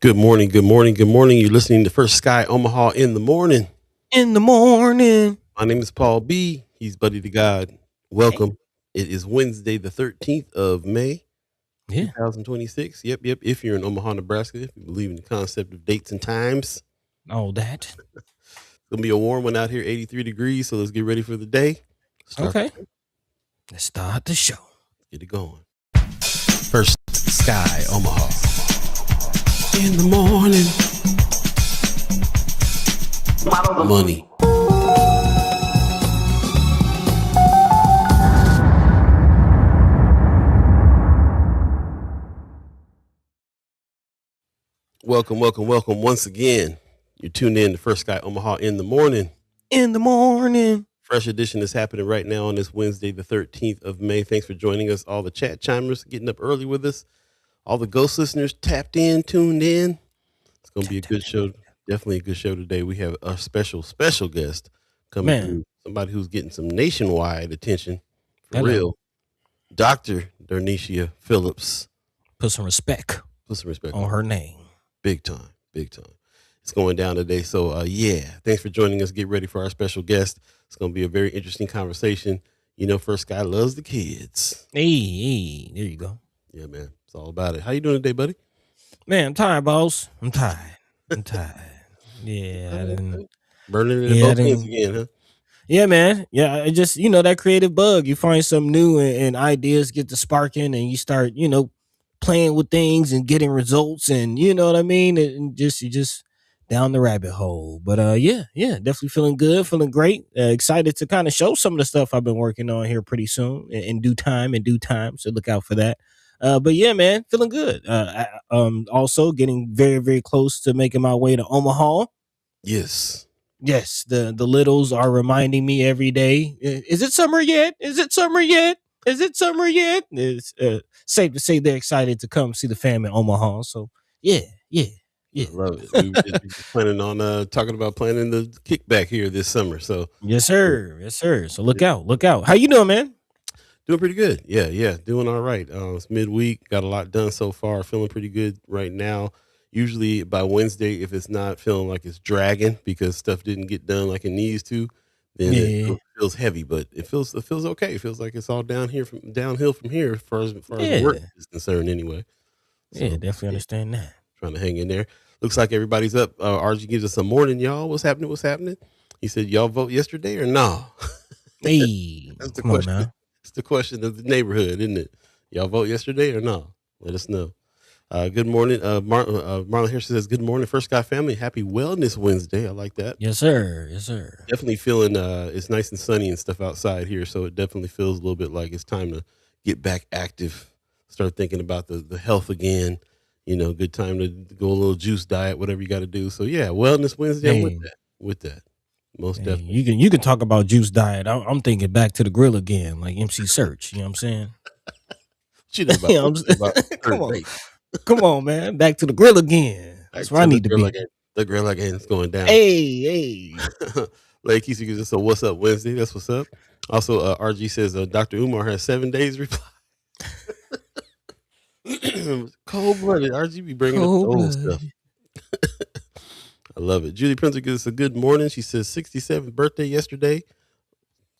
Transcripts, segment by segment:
Good morning, good morning, good morning. You're listening to First Sky Omaha in the morning. In the morning. My name is Paul B. He's Buddy to God. Welcome. It is Wednesday, the 13th of May, Yeah. 2026. Yep. If you're in Omaha, Nebraska, if you believe in the concept of dates and times, All that. it's going to be a warm one out here, 83 degrees. So let's get ready for the day. Okay. Let's start the show. Get it going. First Sky Omaha. In the morning. Money. Welcome once again. You're tuned in to First Sky Omaha in the morning. In the morning. Fresh edition is happening right now on this Wednesday, the 13th of May. Thanks for joining us. All the chat chimers getting up early with us. All the ghost listeners tapped in, tuned in. It's going to be a good show. Definitely a good show today. We have a special guest coming through. Somebody who's getting some nationwide attention. For real. Dr. DérNecia Phillips. Put some respect on her name. Big time. It's going down today. So, thanks for joining us. Get ready for our special guest. It's going to be a very interesting conversation. You know, First Guy loves the kids. Hey, there you go. Yeah, man. It's all about it. How you doing today, buddy? Man, I'm tired, boss. I'm tired. Yeah. Burning it at both ends again, huh? Yeah, man. Yeah, I just, that creative bug. You find something new and ideas get to sparking and you start, playing with things and getting results and you know what I mean? And you just down the rabbit hole. But definitely feeling good, feeling great. Excited to kind of show some of the stuff I've been working on here pretty soon in due time. So look out for that. But yeah, man, feeling good. Also getting very, very close to making my way to Omaha. Yes, the littles are reminding me every day. Is it summer yet? It's safe to say they're excited to come see the fam in Omaha. So yeah. I love it. We were just planning on planning the kickback here this summer. So yes, sir. So look out. How you doing, man? Doing pretty good. Yeah. Doing all right. It's midweek. Got a lot done so far. Feeling pretty good right now. Usually by Wednesday, if it's not feeling like it's dragging because stuff didn't get done like it needs to, then it feels heavy. But it feels okay. It feels like it's all downhill from here as far as work is concerned. Anyway. So, definitely understand that. Trying to hang in there. Looks like everybody's up. RG gives us some morning, y'all. What's happening? He said, y'all vote yesterday or no? Hey, that's the question. It's the question of the neighborhood, isn't it? Y'all vote yesterday or no? Let us know. Good morning. Marlon Harrison says, good morning, First Sky family. Happy Wellness Wednesday. I like that. Yes, sir. Definitely feeling it's nice and sunny and stuff outside here. So it definitely feels a little bit like it's time to get back active. Start thinking about the health again. Good time to go a little juice diet, whatever you got to do. So yeah, Wellness Wednesday. I'm with that. Most definitely. You can talk about juice diet. I'm thinking back to the grill again, like MC Search. You know what I'm saying? Come on, man. Back to the grill again. That's where I need to be. The grill again is going down. Hey. Like Kesey gives us a what's up Wednesday. That's what's up. Also, RG says Dr. Umar has 7 days reply. Cold-blooded. RG be bringing up the old stuff. I love it. Julie Printer gives us a good morning. She says 67th birthday yesterday.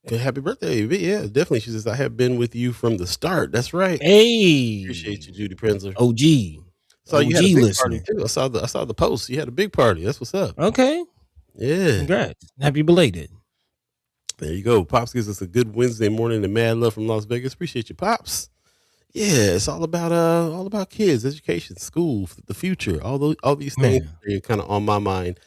Happy birthday. Yeah, definitely. She says, I have been with you from the start. That's right. Hey. Appreciate you, Judy Prinzler. OG. So you had a big party too. I saw the post. You had a big party. That's what's up. Okay. Yeah. Congrats. Happy belated. There you go. Pops gives us a good Wednesday morning and mad love from Las Vegas. Appreciate you, Pops. Yeah, it's all about kids, education, school, the future. All these things are kind of on my mind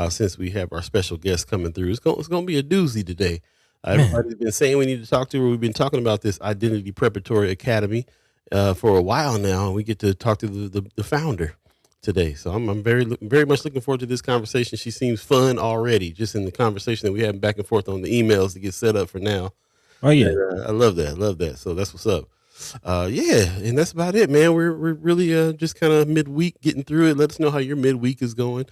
since we have our special guest coming through. It's going to be a doozy today. Everybody's been saying we need to talk to her. We've been talking about this Identity Preparatory Academy for a while now. We get to talk to the founder today. So I'm very, very much looking forward to this conversation. She seems fun already, just in the conversation that we have back and forth on the emails to get set up for now. Oh, yeah. And, I love that. So that's what's up. And that's about it, man. We're really just kind of midweek getting through it. Let us know how your midweek is going.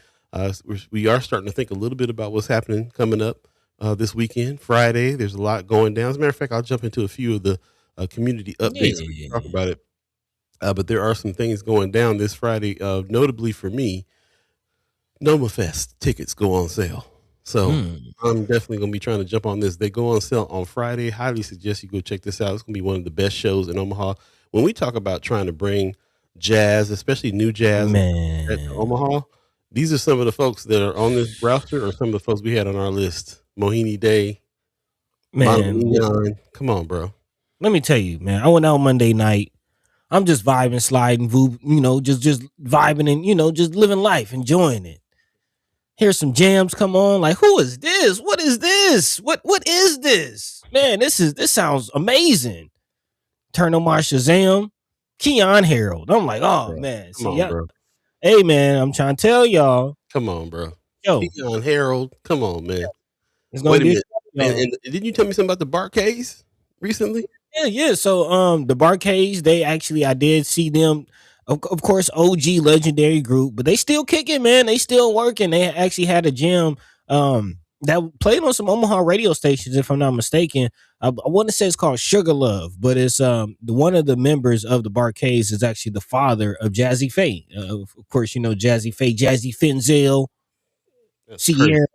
We are starting to think a little bit about what's happening coming up this weekend, Friday. There's a lot going down. As a matter of fact, I'll jump into a few of the community updates. We can talk about it But there are some things going down this Friday. Notably for me, Noma Fest tickets go on sale. So Mm, I'm definitely going to be trying to jump on this. They go on sale on Friday. Highly suggest you go check this out. It's going to be one of the best shows in Omaha. When we talk about trying to bring jazz, especially new jazz to man, Omaha, these are some of the folks that are on this roster or some of the folks we had on our list. Mohini Day, Mono man. Listen, Neon. Come on, bro. let me tell you, man. I went out Monday night. I'm just vibing, sliding, just vibing and just living life, enjoying it. Hear some jams come on. Like, who is this? What is this? What is this? Man, this sounds amazing. Turn on my Shazam, Keon Harold. I'm like, oh Bro. man. Come See, on, yeah. bro. Hey man, I'm trying to tell y'all, Come on, bro. yo, Keon Harold. Come on, man. it's gonna Wait a be a minute. show, y'all. And didn't you tell me something about the Barcades recently? Yeah. So the Barcades, they actually I did see them. Of course, OG legendary group, but they still kicking, man. They still working. They actually had a jam that played on some Omaha radio stations, if I'm not mistaken. I want to say it's called Sugar Love, but it's one of the members of the Barcades is actually the father of Jazzy Faye. Of course, you know Jazzy Faye, Jazzy Finzel, That's crazy. Sierra.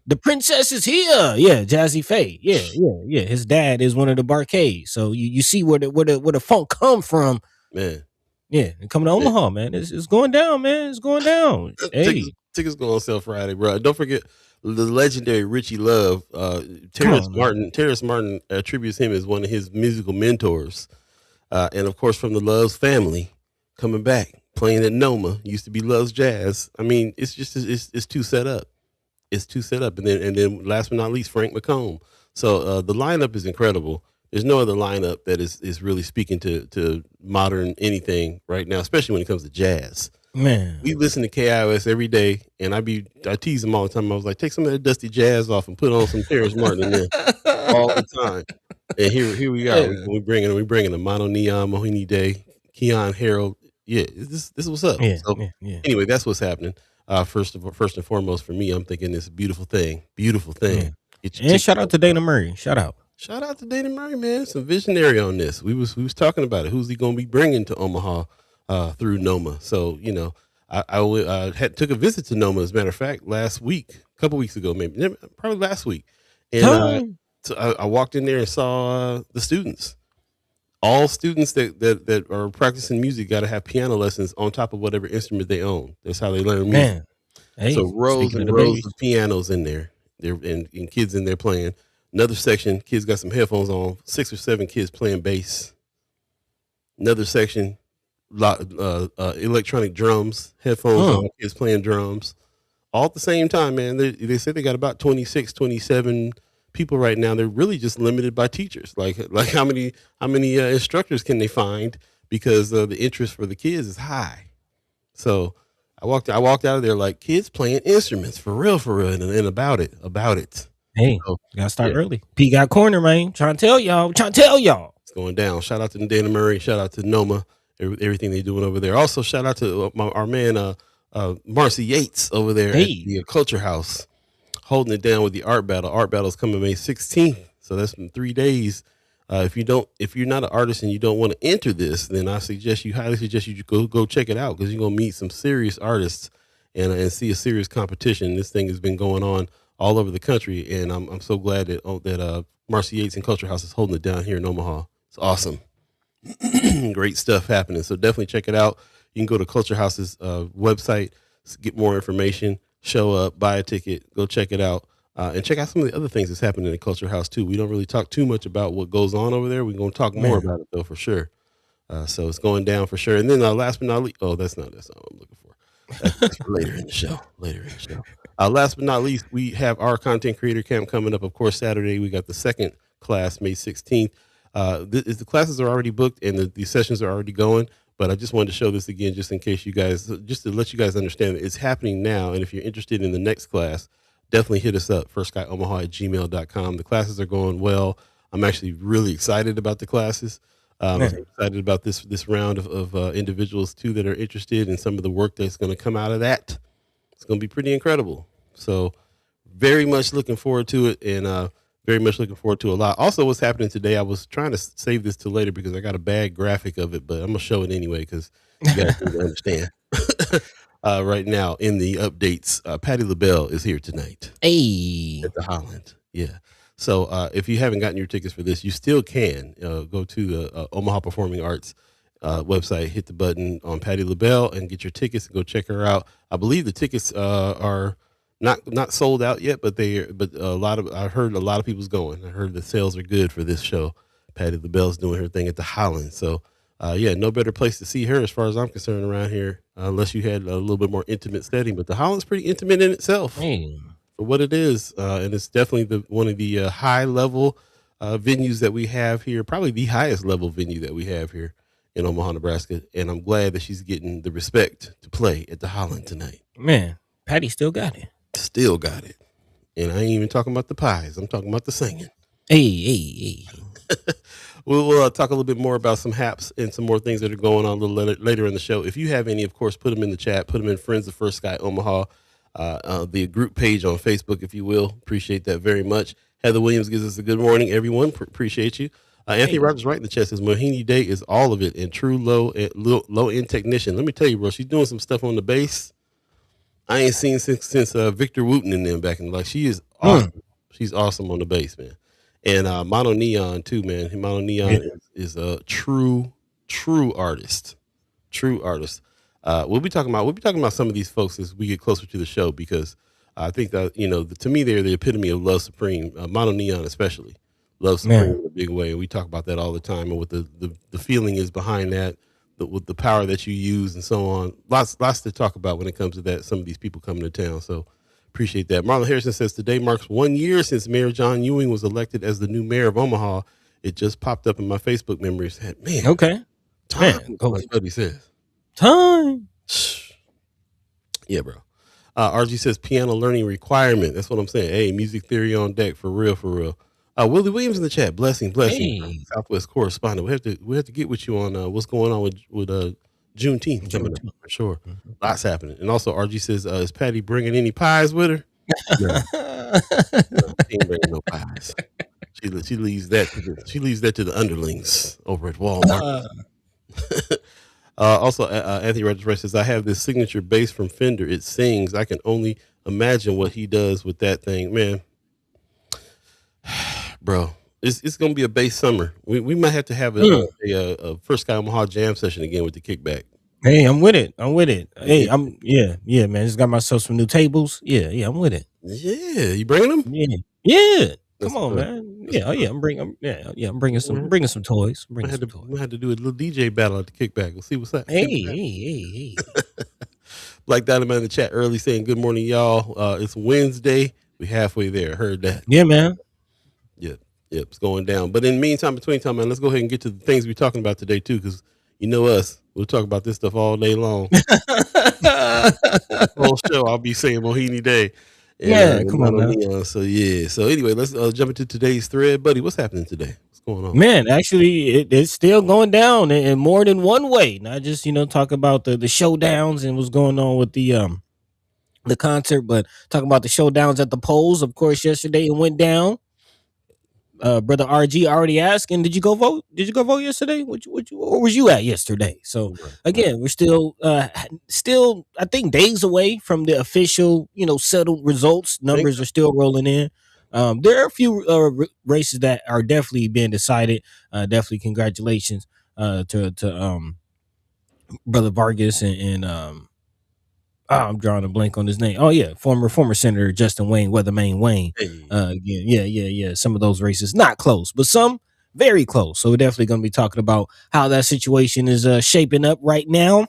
The princess is here. Yeah, Jazzy Faye. Yeah. His dad is one of the Barcades. So you see where the funk come from. Man. Yeah, and coming to Man. Omaha, man. It's going down, man. It's going down. Tickets, Hey, tickets go on sale Friday, bro. Don't forget the legendary Richie Love. come on now. Terrace Martin attributes him as one of his musical mentors. And of course, from the Loves family, coming back, playing at Noma, used to be Loves Jazz. I mean, it's just it's too set up. It's too set up. And then last but not least, Frank McComb. So the lineup is incredible. There's no other lineup that is really speaking to modern anything right now, especially when it comes to jazz. We Man. listen to KIOS every day, and I tease them all the time. I was like, take some of that dusty jazz off and put on some Terrence Martin in there all the time. And here we are. Yeah. We bringing a Mono Neon, Mohini Day, Keon Harold. Yeah, this is what's up. Yeah, So yeah, yeah, anyway, that's what's happening. First and foremost for me, I'm thinking this beautiful thing. yeah. Get your And tickets. shout out to Dana Murray. Shout out. Shout out to Dana Murray, man. Some visionary on this. We was talking about it. Who's he going to be bringing to Omaha through Noma? So I took a visit to Noma, as a matter of fact, last week, a couple weeks ago, maybe probably last week, and Time. so I walked in there and saw the students. All students that are practicing music got to have piano lessons on top of whatever instrument they own. That's how they learn music. Man. Hey, So rows speaking of and the rows babies. of pianos in there. And kids in there playing. Another section, kids got some headphones on. 6 or 7 kids playing bass. Another section, electronic drums, headphones on, kids playing drums. All at the same time, man. They say they got about 26, 27 people right now. They're really just limited by teachers. Like how many instructors can they find because the interest for the kids is high. So I walked out of there like kids playing instruments for real, and about it. Hey, So gotta start yeah, early. P got corner, man. Trying to tell y'all. Trying to tell y'all. it's going down. Shout out to Dana Murray. Shout out to Noma. Everything they're doing over there. Also, shout out to our man Marcy Yates over there at Hey. the Culture House, holding it down with the art battle. Art battle's coming May 16th, so that's in 3 days. If you're not an artist and you don't want to enter this, then highly suggest you go check it out because you're gonna meet some serious artists and see a serious competition. This thing has been going on all over the country, and I'm so glad that Marcy Yates and Culture House is holding it down here in Omaha. It's awesome. Great stuff happening. So definitely check it out. You can go to Culture House's website, get more information, show up, buy a ticket, go check it out. And check out some of the other things that's happening in Culture House too. We don't really talk too much about what goes on over there. We're going to talk more Man. about it though, for sure. So it's going down for sure. And then last but not least, that's not what I'm looking for. That's for later in the show. Last but not least, we have our content creator camp coming up. Of course, Saturday we got the second class, May 16th. The classes are already booked and the sessions are already going. But I just wanted to show this again, just in case just to let you guys understand that it's happening now. And if you're interested in the next class, definitely hit us up, firstguyomaha@gmail.com. The classes are going well. I'm actually really excited about the classes. I'm excited about this round of individuals too that are interested in some of the work that's going to come out of that. It's going to be pretty incredible. So very much looking forward to it, and very much looking forward to a lot. Also, what's happening today, I was trying to save this till later because I got a bad graphic of it, but I'm going to show it anyway because you guys need to understand. Right now in the updates, Patti LaBelle is here tonight. Hey. At the Holland. Yeah. So if you haven't gotten your tickets for this, you still can go to the Omaha Performing Arts website, hit the button on Patti LaBelle and get your tickets and go check her out. I believe the tickets are not sold out yet, but I heard a lot of people's going. I heard the sales are good for this show. Patti LaBelle's doing her thing at the Holland. So yeah, no better place to see her as far as I'm concerned around here, unless you had a little bit more intimate setting. But the Holland's pretty intimate in itself. For what it is, and it's definitely one of the high level venues that we have here, probably the highest level venue that we have here in Omaha, Nebraska. And I'm glad that she's getting the respect to play at the Holland tonight. Man, Patty still got it. Still got it. And I ain't even talking about the pies. I'm talking about the singing. Hey. We'll talk a little bit more about some haps and some more things that are going on a little later in the show. If you have any, of course, put them in the chat. Put them in Friends of First Sky Omaha. The group page on Facebook, if you will. Appreciate that very much. Heather Williams gives us a good morning, everyone. Appreciate you. Anthony Rogers right in the chat says Mohini Day is all of it and true low end technician. Let me tell you, bro, she's doing some stuff on the bass I ain't seen since Victor Wooten and them back in the she is awesome. She's awesome on the bass, man. And Mono Neon too, man. Mono Neon is a true artist. True artist. We'll be talking about some of these folks as we get closer to the show because I think that to me they're the epitome of Love Supreme. Mono Neon especially, Love Supreme in a big way. And we talk about that all the time and what the feeling is behind that, with the power that you use and so on. Lots to talk about when it comes to that. Some of these people coming to town, so appreciate that. Marlon Harrison says today marks 1 year since Mayor John Ewing was elected as the new mayor of Omaha. It just popped up in my Facebook memories. Man, okay, time. That's what he says. Time. Yeah, bro. RG says piano learning requirement. That's what I'm saying. Hey, music theory on deck for real. Willie Williams in the chat. Blessing. Hey. Southwest correspondent. We have to get with you on what's going on with Juneteenth coming up for sure. Mm-hmm. Lots happening. And also RG says, is Patty bringing any pies with her? No, she ain't bringing no pies. She leaves that to the underlings over at Walmart. Also, Anthony Rogers says, I have this signature bass from Fender. It sings. I can only imagine what he does with that thing, man. Bro, it's gonna be a bass summer. We might have to have a First Sky Omaha jam session again with the kickback. Hey, I'm with it. Hey, man. Just got myself some new tables. Yeah, I'm with it. Yeah, you bringing them? Yeah. Come on, man. Yeah, I'm bringing some toys. I had to do a little DJ battle at the kickback. We'll see what's up. Hey. Black Dynamite in the chat early saying good morning, y'all. It's Wednesday. We halfway there. Heard that. Yeah, man. Yep, it's going down. But in the meantime, between time, man, let's go ahead and get to the things we're talking about today too, because you know us. We'll talk about this stuff all day long. Whole show, I'll be saying Mohini Day. And, come on, man. So anyway, let's jump into today's thread, buddy. What's happening today? What's going on? Man, actually, it's still going down in more than one way. Not just talk about the showdowns and what's going on with the concert, but talk about the showdowns at the polls. Of course, yesterday it went down. Brother RG already asking, did you go vote? Did you go vote yesterday? Where was you at yesterday? So again, we're still I think days away from the official settled results. Numbers are still rolling in. There are a few races that are definitely being decided. Definitely congratulations to Brother Vargas and I'm drawing a blank on his name. Oh yeah, former Senator Justin Wayne, Weatherman Wayne. Yeah. Some of those races not close, but some very close. So we're definitely going to be talking about how that situation is shaping up right now.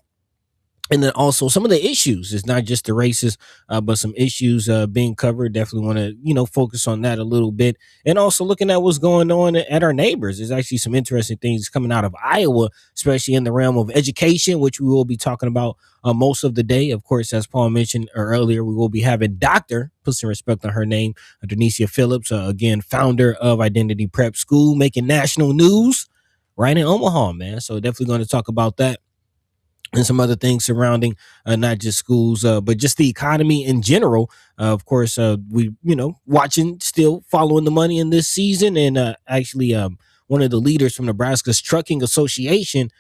And then also some of the issues. It's not just the races, but some issues being covered. Definitely want to, focus on that a little bit. And also looking at what's going on at our neighbors. There's actually some interesting things coming out of Iowa, especially in the realm of education, which we will be talking about most of the day. Of course, as Paul mentioned earlier, we will be having Dr. Put some respect on her name, DérNecia Phillips, again, founder of Identity Prep School, making national news right in Omaha, man. So definitely going to talk about that. and some other things surrounding not just schools, but just the economy in general. Of course, we watching, still following the money in this season, and actually, one of the leaders from Nebraska's Trucking Association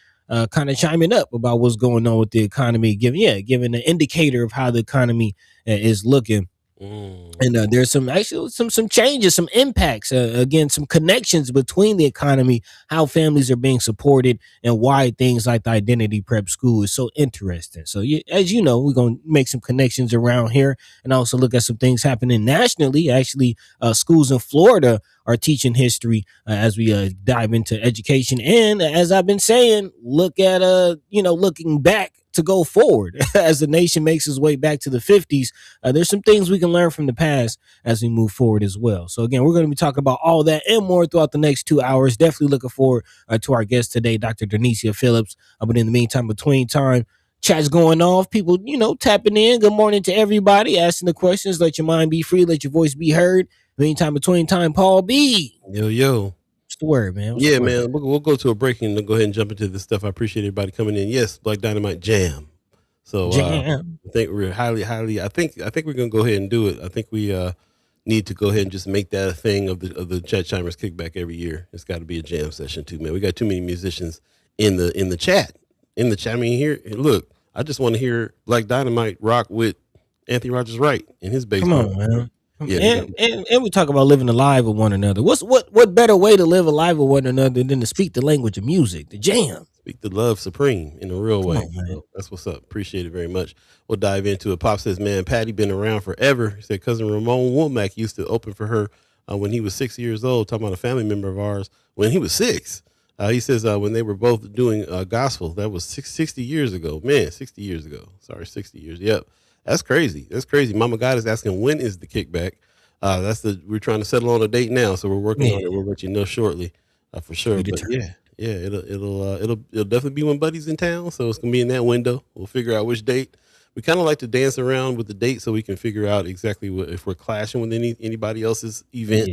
kind of chiming up about what's going on with the economy, giving an indicator of how the economy is looking. And there's some changes, some impacts, again, some connections between the economy, how families are being supported, and why things like the Identity Prep School is so interesting. So, as you know, we're going to make some connections around here, and also look at some things happening nationally. Actually, schools in Florida are teaching history as we dive into education. And as I've been saying, look at looking back to go forward as the nation makes its way back to the 50s. There's some things we can learn from the past as we move forward as well. So again, we're going to be talking about all that and more throughout the next 2 hours. Definitely looking forward to our guest today, Dr. DérNecia Phillips. But in the meantime, between time, chat's going off, people, tapping in. Good morning to everybody, asking the questions. Let your mind be free, let your voice be heard. Meantime, between time, Paul B. Yo. What's the word, man? What's yeah, the word? man. We'll go to a break and then go ahead and jump into this stuff. I appreciate everybody coming in. Yes, Black Dynamite Jam. So Jam. I think we're highly. I think we're gonna go ahead and do it. I think we need to go ahead and just make that a thing of the Chat Chimers kickback every year. It's got to be a jam session too, man. We got too many musicians in the chat. I mean, here, look. I just want to hear Black Dynamite rock with Anthony Rogers Wright in his bass. Come on, man. Yeah, and we talk about living alive with one another. What better way to live alive with one another than to speak the language of music, the jam? Speak the love supreme in a real way. On, so that's what's up. Appreciate it very much. We'll dive into it. Pop says, man, Patty been around forever. He said cousin Ramon Womack used to open for her when he was 6 years old, talking about a family member of ours when he was 6. He says when they were both doing gospel, that was 60 years ago. Man, 60 years ago. Sorry, 60 years. Yep. That's crazy. That's crazy. Mama God is asking, when is the kickback? We're trying to settle on a date now, so we're working on it. We'll let you know shortly, for sure. But it'll definitely be when Buddy's in town, so it's gonna be in that window. We'll figure out which date. We kind of like to dance around with the date so we can figure out exactly if we're clashing with anybody else's event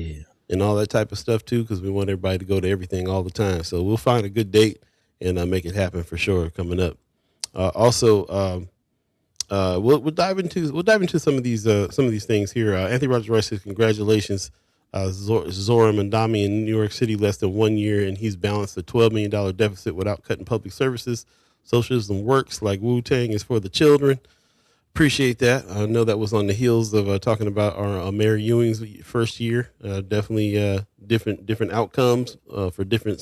and all that type of stuff too, because we want everybody to go to everything all the time. So we'll find a good date and make it happen for sure coming up. We'll dive into some of these things here. Anthony Rogers Wright says, congratulations, Zora Mandami in New York City, less than 1 year, and he's balanced a $12 million deficit without cutting public services. Socialism works, like Wu-Tang is for the children. Appreciate that. I know that was on the heels of talking about our Mary Ewing's first year. Definitely different outcomes for different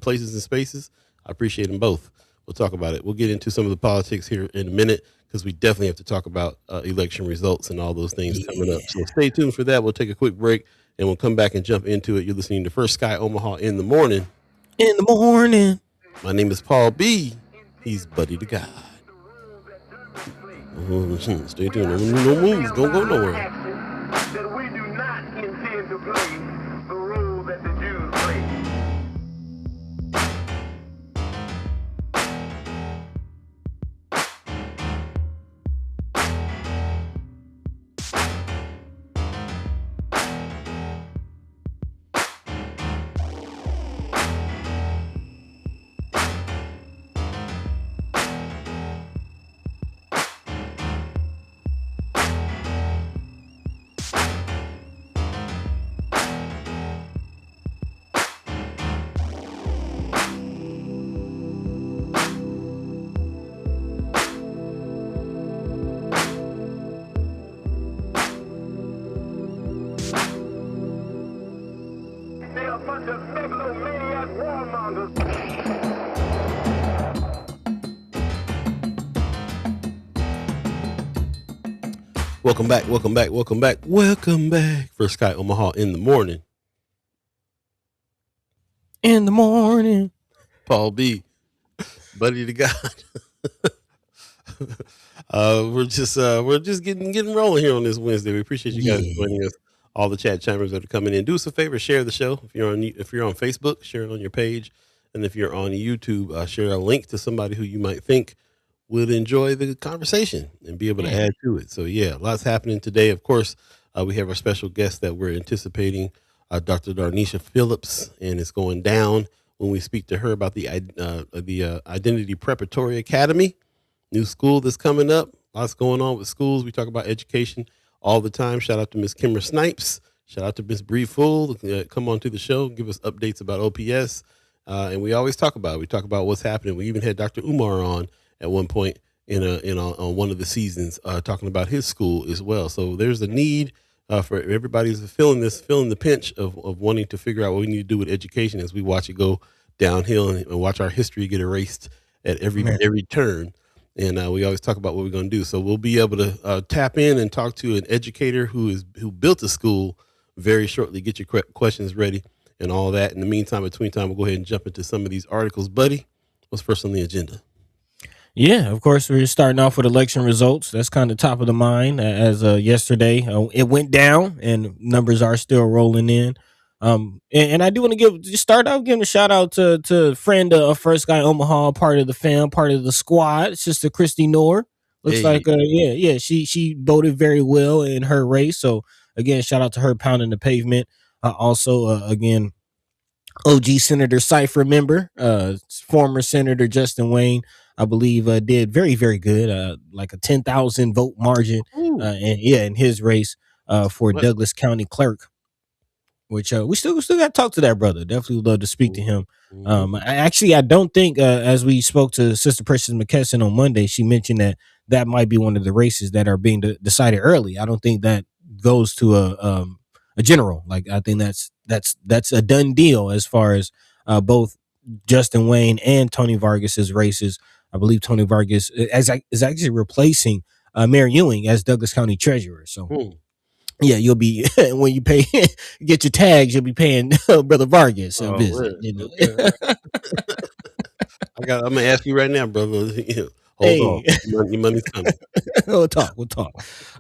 places and spaces. I appreciate them both. We'll talk about it. We'll get into some of the politics here in a minute, because we definitely have to talk about election results and all those things coming up. So stay tuned for that. We'll take a quick break and we'll come back and jump into it. You're listening to First Sky Omaha in the morning. In the morning. My name is Paul B. He's Buddy the God. Stay tuned. No moves. Don't go nowhere. That we do not intend to play the role that the Jews played. They're a bunch of megalomaniac warmongers. Welcome back. First Sky Omaha in the morning. In the morning. Paul B. Buddy the God. We're just getting rolling here on this Wednesday. We appreciate you guys joining us. All the chat chimers that are coming in. Do us a favor, share the show. If you're on Facebook, share it on your page. And if you're on YouTube, share a link to somebody who you might think would enjoy the conversation and be able to add to it. So lots happening today. Of course, we have our special guest that we're anticipating, Dr. DérNecia Phillips, and it's going down when we speak to her about the Identity Preparatory Academy. new school that's coming up. Lots going on with schools. We talk about education all the time. Shout out to Miss Kimmer Snipes. Shout out to Miss Bree Full. Come on to the show, give us updates about OPS. And we always talk about it. We talk about what's happening. We even had Dr. Umar on at one point on one of the seasons, talking about his school as well. So there's a need for everybody who's feeling the pinch of wanting to figure out what we need to do with education as we watch it go downhill and watch our history get erased at every turn. And we always talk about what we're going to do. So we'll be able to tap in and talk to an educator who built a school very shortly. Get your questions ready and all that. In the meantime, between time, we'll go ahead and jump into some of these articles. Buddy, what's first on the agenda? Yeah, of course, we're starting off with election results. That's kind of top of the mind as yesterday. It went down and numbers are still rolling in. And I do want to start out giving a shout out to friend of First Guy Omaha, part of the fam, part of the squad, Sister Christy Noor. Looks like she voted very well in her race. So again, shout out to her pounding the pavement. Also, again, OG Senator Cypher member, former Senator Justin Wayne, I believe, did very, very good, like a 10,000 vote margin, in his race for Douglas County Clerk, which we still got to talk to that brother. Definitely would love to speak to him. I don't think, as we spoke to Sister Precious McKesson on Monday, she mentioned that might be one of the races that are being decided early. I don't think that goes to a general. Like, I think that's a done deal as far as both Justin Wayne and Tony Vargas's races. I believe Tony Vargas is actually replacing Mayor Ewing as Douglas County Treasurer. So, yeah, you'll be when you pay get your tags, you'll be paying Brother Vargas a visit. You know? I'm gonna ask you right now, brother. Hold on, your money's coming. We'll talk.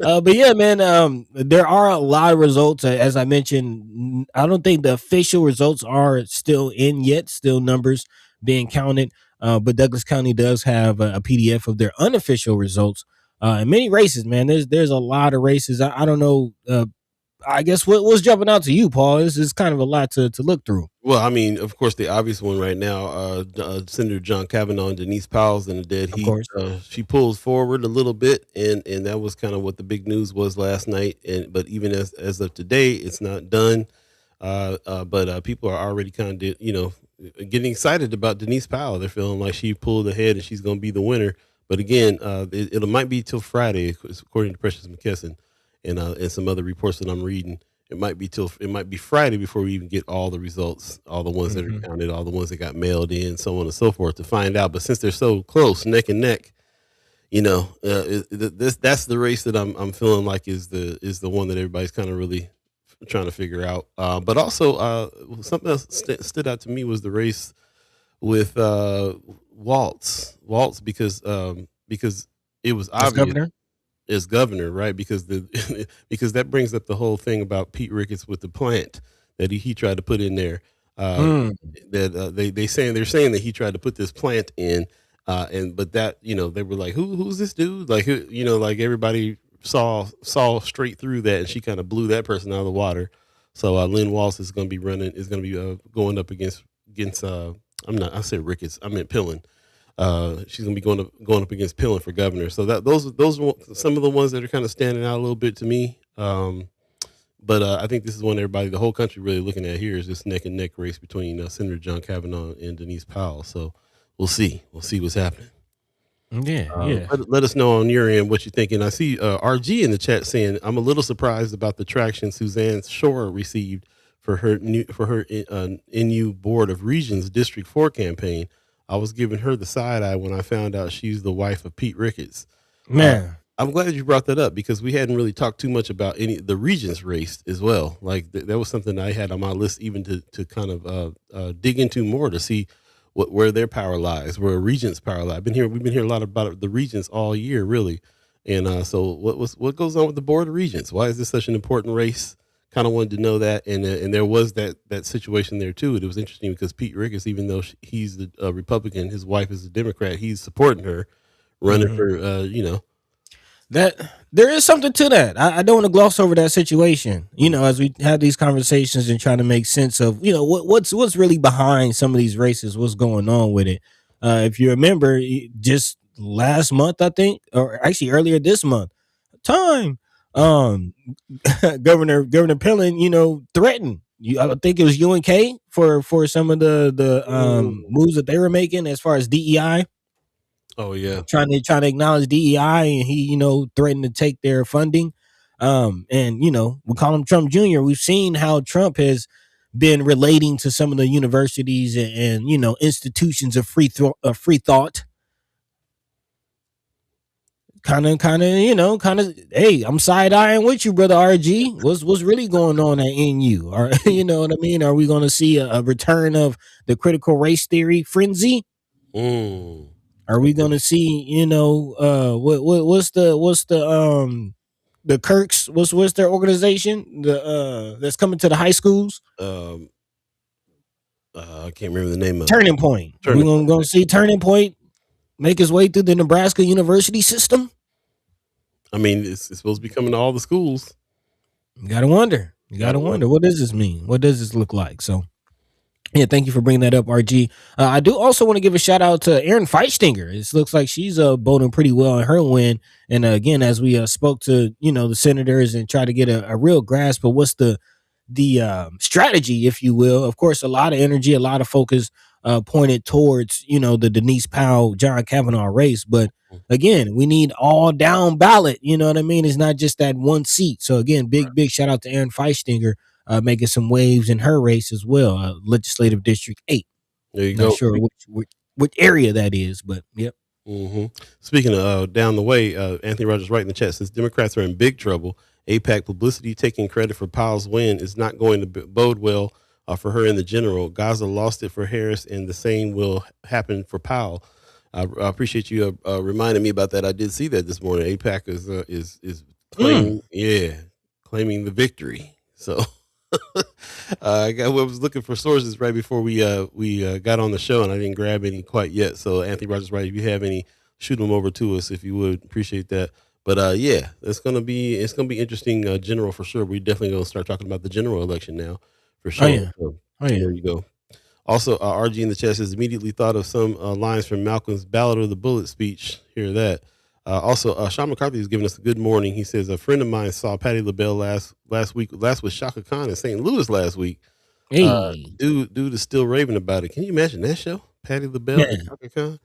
But yeah, man, there are a lot of results. As I mentioned, I don't think the official results are still in yet. Still numbers being counted. But Douglas County does have a PDF of their unofficial results. In many races, man, there's a lot of races. I don't know. I guess what's jumping out to you, Paul? This is kind of a lot to look through. Well, I mean, of course, the obvious one right now, Senator John Kavanaugh and Denise Powell's in the dead heat. She pulls forward a little bit, and that was kind of what the big news was last night. But even as of today, it's not done. But people are already kind of, getting excited about Denise Powell. They're feeling like she pulled ahead and she's going to be the winner. But again, it might be till Friday, according to Precious McKesson and some other reports that I'm reading. It might be Friday before we even get all the results, all the ones that are counted, all the ones that got mailed in, so on and so forth, to find out. But since they're so close, neck and neck, that's the race that I'm feeling like is the one that everybody's kind of really trying to figure out. But also something else stood out to me was the race with Waltz because it was obvious as governor, right? Because because that brings up the whole thing about Pete Ricketts with the plant that he tried to put in there. That they're saying that he tried to put this plant in, but that they were like, who's this dude? Like like everybody saw straight through that, and she kind of blew that person out of the water. So Lynn Waltz is going to be going up against I said Ricketts, I meant Pillen. She's gonna be going up against Pillen for governor. So those are some of the ones that are kind of standing out a little bit to me. But I think this is one the whole country really looking at here is this neck and neck race between Senator John Kavanaugh and Denise Powell. So we'll see what's happening. Yeah. Let us know on your end what you're thinking. I see RG in the chat saying, I'm a little surprised about the traction Suzanne Shore received for her NU Board of Regents District 4 campaign. I was giving her the side eye when I found out she's the wife of Pete Ricketts. Man, I'm glad you brought that up because we hadn't really talked too much about the Regents race as well. Like that was something I had on my list even to kind of dig into more to see where their power lies, where Regents' power lies. We've been here a lot about the Regents all year, really. And so what goes on with the Board of Regents? Why is this such an important race? Kind of wanted to know that, and there was that situation there too. It was interesting because Pete Ricketts, even though he's the Republican, his wife is a Democrat. He's supporting her, running for that there is something to that. I don't want to gloss over that situation. As we have these conversations and trying to make sense of what's really behind some of these races, what's going on with it. If you remember, just last month, I think, or actually earlier this month. Time, um, Governor Pillin, threatened. I think it was UNK for some of the Mm. moves that they were making as far as DEI, Oh yeah. trying to acknowledge DEI, and he threatened to take their funding. And we call him Trump Jr. We've seen how Trump has been relating to some of the universities and institutions of free thought. Kind of. Hey, I'm side eyeing with you, brother RG. What's really going on at NU? Or you know what I mean? Are we going to see a return of the critical race theory frenzy? Mm. Are we going to see what's the Kirks? What's their organization? That's coming to the high schools. Um, I can't remember the name of it. Turning Point. We're Turning going to see Turning Point make his way through the Nebraska university system. I mean, it's supposed to be coming to all the schools. You gotta wonder. What does this mean? What does this look like? So, yeah, thank you for bringing that up, RG. I do also want to give a shout out to Erin Feitstinger. It looks like she's voting pretty well in her win. And again, as we spoke to the senators and try to get a real grasp of what's the strategy, if you will. Of course, a lot of energy, a lot of focus pointed towards the Denise Powell, John Kavanaugh race, but again, we need all down ballot. You know what I mean? It's not just that one seat. So again, big shout out to Erin Feitstinger making some waves in her race as well. Legislative District 8. There you Not go. sure which area that is, but yep. Mm-hmm. Speaking of down the way, Anthony Rogers right in the chat says Democrats are in big trouble. AIPAC publicity taking credit for Powell's win is not going to bode well for her in the general. Gaza lost it for Harris, and the same will happen for Powell. I appreciate you reminding me about that. I did see that this morning. AIPAC is claiming the victory. So I was looking for sources right before we got on the show, and I didn't grab any quite yet. So Anthony Rogers, right? If you have any, shoot them over to us if you would. Appreciate that. But yeah, it's gonna be interesting. General for sure. We're definitely gonna start talking about the general election now for sure. Oh yeah. So, Oh yeah. there you go. Also, RG in the chat says immediately thought of some lines from Malcolm's Ballad of the Bullet speech. Hear that. Also, Sean McCarthy is giving us a good morning. He says a friend of mine saw Patti LaBelle last with Shaka Khan in St. Louis last week. Hey. Dude is still raving about it. Can you imagine that show? Patti LaBelle and Shaka Khan.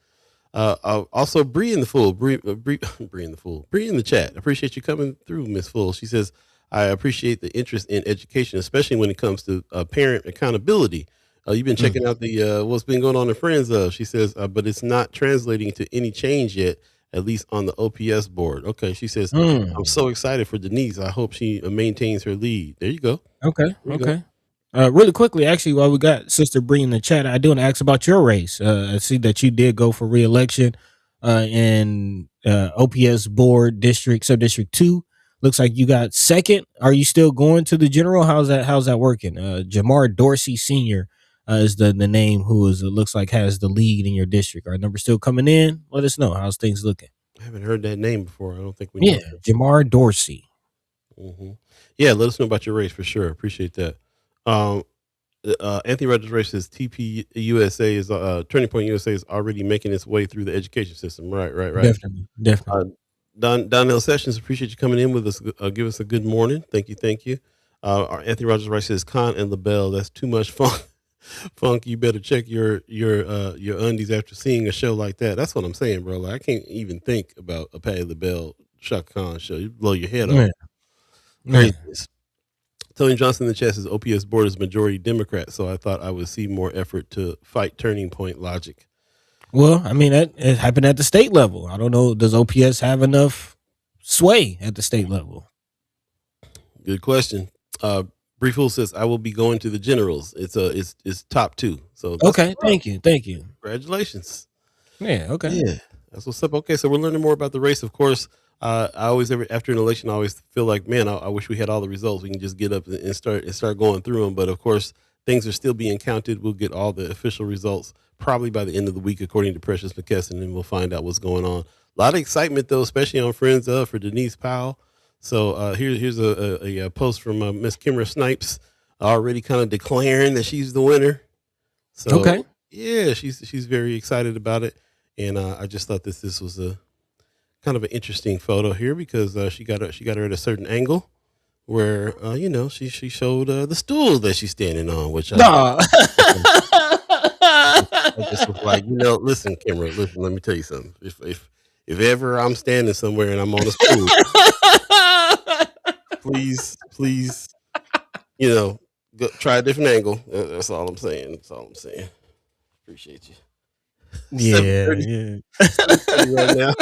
Also, Bree in the Fool. Bree in the Fool. Bree in the chat. Appreciate you coming through, Miss Fool. She says, I appreciate the interest in education, especially when it comes to parent accountability. You've been checking out the what's been going on in Friends. She says, but it's not translating to any change yet, at least on the OPS board. Okay, she says, I'm so excited for Denise. I hope she maintains her lead. There you go. Okay. Really quickly, actually, while we got Sister Bree in the chat, I do want to ask about your race. I see that you did go for re-election in OPS board sub-district 2. Looks like you got second. Are you still going to the general? How's that working? Jamar Dorsey Sr. Is the name who looks like has the lead in your district. Are numbers still coming in? Let us know. How's things looking? I haven't heard that name before. I don't think we know. Yeah, Jamar Dorsey. Mm-hmm. Yeah, let us know about your race for sure. Appreciate that. Anthony Rogers race says TP USA is Turning Point USA is already making its way through the education system. Right. Definitely. Donnell Sessions, appreciate you coming in with us. Give us a good morning. Thank you. Anthony Rogers Rice says Khan and LaBelle, that's too much fun. Funk, you better check your undies after seeing a show like that. That's what I'm saying, bro. Like, I can't even think about a Patti LaBelle Shaka Khan show. You blow your head off. Craziness. Tony Johnson in the chat says OPS board is majority Democrat, so I thought I would see more effort to fight Turning Point logic. Well, I mean, it happened at the state level. I don't know. Does OPS have sway at the state level? Good question. Brief Fool says I will be going to the generals. It's top 2. So okay, thank you. Congratulations. Yeah. Okay. Yeah, that's what's up. Okay, so we're learning more about the race. Of course, I always after an election, I always feel like, man, I wish we had all the results. We can just get up and start going through them. But of course, things are still being counted. We'll get all the official results probably by the end of the week, according to Precious McKesson, and we'll find out what's going on. A lot of excitement though, especially on Friends for Denise Powell. So here's a post from Miss Kimra Snipes, already kind of declaring that she's the winner. So okay, yeah, she's very excited about it. and I just thought this was a kind of an interesting photo here because she got her at a certain angle where she showed the stool that she's standing on, which Nah. I just was like, listen, Kimra, listen, let me tell you something. If ever I'm standing somewhere and I'm on a stool, please, go, try a different angle. That's all I'm saying. That's all I'm saying. Appreciate you. Yeah. 7:30 right now.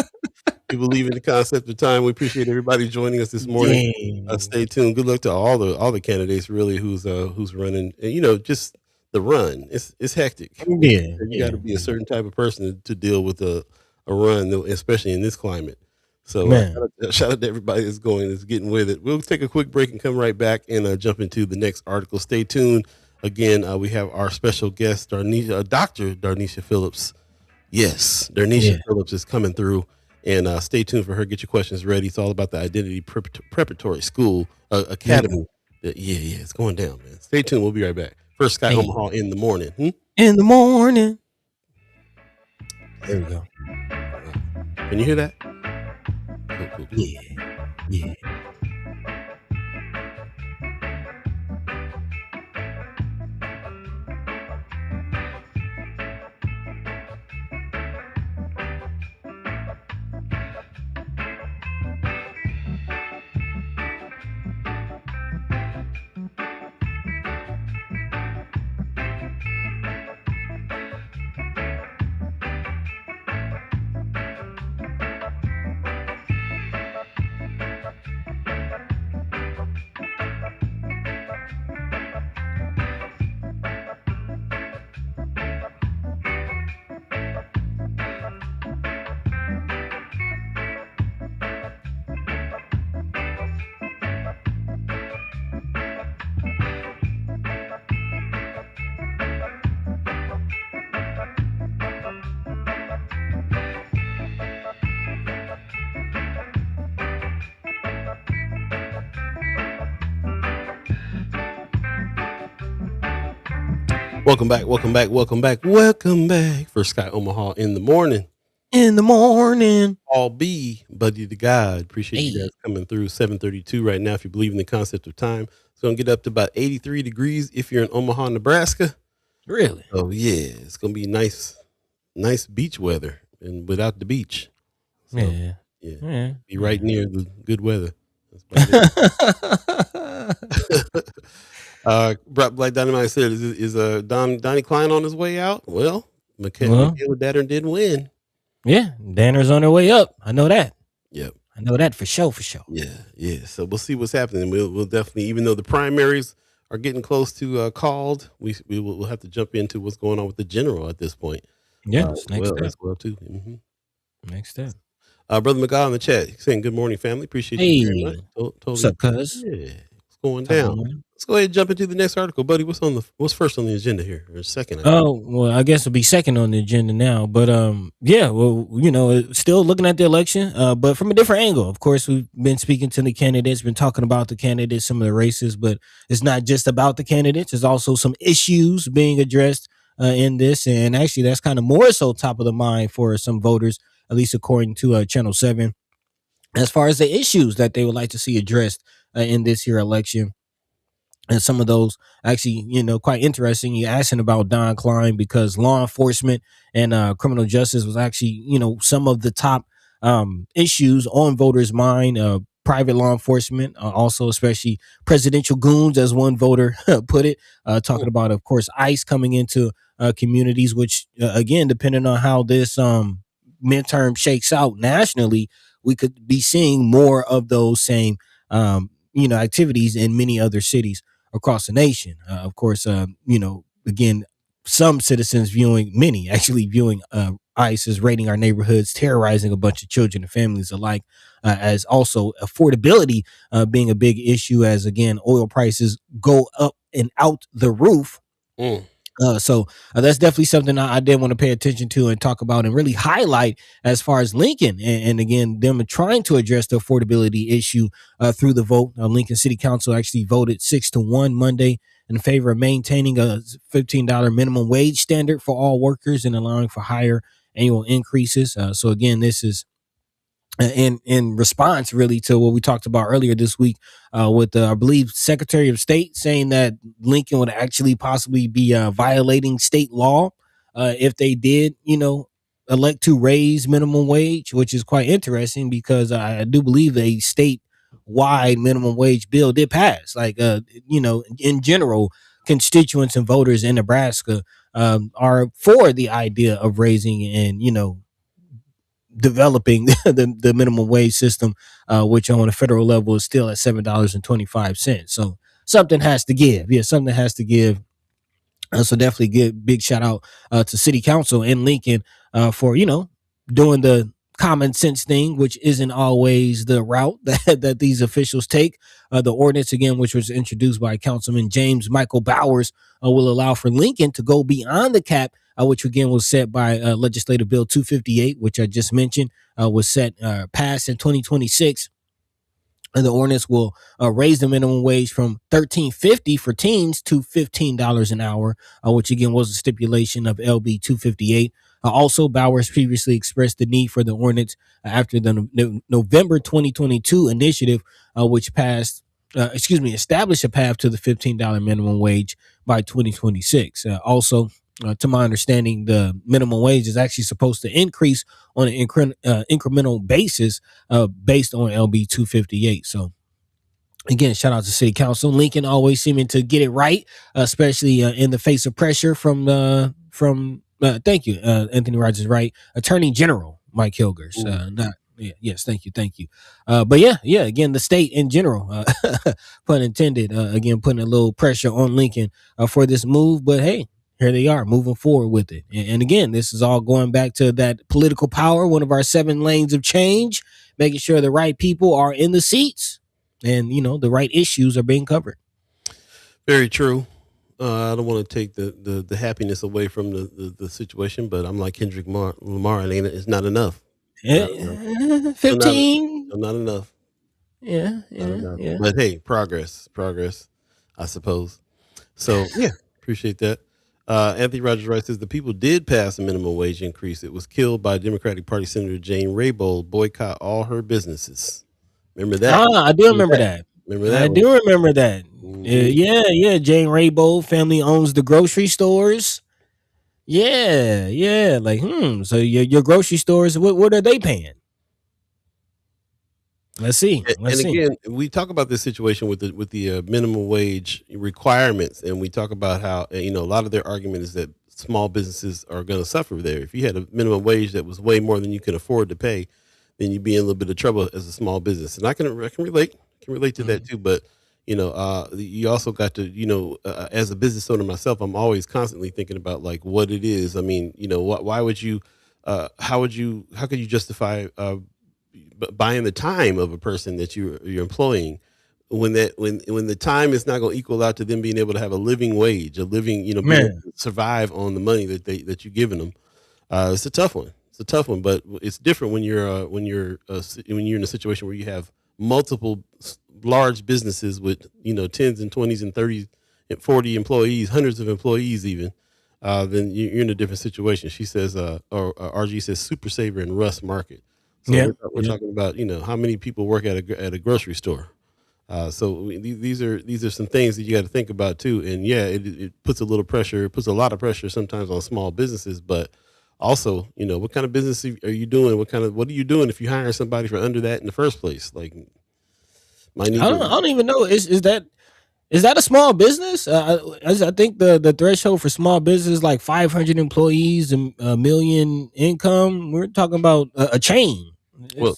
We believe in the concept of time. We appreciate everybody joining us this morning. Stay tuned. Good luck to all the candidates really who's running. And, just the run. It's hectic. Yeah. You got to be a certain type of person to deal with a run, especially in this climate. So shout out to everybody that's getting with it. We'll take a quick break and come right back and jump into the next article. Stay tuned. Again, we have our special guest, Dr. DérNecia Phillips. Yes, DérNecia Phillips is coming through. And stay tuned for her. Get your questions ready. It's all about the Identity Preparatory School Academy. Yeah, it's going down, man. Stay tuned. We'll be right back. First Sky Omaha in the morning. In the morning. There we go. Can you hear that? Cool. Yeah. Welcome back. First Sky Omaha in the morning. All be buddy to God. Appreciate you guys coming through. 7:32 right now. If you believe in the concept of time, it's going to get up to about 83 degrees if you're in Omaha, Nebraska. Really? Oh yeah, it's going to be nice beach weather and without the beach. So, yeah. Be right near the good weather. Black Dynamite said, "Is Donnie Klein on his way out?" Well, Michaela Danner did win. Yeah, Danner's on her way up. I know that. Yep, I know that for sure. Yeah. So we'll see what's happening. We'll definitely, even though the primaries are getting close to called, we'll have to jump into what's going on with the general at this point. Yeah, next step. As well too. Mm-hmm. Next step. Brother McGaw in the chat saying, "Good morning, family. Appreciate you very much." What's up, cuz? Yeah, it's going down. Let's go ahead and jump into the next article, buddy. What's first on the agenda here, or second? I guess it'll be second on the agenda now. But still looking at the election, but from a different angle. Of course, we've been speaking to the candidates, been talking about the candidates, some of the races, but it's not just about the candidates. There's also some issues being addressed in this, and actually, that's kind of more so top of the mind for some voters, at least according to Channel 7, as far as the issues that they would like to see addressed in this year election. And some of those actually, quite interesting. You're asking about Don Klein because law enforcement and criminal justice was actually, some of the top issues on voters' mind. Private law enforcement, also especially presidential goons, as one voter put it, talking about, of course, ICE coming into communities, which, again, depending on how this midterm shakes out nationally, we could be seeing more of those same, activities in many other cities across the nation. Of course, again, some citizens many viewing ICE as raiding our neighborhoods, terrorizing a bunch of children and families alike, as also affordability being a big issue as, again, oil prices go up and out the roof. So that's definitely something I did want to pay attention to and talk about and really highlight as far as Lincoln. And again, them trying to address the affordability issue through the vote. Lincoln City Council actually voted 6-1 Monday in favor of maintaining a $15 minimum wage standard for all workers and allowing for higher annual increases. So again, this is in response really to what we talked about earlier this week with I believe Secretary of State saying that Lincoln would actually possibly be violating state law if they did, elect to raise minimum wage, which is quite interesting because I do believe a state-wide minimum wage bill did pass. Like, in general, constituents and voters in Nebraska are for the idea of raising and, developing the minimum wage system, which on a federal level is still at $7.25. So something has to give. Yeah, something has to give. So definitely give big shout out to City Council in Lincoln for doing the common sense thing, which isn't always the route that these officials take. The ordinance again, which was introduced by Councilman James Michael Bowers, will allow for Lincoln to go beyond the cap, which again was set by Legislative Bill 258, which I just mentioned, was passed in 2026. And the ordinance will raise the minimum wage from $13.50 for teens to $15 an hour, which again was a stipulation of LB 258. Also, Bowers previously expressed the need for the ordinance after the November 2022 initiative, which established a path to the $15 minimum wage by 2026. Also, to my understanding, the minimum wage is actually supposed to increase on an incremental basis based on LB 258. So again, shout out to City Council. Lincoln always seeming to get it right, especially in the face of pressure from thank you, Anthony Rogers, right? Attorney General Mike Hilgers. Yes, thank you. But yeah, again, the state in general, pun intended, again, putting a little pressure on Lincoln for this move. But hey, here they are moving forward with it. And again, this is all going back to that political power, one of our 7 lanes of change, making sure the right people are in the seats and, the right issues are being covered. Very true. I don't want to take the happiness away from the situation, but I'm like Kendrick Lamar, and it's not enough. 15. Still not enough. Yeah. But hey, progress, I suppose. So yeah, appreciate that. Anthony Rogers Wright says the people did pass a minimum wage increase. It was killed by Democratic Party Senator Jane Raybould. Boycott all her businesses. Remember that? I do remember that. I do remember that. Mm-hmm. Yeah. Jane Raybould family owns the grocery stores. Yeah. Like, so your grocery stores, what are they paying? Let's see. Again, we talk about this situation with the minimum wage requirements, and we talk about how a lot of their argument is that small businesses are going to suffer there. If you had a minimum wage that was way more than you can afford to pay, then you'd be in a little bit of trouble as a small business. And I can relate to that too. But you also got to as a business owner myself, I'm always constantly thinking about like what it is. I mean, why would you? How could you justify buying the time of a person that you're employing when the time is not going to equal out to them being able to have a living wage, being able to survive on the money that you're giving them. It's a tough one, but it's different when you're in a situation where you have multiple large businesses with 10s and 20s and 30s and 40 employees, hundreds of employees even. Then you're in a different situation. She says, or RG says, Super Saver and Russ Market. So we're talking about how many people work at a grocery store. So these are some things that you got to think about too. And it puts a lot of pressure sometimes on small businesses, but also, what kind of business are you doing? What are you doing if you hire somebody for under that in the first place? Like, I don't even know. Is that a small business? I think the threshold for small business is like 500 employees and $1 million income. We're talking about a chain. Well,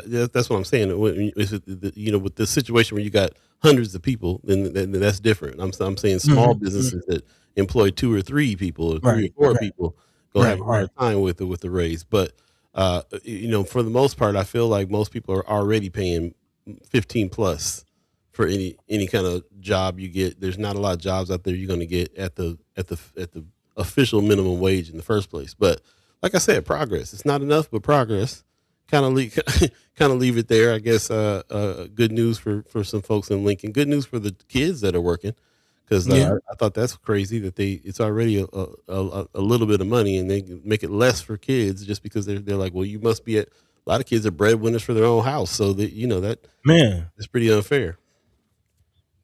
that's what I'm saying. With the situation where you got hundreds of people, then that's different. I'm saying small businesses that employ 2 or 3 people or 3 or 4 people go have a hard time with the raise. But for the most part, I feel like most people are already paying 15 plus for any kind of job you get. There's not a lot of jobs out there you're going to get at the official minimum wage in the first place. But like I said, progress. It's not enough, but progress. Kind of leave it there. I guess good news for some folks in Lincoln. Good news for the kids that are working, because Yeah. I thought that's crazy that it's already a little bit of money and they can make it less for kids just because they're like, well, you must be at. A lot of kids are breadwinners for their own house, so that that Man. is pretty unfair.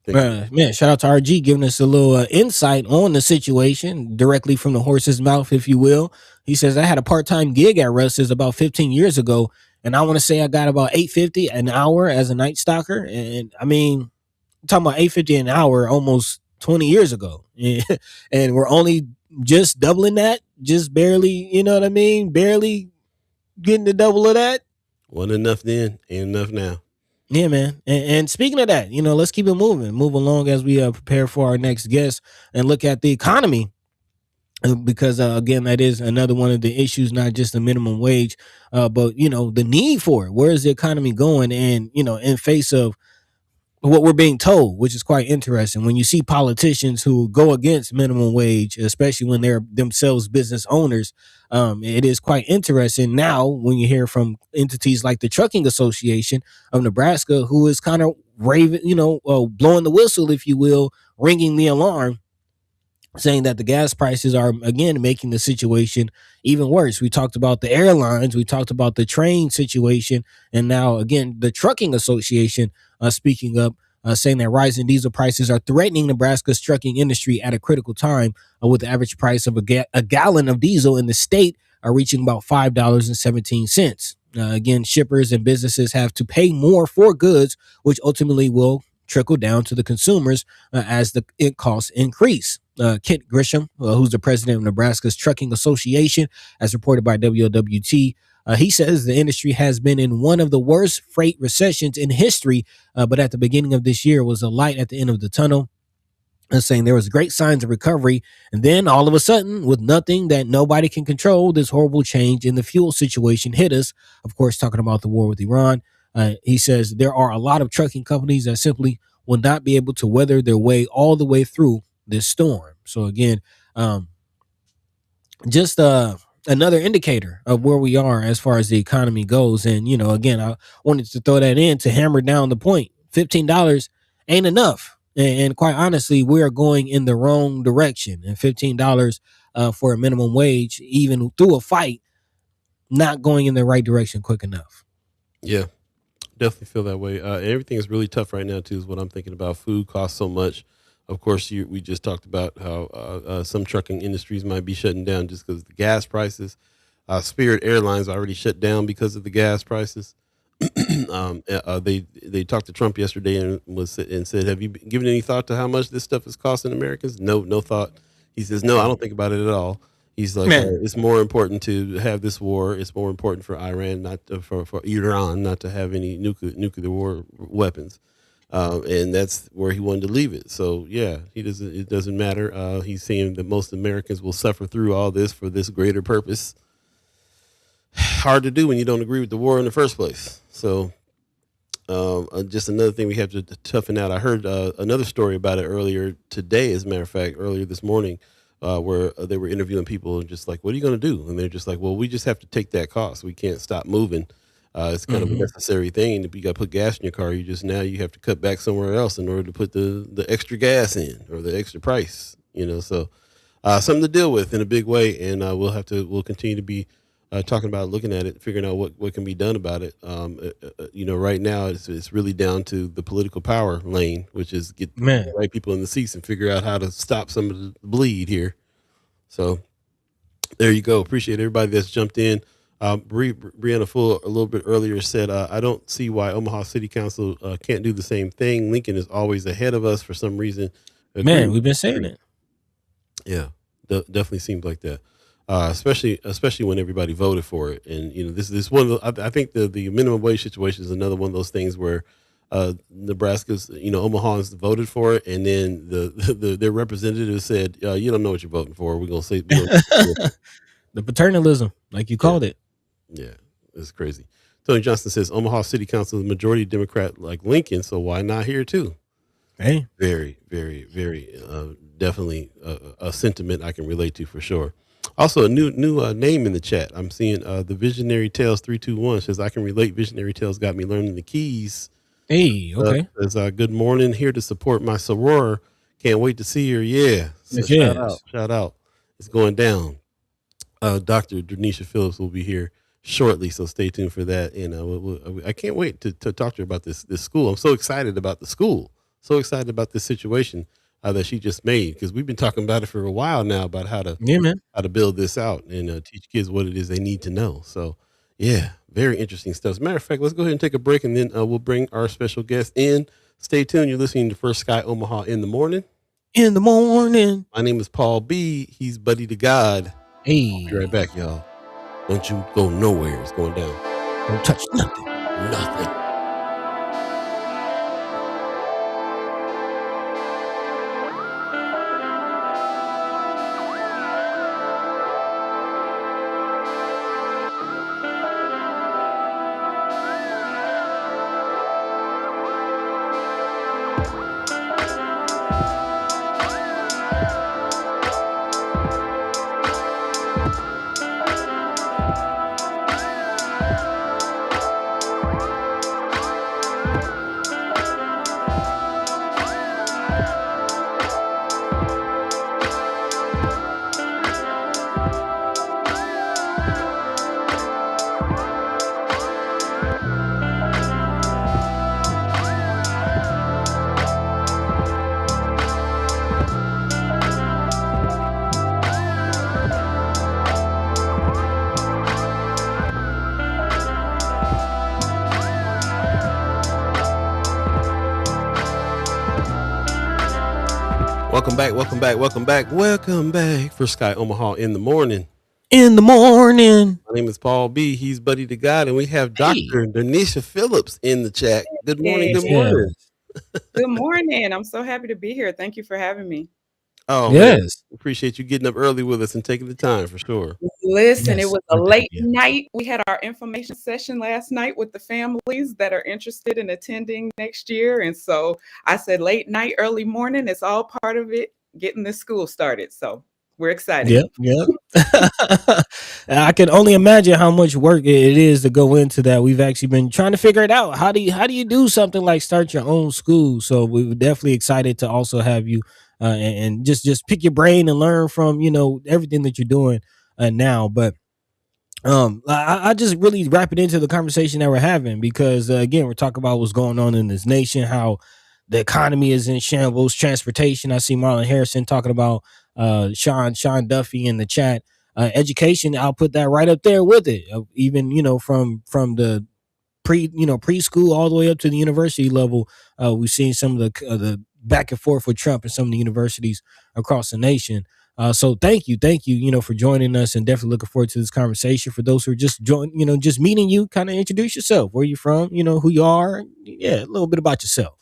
Think about it. Man, shout out to RG giving us a little insight on the situation directly from the horse's mouth, if you will. He says, I had a part-time gig at Russ's about 15 years ago, and I want to say I got about $8.50 an hour as a night stalker. And I mean, I'm talking about $8.50 an hour almost 20 years ago. And we're only just doubling that, just barely, you know what I mean? Barely getting the double of that. Wasn't enough then, ain't enough now. Yeah, man. And speaking of that, let's keep it moving. Move along as we prepare for our next guest and look at the economy. Because again, that is another one of the issues, not just the minimum wage, but the need for it. Where is the economy going? And in face of what we're being told, which is quite interesting. When you see politicians who go against minimum wage, especially when they're themselves business owners, it is quite interesting. Now, when you hear from entities like the Trucking Association of Nebraska, who is kind of raving, blowing the whistle, if you will, ringing the alarm, saying that the gas prices are again making the situation even worse. We talked about the airlines, we talked about the train situation, and now again the Trucking Association speaking up, saying that rising diesel prices are threatening Nebraska's trucking industry at a critical time, with the average price of a gallon of diesel in the state reaching about $5.17. Again, shippers and businesses have to pay more for goods, which ultimately will trickle down to the consumers as the costs increase. Kent Grisham, who's the president of Nebraska's Trucking Association, as reported by WLWT, he says the industry has been in one of the worst freight recessions in history, but at the beginning of this year was a light at the end of the tunnel, saying there was great signs of recovery. And then all of a sudden, with nothing that nobody can control, this horrible change in the fuel situation hit us. Of course, talking about the war with Iran. He says there are a lot of trucking companies that simply will not be able to weather their way all the way through this storm. So again, just another indicator of where we are as far as the economy goes. And, again, I wanted to throw that in to hammer down the point. $15 ain't enough. And quite honestly, we are going in the wrong direction. And $15 for a minimum wage, even through a fight, not going in the right direction quick enough. Yeah, definitely feel that way. Everything is really tough right now, too, is what I'm thinking about. Food costs so much. Of course, we just talked about how some trucking industries might be shutting down just because of the gas prices. Spirit Airlines already shut down because of the gas prices. They talked to Trump yesterday and said, "Have you given any thought to how much this stuff is costing Americans?" No thought. He says, "No, I don't think about it at all." He's like, "It's more important to have this war. It's more important for Iran, for Iran, not to have any nuclear war weapons." And that's where he wanted to leave it. So yeah, it doesn't matter. He's saying that most Americans will suffer through all this for this greater purpose. Hard to do when you don't agree with the war in the first place. So just another thing we have to toughen out. I heard another story about it earlier today, as a matter of fact, earlier this morning, where they were interviewing people and just like, what are you going to do? And they're just like, well, we just have to take that cost. We can't stop moving. It's kind of a necessary thing. If you got to put gas in your car, now you have to cut back somewhere else in order to put the extra gas in or the extra price, so something to deal with in a big way. And we'll continue to be talking about looking at it, figuring out what can be done about it. Right now it's really down to the political power lane, which is get the right people in the seats and figure out how to stop some of the bleed here. So there you go. Appreciate everybody that's jumped in. Brianna Full a little bit earlier said, I don't see why Omaha City Council can't do the same thing. Lincoln is always ahead of us for some reason. Man, we've been saying it. Yeah, definitely seems like that. Especially when everybody voted for it. And, this one of I think the minimum wage situation is another one of those things where Nebraska's, Omahans voted for it. And then their representative said, you don't know what you're voting for. We're going to say the paternalism, like you called it. Yeah, it's crazy. Tony Johnson says Omaha City Council is majority Democrat like Lincoln, so why not here too? Hey, very, very, very definitely a sentiment I can relate to for sure. Also, a new name in the chat. I'm seeing the Visionary Tales 321 says I can relate. Visionary Tales got me learning the keys. Hey, okay. Says good morning, here to support my soror Can't wait to see her. Yeah. So Yes. shout out. It's going down. Dr. DérNecia Phillips will be here shortly, so stay tuned for that. And I can't wait to talk to her about this school. I'm so excited about the school. So excited about this situation that she just made, because we've been talking about it for a while now, about how Yeah, man. to build this out and teach kids what it is they need to know. So yeah, very interesting stuff. As a matter of fact, let's go ahead and take a break, and then we'll bring our special guest in. Stay tuned. You're listening to First Sky Omaha in the morning. In the morning. My name is Paul B. He's Buddy to God. Hey. Be right back, y'all. Don't you go nowhere. It's going down. Don't touch nothing. Nothing. Welcome back. First Sky Omaha in the morning. In the morning. My name is Paul B. He's Buddy to God, and we have Dr. DérNecia Phillips in the chat. Good morning. Good morning. Good morning. I'm so happy to be here. Thank you for having me. Oh, yes. Man. Appreciate you getting up early with us and taking the time for sure. Listen, it was a late night. We had our information session last night with the families that are interested in attending next year. And so I said late night, early morning. It's all part of it, getting this school started. So we're excited. Yep. I can only imagine how much work it is to go into that. We've actually been trying to figure it out. How do you do something like start your own school? So we were definitely excited to also have you and just pick your brain and learn from everything that you're doing now. But I just really wrap it into the conversation that we're having, because again, we're talking about what's going on in this nation, how the economy is in shambles, transportation. I see Marlon Harrison talking about Sean Duffy in the chat. Education, I'll put that right up there with it. Even from the preschool all the way up to the university level, we've seen some of the back and forth with Trump and some of the universities across the nation. So thank you, for joining us, and definitely looking forward to this conversation. For those who are just just meeting you, kind of introduce yourself, where you from, who you are, a little bit about yourself.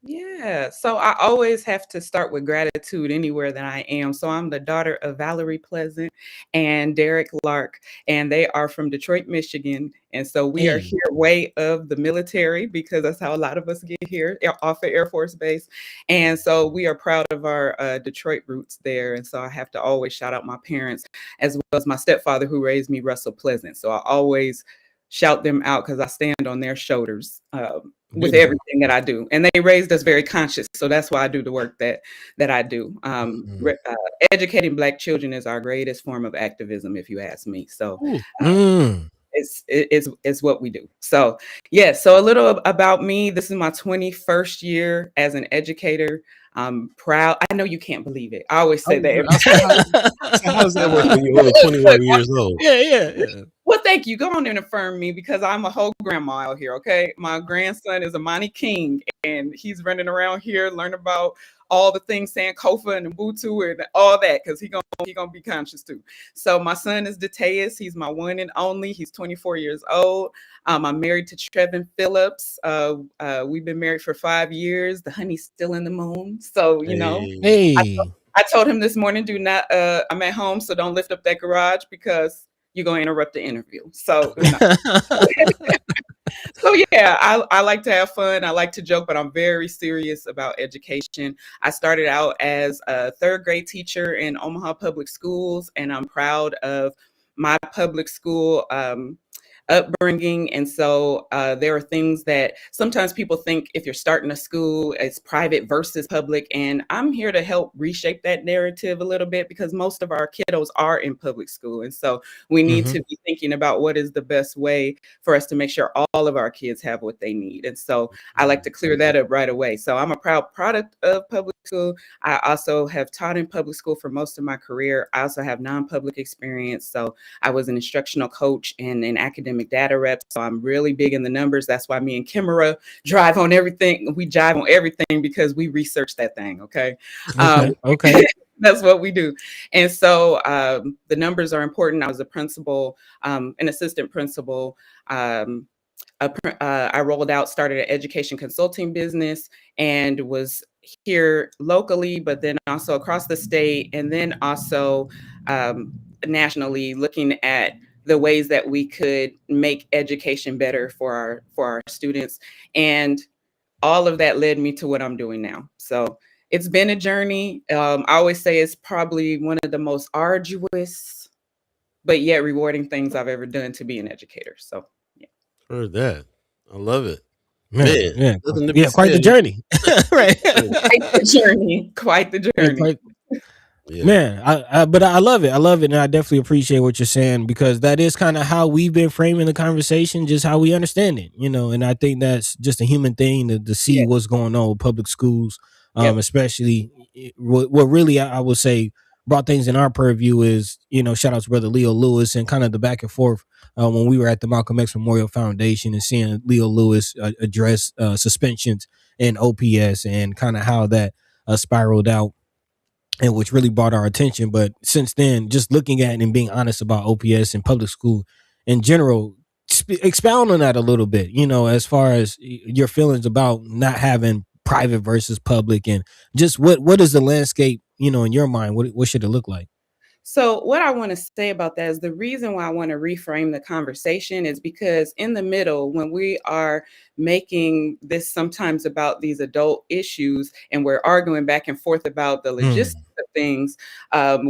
Yeah. So I always have to start with gratitude anywhere that I am. So I'm the daughter of Valerie Pleasant and Derek Lark, and they are from Detroit, Michigan. And so we are here way of the military, because that's how a lot of us get here, off of Air Force Base. And so we are proud of our Detroit roots there. And so I have to always shout out my parents, as well as my stepfather who raised me, Russell Pleasant. So I always shout them out because I stand on their shoulders with everything that I do. And they raised us very conscious. So that's why I do the work that I do. Educating Black children is our greatest form of activism, if you ask me. So it's what we do. So so a little about me. This is my 21st year as an educator. I'm proud. I know you can't believe it. I always say that. How does that work when you're only 21 years old? Yeah. Well, thank you. Go on and affirm me, because I'm a whole grandma out here, okay? My grandson is Amani King, and he's running around here learning about all the things, Sankofa and Ubuntu and all that, because he gonna be conscious too. So my son is Deteus. He's my one and only. He's 24 years old. I'm married to Trevin Phillips. We've been married for 5 years. The honey's still in the moon. So, I told him this morning, do not, I'm at home, so don't lift up that garage, because you're going to interrupt the interview. So, so I like to have fun. I like to joke, but I'm very serious about education. I started out as a third grade teacher in Omaha Public Schools, and I'm proud of my public school upbringing. And so there are things that sometimes people think if you're starting a school, it's private versus public. And I'm here to help reshape that narrative a little bit, because most of our kiddos are in public school. And so we need Mm-hmm. to be thinking about what is the best way for us to make sure all of our kids have what they need. And so I like to clear that up right away. So I'm a proud product of public school. I also have taught in public school for most of my career. I also have non-public experience. So I was an instructional coach and an academic data rep. So I'm really big in the numbers. That's why me and Kimera drive on everything. We jive on everything because we research that thing. Okay. Okay. Um, Okay. that's what we do. And so the numbers are important. I was a principal, an assistant principal. I rolled out, started an education consulting business, and was here locally, but then also across the state, and then also nationally, looking at the ways that we could make education better for our students. And all of that led me to what I'm doing now. So it's been a journey. I always say it's probably one of the most arduous, but yet rewarding things I've ever done to be an educator. So yeah. Heard that. I love it. Man, Man, yeah, nothing to be yeah, quite the said. journey. Right. Quite the journey. Quite the Yeah, journey. Yeah. Man, but I love it. I love it, and I definitely appreciate what you're saying, because that is kind of how we've been framing the conversation, just how we understand it, And I think that's just a human thing to see Yeah. what's going on with public schools, Yep. especially what really I would say brought things in our purview is, shout out to Brother Leo Lewis and kind of the back and forth when we were at the Malcolm X Memorial Foundation and seeing Leo Lewis address suspensions in OPS and kind of how that spiraled out, and which really brought our attention. But since then, just looking at and being honest about OPS and public school in general, expound on that a little bit, as far as your feelings about not having private versus public, and just what is the landscape, in your mind, what should it look like? So what I want to say about that is the reason why I want to reframe the conversation is because in the middle, when we are making this sometimes about these adult issues and we're arguing back and forth about the logistics of things,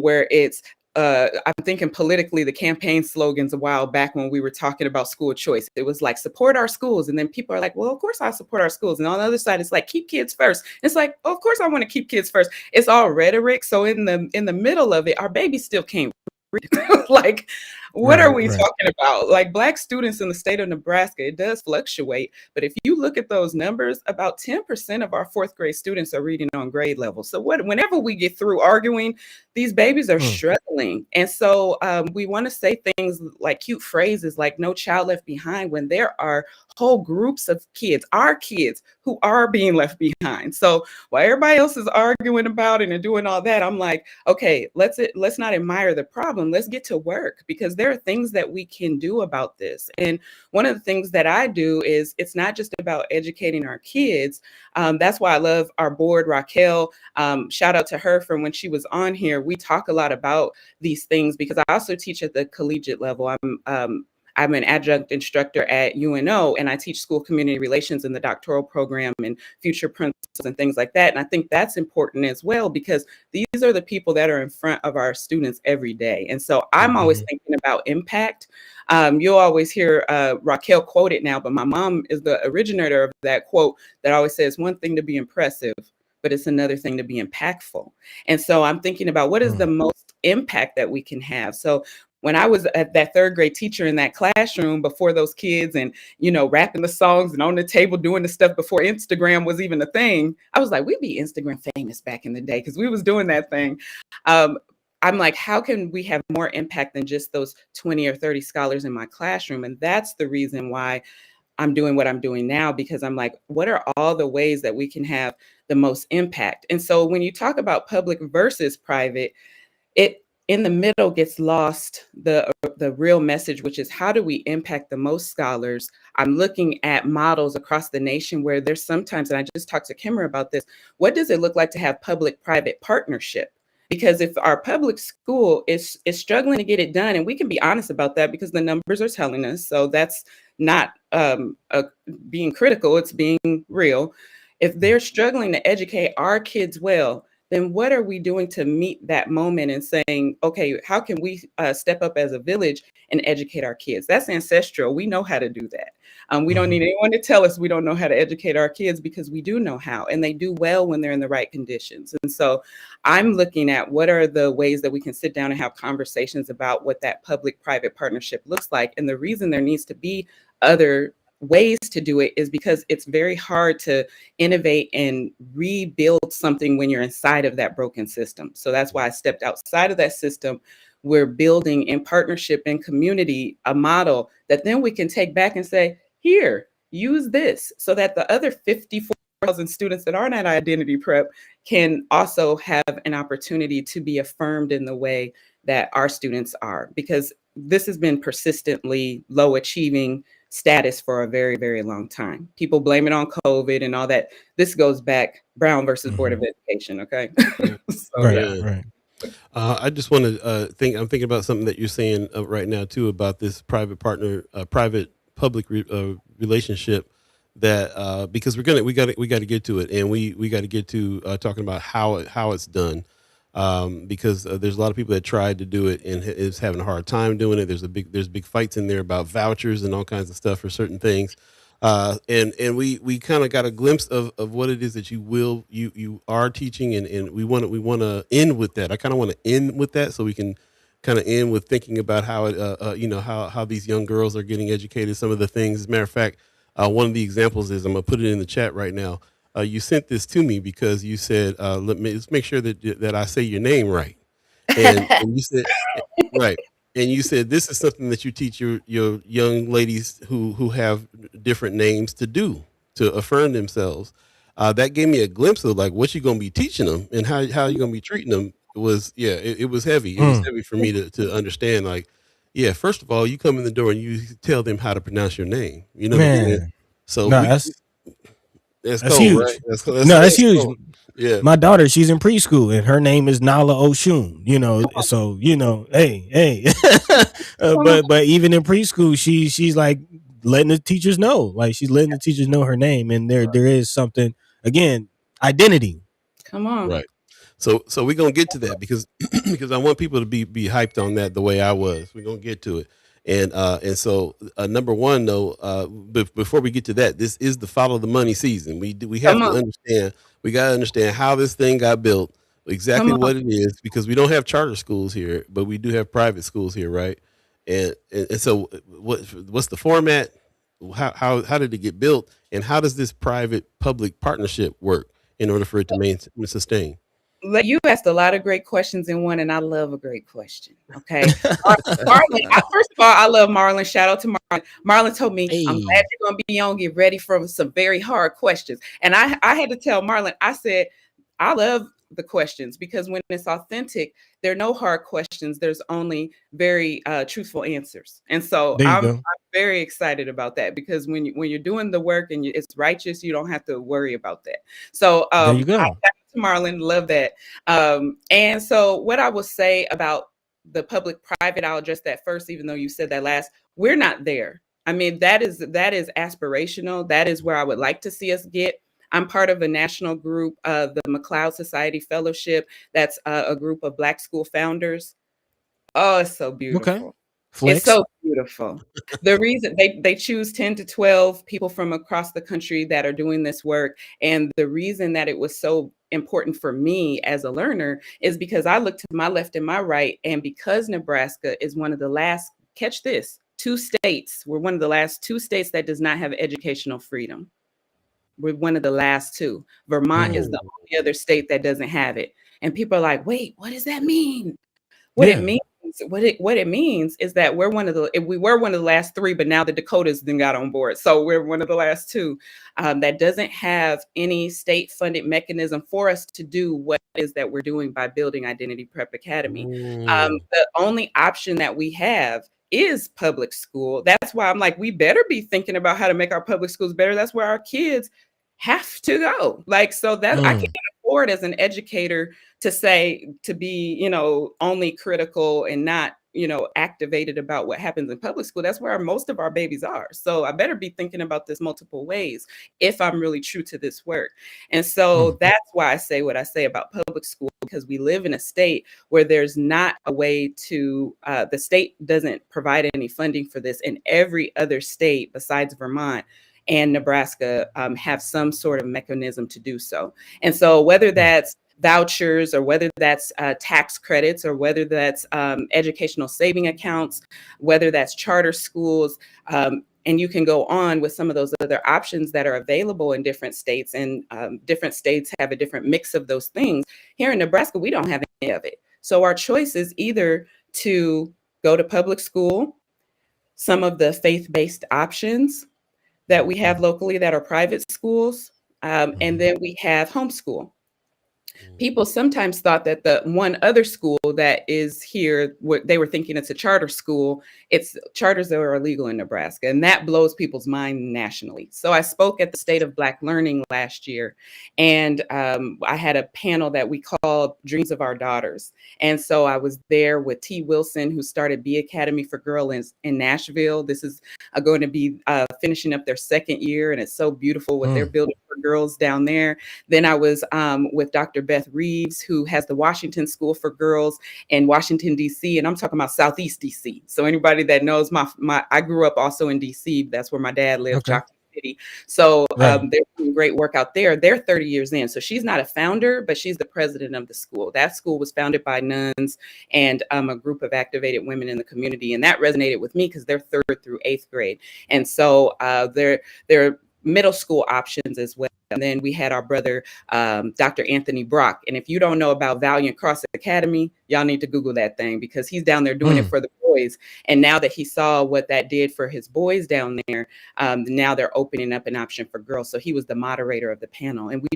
where it's I'm thinking politically, the campaign slogans a while back when we were talking about school choice, it was like, support our schools. And then people are like, well, of course I support our schools. And on the other side, it's like, keep kids first. It's like, oh, of course I want to keep kids first. It's all rhetoric. So in the middle of it, our babies still can't read. Like, what are we talking about? Like, Black students in the state of Nebraska, it does fluctuate. But if you look at those numbers, about 10% of our fourth grade students are reading on grade level. So whenever we get through arguing, these babies are struggling. And so we want to say things like cute phrases like no child left behind, when there are whole groups of kids, our kids, who are being left behind. So while everybody else is arguing about it and doing all that, I'm like, okay, let's not admire the problem. Let's get to work, because there are things that we can do about this. And one of the things that I do is, it's not just about educating our kids. That's why I love our board, Raquel. Shout out to her from when she was on here. We talk a lot about these things because I also teach at the collegiate level. I'm an adjunct instructor at UNO, and I teach school community relations in the doctoral program and future principals and things like that. And I think that's important as well, because these are the people that are in front of our students every day. And so I'm always thinking about impact. You'll always hear Raquel quote it now, but my mom is the originator of that quote that always says, one thing to be impressive, but it's another thing to be impactful. And so I'm thinking about what is the most impact that we can have. So when I was at that third grade teacher in that classroom before those kids, and, rapping the songs and on the table doing the stuff before Instagram was even a thing, I was like, we'd be Instagram famous back in the day because we was doing that thing. I'm like, how can we have more impact than just those 20 or 30 scholars in my classroom? And that's the reason why I'm doing what I'm doing now, because I'm like, what are all the ways that we can have the most impact? And so when you talk about public versus private, it in the middle gets lost the real message, which is, how do we impact the most scholars? I'm looking at models across the nation where there's sometimes, and I just talked to Kimmer about this, what does it look like to have public-private partnership? Because if our public school is struggling to get it done, and we can be honest about that because the numbers are telling us, so that's not being critical, it's being real. If they're struggling to educate our kids well, then what are we doing to meet that moment and saying, okay, how can we step up as a village and educate our kids? That's ancestral. We know how to do that. We don't need anyone to tell us we don't know how to educate our kids, because we do know how, and they do well when they're in the right conditions. And so I'm looking at what are the ways that we can sit down and have conversations about what that public-private partnership looks like. And the reason there needs to be other ways to do it is because it's very hard to innovate and rebuild something when you're inside of that broken system. So that's why I stepped outside of that system. We're building in partnership and community a model that then we can take back and say, here, use this, so that the other 54,000 students that aren't at identity prep can also have an opportunity to be affirmed in the way that our students are, because this has been persistently low achieving status for a very, very long time. People blame it on COVID and all that. This goes back Brown versus Board of Education. Okay. So, Right. I just want to I'm thinking about something that you're saying right now too, about this private public relationship, that because we got to get to it, and we got to get to talking about how it's done, because there's a lot of people that tried to do it and is having a hard time doing it. There's big fights in there about vouchers and all kinds of stuff for certain things. And we kind of got a glimpse of what it is that you are teaching, and we want to end with that. I kind of want to end with that, so we can kind of end with thinking about how it how these young girls are getting educated. Some of the things, as a matter of fact, one of the examples is, I'm gonna put it in the chat right now. You sent this to me because you said, let's make sure that I say your name right, and you said right. And you said this is something that you teach your young ladies who have different names to affirm themselves. That gave me a glimpse of like what you're going to be teaching them and how you're going to be treating them. It was heavy. It was heavy for me to understand. Like, yeah, first of all, you come in the door and you tell them how to pronounce your name. You know what I'm saying? So that's cool, huge. right? That's huge. Cool. Yeah, my daughter, she's in preschool, and her name is Nala Oshun. So hey. But even in preschool, she's like letting the teachers know, her name, and there is something, again, identity. Come on, right. So we're gonna get to that because I want people to be hyped on that the way I was. We're gonna get to it. And so number one, though, before we get to that, this is the follow the money season. We have to understand. We got to understand how this thing got built, exactly what it is, because we don't have charter schools here, but we do have private schools here, right? And so what's the format? How did it get built, and how does this private public partnership work in order for it to sustain? You asked a lot of great questions in one, and I love a great question. Okay. Marlon, first of all, I love Marlon. Shout out to Marlon. Marlon told me, I'm glad you're going to be on. Get ready for some very hard questions. And I had to tell Marlon, I said, I love the questions, because when it's authentic, there are no hard questions. There's only very truthful answers. And so I'm very excited about that, because when you're doing the work and it's righteous, you don't have to worry about that. So there you go. Marlon, love that. And so what I will say about the public-private, I'll address that first, even though you said that last. We're not there. I mean, that is aspirational. That is where I would like to see us get. I'm part of a national group, the McLeod Society Fellowship. That's a group of Black school founders. Oh, it's so beautiful. Okay. Flex. It's so beautiful. The reason they choose 10 to 12 people from across the country that are doing this work. And the reason that it was so important for me as a learner is because I looked to my left and my right. And because Nebraska is one of the last, catch this, we're one of the last 2 states that does not have educational freedom. We're one of the last 2. Vermont is the only other state that doesn't have it. And people are like, wait, what does that mean? What it means is that we were one of the last 3, but now the Dakotas then got on board. So we're one of the last 2 that doesn't have any state funded mechanism for us to do what it is that we're doing by building Identity Prep Academy. The only option that we have is public school. That's why I'm like, we better be thinking about how to make our public schools better. That's where our kids have to go. Like, so that I can't afford as an educator to say, to be, only critical and not activated about what happens in public school, that's where most of our babies are. So I better be thinking about this multiple ways if I'm really true to this work. And so that's why I say what I say about public school, because we live in a state where there's not a way to, the state doesn't provide any funding for this. And every other state besides Vermont and Nebraska have some sort of mechanism to do so. And so whether that's vouchers, or whether that's tax credits, or whether that's educational saving accounts, whether that's charter schools, and you can go on with some of those other options that are available in different states, and different states have a different mix of those things. Here in Nebraska, we don't have any of it. So our choice is either to go to public school, some of the faith-based options that we have locally that are private schools, and then we have homeschool. People sometimes thought that the one other school that is here, what they were thinking it's a charter school. It's charters that are illegal in Nebraska, and that blows people's mind nationally. So I spoke at the State of Black Learning last year, and I had a panel that we called Dreams of Our Daughters. And so I was there with T. Wilson, who started B Academy for Girls in Nashville. This is going to be finishing up their second year, and it's so beautiful what they're building for girls down there. Then I was with Dr. Beth Reeves, who has the Washington School for Girls in Washington, D.C., and I'm talking about Southeast D.C. So anybody that knows I grew up also in D.C. That's where my dad lived, Jockey City. So they're doing great work out there. They're 30 years in. So she's not a founder, but she's the president of the school. That school was founded by nuns and a group of activated women in the community. And that resonated with me because they're 3rd through 8th grade. And so they're middle school options as well. And then we had our brother, Dr. Anthony Brock. And if you don't know about Valiant Cross Academy, y'all need to Google that thing, because he's down there doing it for the boys. And now that he saw what that did for his boys down there, now they're opening up an option for girls. So he was the moderator of the panel. And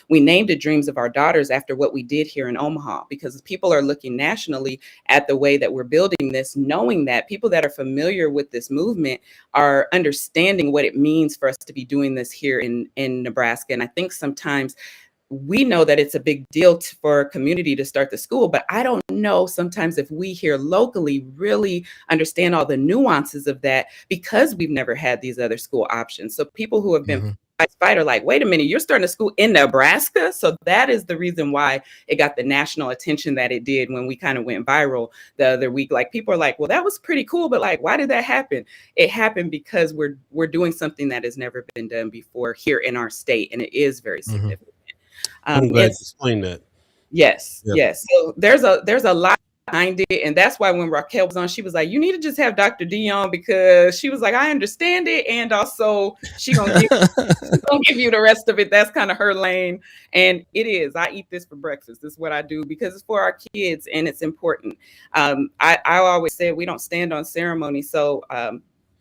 we named it Dreams of Our Daughters after what we did here in Omaha, because people are looking nationally at the way that we're building this, knowing that people that are familiar with this movement are understanding what it means for us to be doing this here in Nebraska. And I think sometimes we know that it's a big deal for a community to start the school, but I don't know sometimes if we here locally really understand all the nuances of that, because we've never had these other school options. So people who have been fight are like, wait a minute, you're starting a school in Nebraska? So that is the reason why it got the national attention that it did when we kind of went viral the other week. Like, people are like, well, that was pretty cool, but like, why did that happen? It happened because we're doing something that has never been done before here in our state, and it is very significant. I'm glad you explained that. Yes. So there's a lot behind it, and that's why when Raquel was on, she was like, you need to just have Dr. D on, because she was like, I understand it, and also she's gonna give you the rest of it. That's kind of her lane, and it is. I eat this for breakfast. This is what I do because it's for our kids and it's important. I always say we don't stand on ceremony, so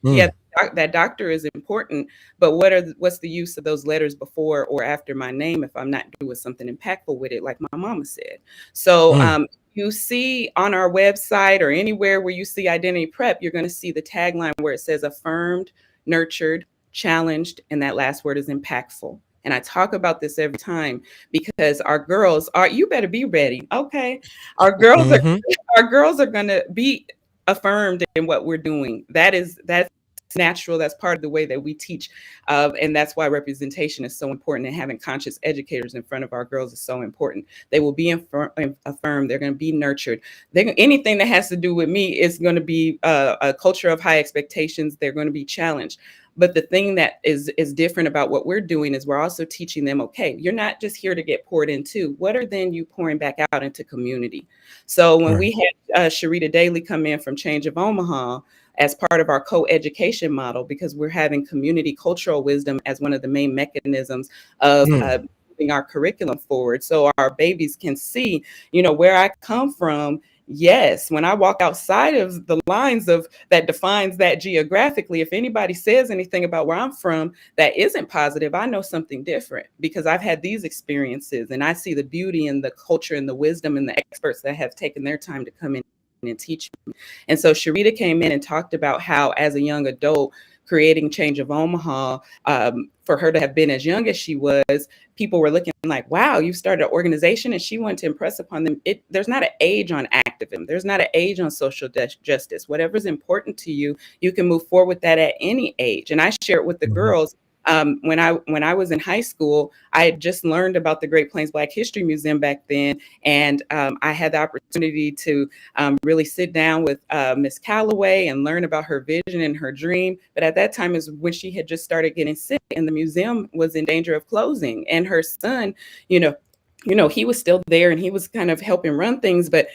yeah, that doctor is important, but what's the use of those letters before or after my name if I'm not doing something impactful with it, like my mama said? So you see on our website or anywhere where you see Identity Prep, you're going to see the tagline where it says affirmed, nurtured, challenged, and that last word is impactful. And I talk about this every time because our girls are, you better be ready. Okay. Our girls are going to be affirmed in what we're doing. That's natural. That's part of the way that we teach. And that's why representation is so important, and having conscious educators in front of our girls is so important. They will be affirmed. They're going to be nurtured. Anything that has to do with me is going to be a culture of high expectations. They're going to be challenged. But the thing that is different about what we're doing is we're also teaching them, okay, you're not just here to get poured into. What are then you pouring back out into community? So when we had Sharita Daly come in from Change of Omaha as part of our co-education model, because we're having community cultural wisdom as one of the main mechanisms of moving our curriculum forward. So our babies can see, where I come from. Yes, when I walk outside of the lines of that defines that geographically, if anybody says anything about where I'm from that isn't positive, I know something different, because I've had these experiences and I see the beauty and the culture and the wisdom and the experts that have taken their time to come in and teach me. And so Sharita came in and talked about how, as a young adult, creating Change of Omaha, for her to have been as young as she was, people were looking like, wow, you started an organization, and she wanted to impress upon them. There's not an age on activism. There's not an age on social justice. Whatever's important to you, you can move forward with that at any age. And I share it with the girls. When I was in high school, I had just learned about the Great Plains Black History Museum back then, and I had the opportunity to really sit down with Miss Calloway and learn about her vision and her dream. But at that time is when she had just started getting sick, and the museum was in danger of closing. And her son, he was still there, and he was kind of helping run things. But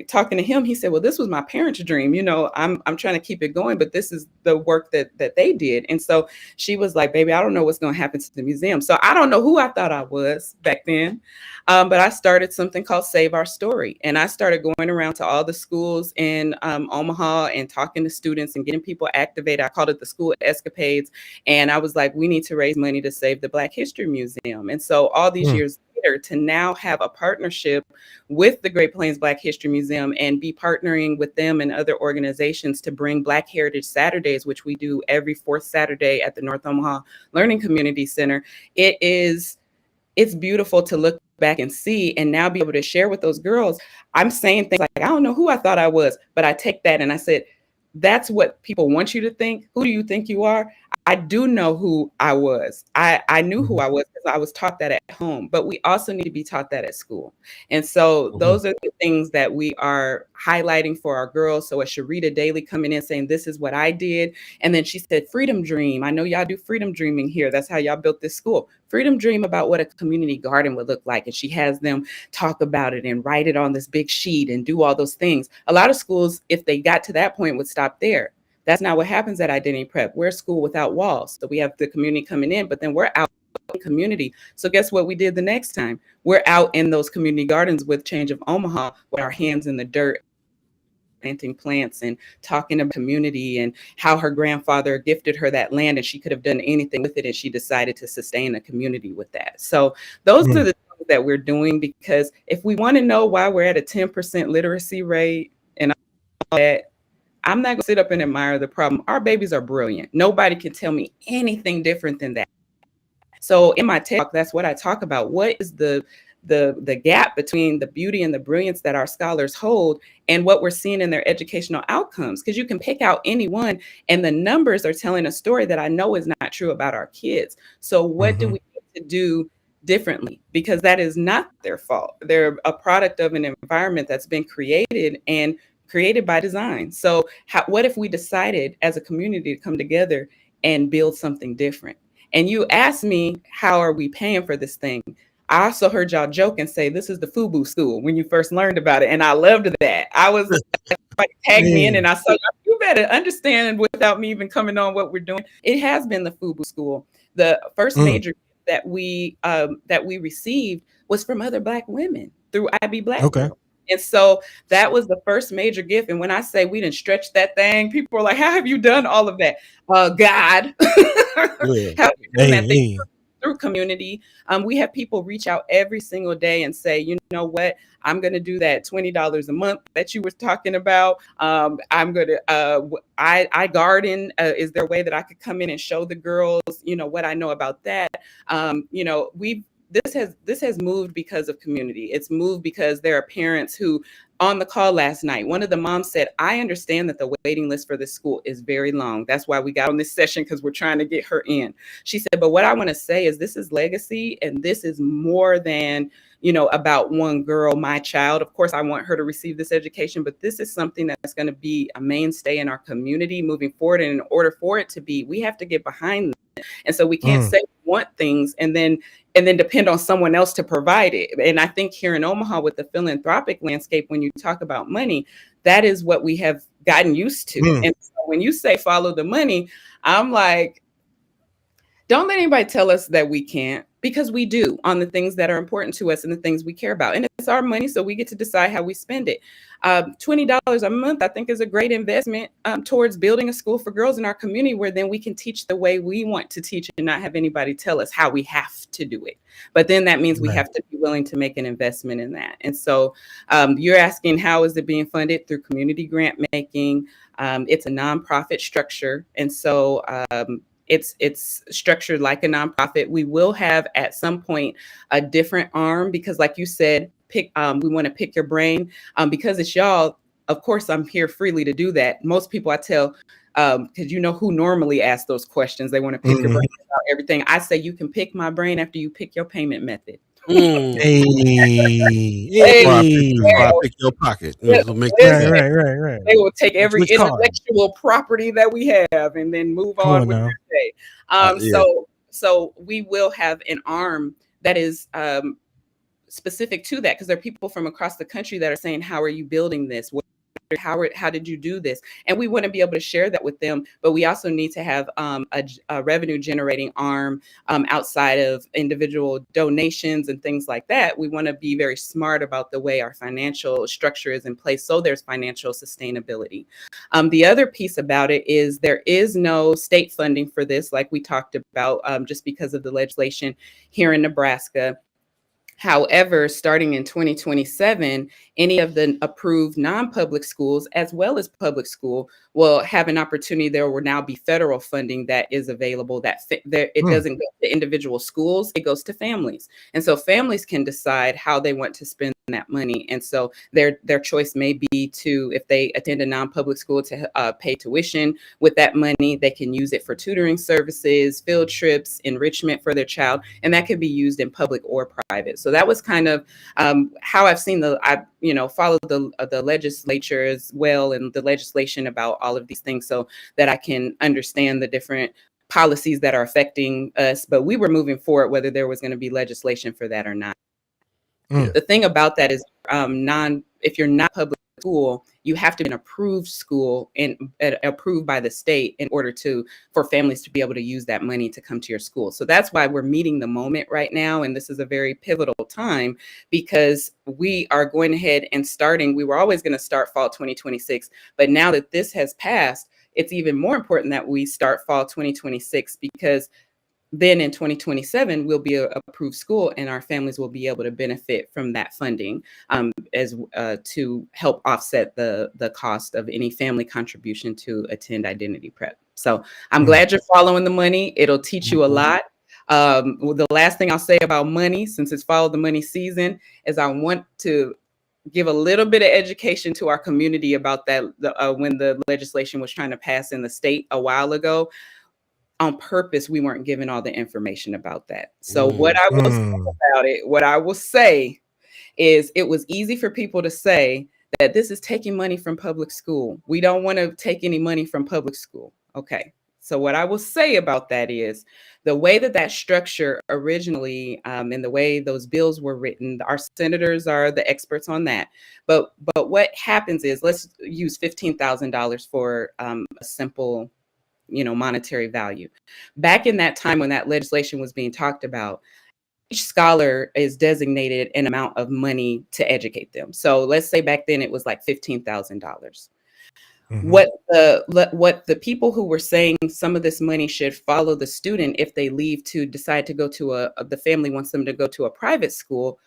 talking to him, he said, well, this was my parents' dream. I'm trying to keep it going, but this is the work that they did. And so she was like, baby, I don't know what's going to happen to the museum. So I don't know who I thought I was back then. But I started something called Save Our Story. And I started going around to all the schools in Omaha and talking to students and getting people activated. I called it the School Escapades. And I was like, we need to raise money to save the Black History Museum. And so all these years later, to now have a partnership with the Great Plains Black History Museum and be partnering with them and other organizations to bring Black Heritage Saturdays, which we do every fourth Saturday at the North Omaha Learning Community Center. It's beautiful to look back and see, and now be able to share with those girls. I'm saying things like, I don't know who I thought I was, but I take that and I said, that's what people want you to think. Who do you think you are? I do know who I was. I knew who I was because I was taught that at home, but we also need to be taught that at school. And so those are the things that we are highlighting for our girls. So a Sharita Daly coming in saying, this is what I did. And then she said, freedom dream. I know y'all do freedom dreaming here. That's how y'all built this school. Freedom dream about what a community garden would look like. And she has them talk about it and write it on this big sheet and do all those things. A lot of schools, if they got to that point, would stop there. That's not what happens at Identity Prep. We're a school without walls. So we have the community coming in, but then we're out in the community. So guess what we did the next time? We're out in those community gardens with Change of Omaha with our hands in the dirt, planting plants and talking about community and how her grandfather gifted her that land and she could have done anything with it, and she decided to sustain a community with that. So those are the things that we're doing, because if we want to know why we're at a 10% literacy rate and all that, I'm not going to sit up and admire the problem. Our babies are brilliant. Nobody can tell me anything different than that. So in my talk, that's what I talk about. What is the gap between the beauty and the brilliance that our scholars hold and what we're seeing in their educational outcomes? Because you can pick out any one, and the numbers are telling a story that I know is not true about our kids. So what do we need to do differently? Because that is not their fault. They're a product of an environment that's been created and created by design. So what if we decided as a community to come together and build something different? And you asked me, how are we paying for this thing? I also heard y'all joke and say, this is the FUBU school when you first learned about it. And I loved that. I was like, tag me in, and I said, you better understand without me even coming on what we're doing. It has been the FUBU school. The first major that we received was from other Black women through IB Black Girl. And so that was the first major gift. And when I say we didn't stretch that thing, people are like, how have you done all of that? God. How have you done that thing? Through community. We have people reach out every single day and say, you know what, I'm going to do that $20 a month that you were talking about. I'm going to, I garden. Is there a way that I could come in and show the girls, what I know about that? This has moved because of community. It's moved because there are parents who, on the call last night, one of the moms said, I understand that the waiting list for this school is very long. That's why we got on this session, because we're trying to get her in. She said, but what I want to say is this is legacy, and this is more than, about one girl, my child. Of course, I want her to receive this education, but this is something that's going to be a mainstay in our community moving forward. And in order for it to be, we have to get behind it. And so we can't say we want things and then depend on someone else to provide it. And I think here in Omaha, with the philanthropic landscape, when you talk about money, that is what we have gotten used to. And so when you say follow the money, I'm like, Don't let anybody tell us that we can't, because we do on the things that are important to us and the things we care about. And it's our money, so we get to decide how we spend it. $20 a month, I think, is a great investment towards building a school for girls in our community, where then we can teach the way we want to teach and not have anybody tell us how we have to do it. But then that means we have to be willing to make an investment in that. And so you're asking, how is it being funded? Through community grant making. It's a nonprofit structure. And so it's structured like a nonprofit. We will have at some point a different arm, because like you said, we want to pick your brain because it's y'all. Of course, I'm here freely to do that. Most people I tell, because you know who normally asks those questions, they want to pick your brain about everything. I say you can pick my brain after you pick your payment method. Hey, I pick your pocket. right. They will take every Which card? intellectual property that we have and then move Come on on with now. their day. So we will have an arm that is specific to that, because there are people from across the country that are saying, how are you building this? How did you do this? And we want to be able to share that with them, but we also need to have a revenue generating arm outside of individual donations and things like that. We want to be very smart about the way our financial structure is in place, so there's financial sustainability. The other piece about it is there is no state funding for this, like we talked about, just because of the legislation here in Nebraska. However, starting in 2027, any of the approved non-public schools, as well as public school, will have an opportunity. There will now be federal funding that is available. It doesn't go to individual schools, it goes to families. And so families can decide how they want to spend that money. And so their choice may be to, if they attend a non-public school, to pay tuition with that money. They can use it for tutoring services, field trips, enrichment for their child, and that can be used in public or private. So that was kind of how I've seen followed the legislature as well, and the legislation about all of these things, so that I can understand the different policies that are affecting us. But we were moving forward whether there was going to be legislation for that or not. The thing about that is, if you're not public school, you have to be an approved school and approved by the state in order for families to be able to use that money to come to your school. So that's why we're meeting the moment right now. And this is a very pivotal time, because we are going ahead and we were always going to start fall 2026. But now that this has passed, it's even more important that we start fall 2026, because then in 2027, we'll be an approved school and our families will be able to benefit from that funding to help offset the cost of any family contribution to attend Identity Prep. So I'm glad you're following the money. It'll teach you a lot. The last thing I'll say about money, since it's follow the money season, is I want to give a little bit of education to our community about that. When the legislation was trying to pass in the state a while ago, on purpose, we weren't given all the information about that. So what I will say about it, what I will say is, it was easy for people to say that this is taking money from public school. We don't want to take any money from public school. Okay. So what I will say about that is, the way that structure originally, and the way those bills were written, our senators are the experts on that. But what happens is, let's use $15,000 for a simple monetary value. Back in that time when that legislation was being talked about, each scholar is designated an amount of money to educate them. So let's say back then it was like $15,000. What the people who were saying some of this money should follow the student if they decide to go to the family wants them to go to a private school,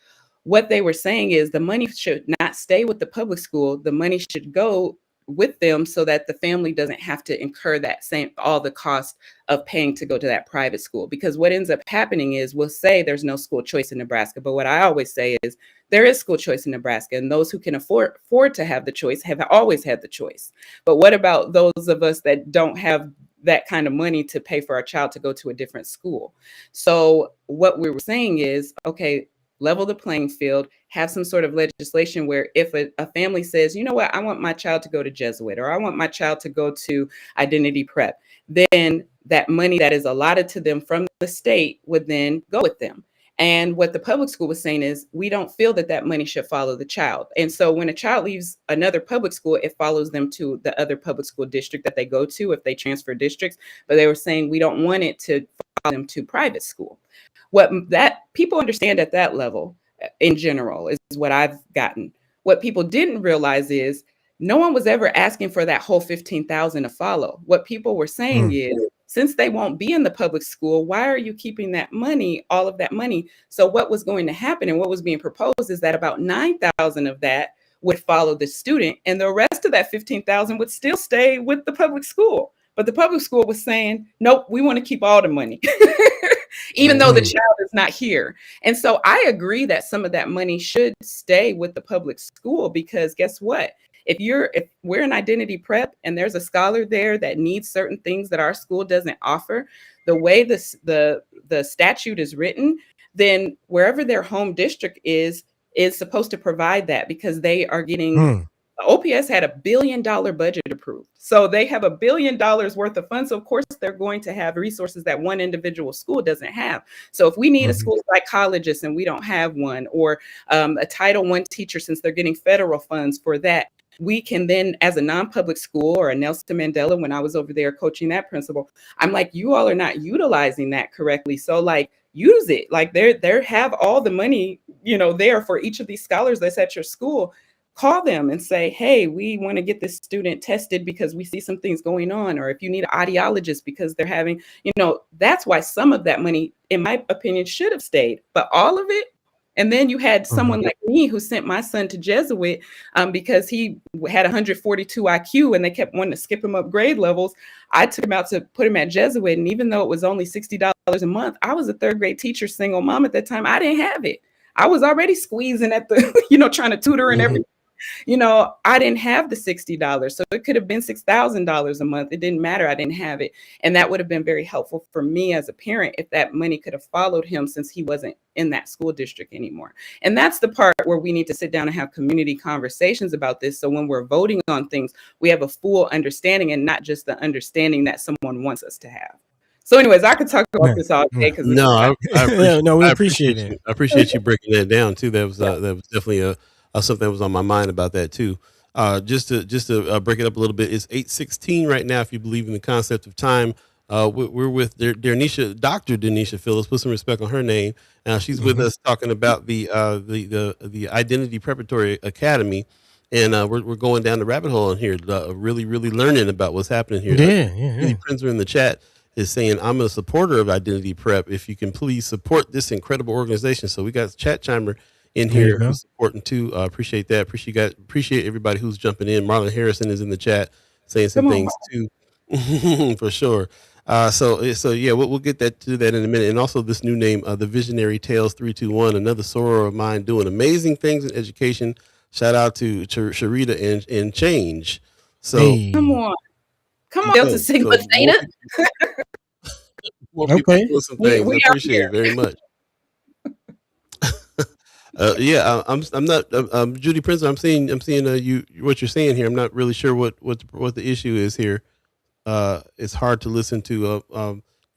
what they were saying is the money should not stay with the public school. The money should go with them so that the family doesn't have to incur all the cost of paying to go to that private school. Because what ends up happening is, we'll say there's no school choice in Nebraska, but what I always say is there is school choice in Nebraska, and those who can afford to have the choice have always had the choice. But what about those of us that don't have that kind of money to pay for our child to go to a different school? So what we were saying is, okay, level the playing field, have some sort of legislation where if a family says, you know what, I want my child to go to Jesuit, or I want my child to go to Identity Prep, then that money that is allotted to them from the state would then go with them. And what the public school was saying is, we don't feel that that money should follow the child. And so when a child leaves another public school, it follows them to the other public school district that they go to if they transfer districts. But they were saying we don't want it to follow them to private school. What that people understand at that level in general is what I've gotten. What people didn't realize is no one was ever asking for that whole 15,000 to follow. What people were saying is, since they won't be in the public school, why are you keeping that money, all of that money? So what was going to happen and what was being proposed is that about 9,000 of that would follow the student, and the rest of that 15,000 would still stay with the public school. But the public school was saying, nope, we want to keep all the money, even though the child is not here. And so I agree that some of that money should stay with the public school, because guess what? If we're in identity prep and there's a scholar there that needs certain things that our school doesn't offer, the way the statute is written, then wherever their home district is supposed to provide that, because they are getting OPS had $1 billion budget approved. So they have $1 billion worth of funds. So of course they're going to have resources that one individual school doesn't have. So if we need a school psychologist and we don't have one, or a Title I teacher, since they're getting federal funds for that, we can then, as a non-public school, or a Nelson Mandela, when I was over there coaching that principal, I'm like, you all are not utilizing that correctly. So like, use it. Like they have all the money, there for each of these scholars that's at your school. Call them and say, hey, we want to get this student tested because we see some things going on. Or if you need an audiologist because they're having, that's why some of that money, in my opinion, should have stayed. But all of it. And then you had someone like me who sent my son to Jesuit because he had 142 IQ and they kept wanting to skip him up grade levels. I took him out to put him at Jesuit. And even though it was only $60 a month, I was a third grade teacher, single mom at that time. I didn't have it. I was already squeezing at the, trying to tutor and everything. I didn't have the $60. So it could have been $6,000 a month. It didn't matter. I didn't have it. And that would have been very helpful for me as a parent if that money could have followed him, since he wasn't in that school district anymore. And that's the part where we need to sit down and have community conversations about this. So when we're voting on things, we have a full understanding and not just the understanding that someone wants us to have. So anyways, I could talk about this all day. We appreciate it. I appreciate you breaking that down too. That was definitely something that was on my mind about that too. Just to break it up a little bit, it's 8:16 right now. If you believe in the concept of time, we're with Dr. DérNecia Phillips. Put some respect on her name. She's with us talking about the Identity Preparatory Academy, and we're going down the rabbit hole in here, really learning about what's happening here. Judy Prinzer in the chat is saying, I'm a supporter of Identity Prep. If you can please support this incredible organization. So we got Chat Chimer in here who's supporting too. Appreciate that. Appreciate everybody who's jumping in. Marlon Harrison is in the chat saying some things too, for sure. So yeah, we'll get to that in a minute. And also this new name, the Visionary Tales 321, another soror of mine doing amazing things in education. Shout out to Sharita and Change. So come on, Delta Sigma Theta. More people doing some things. I appreciate it very much. I'm not Judy Prince. I'm seeing you what you're saying here. I'm not really sure what the issue is here. It's hard to listen to.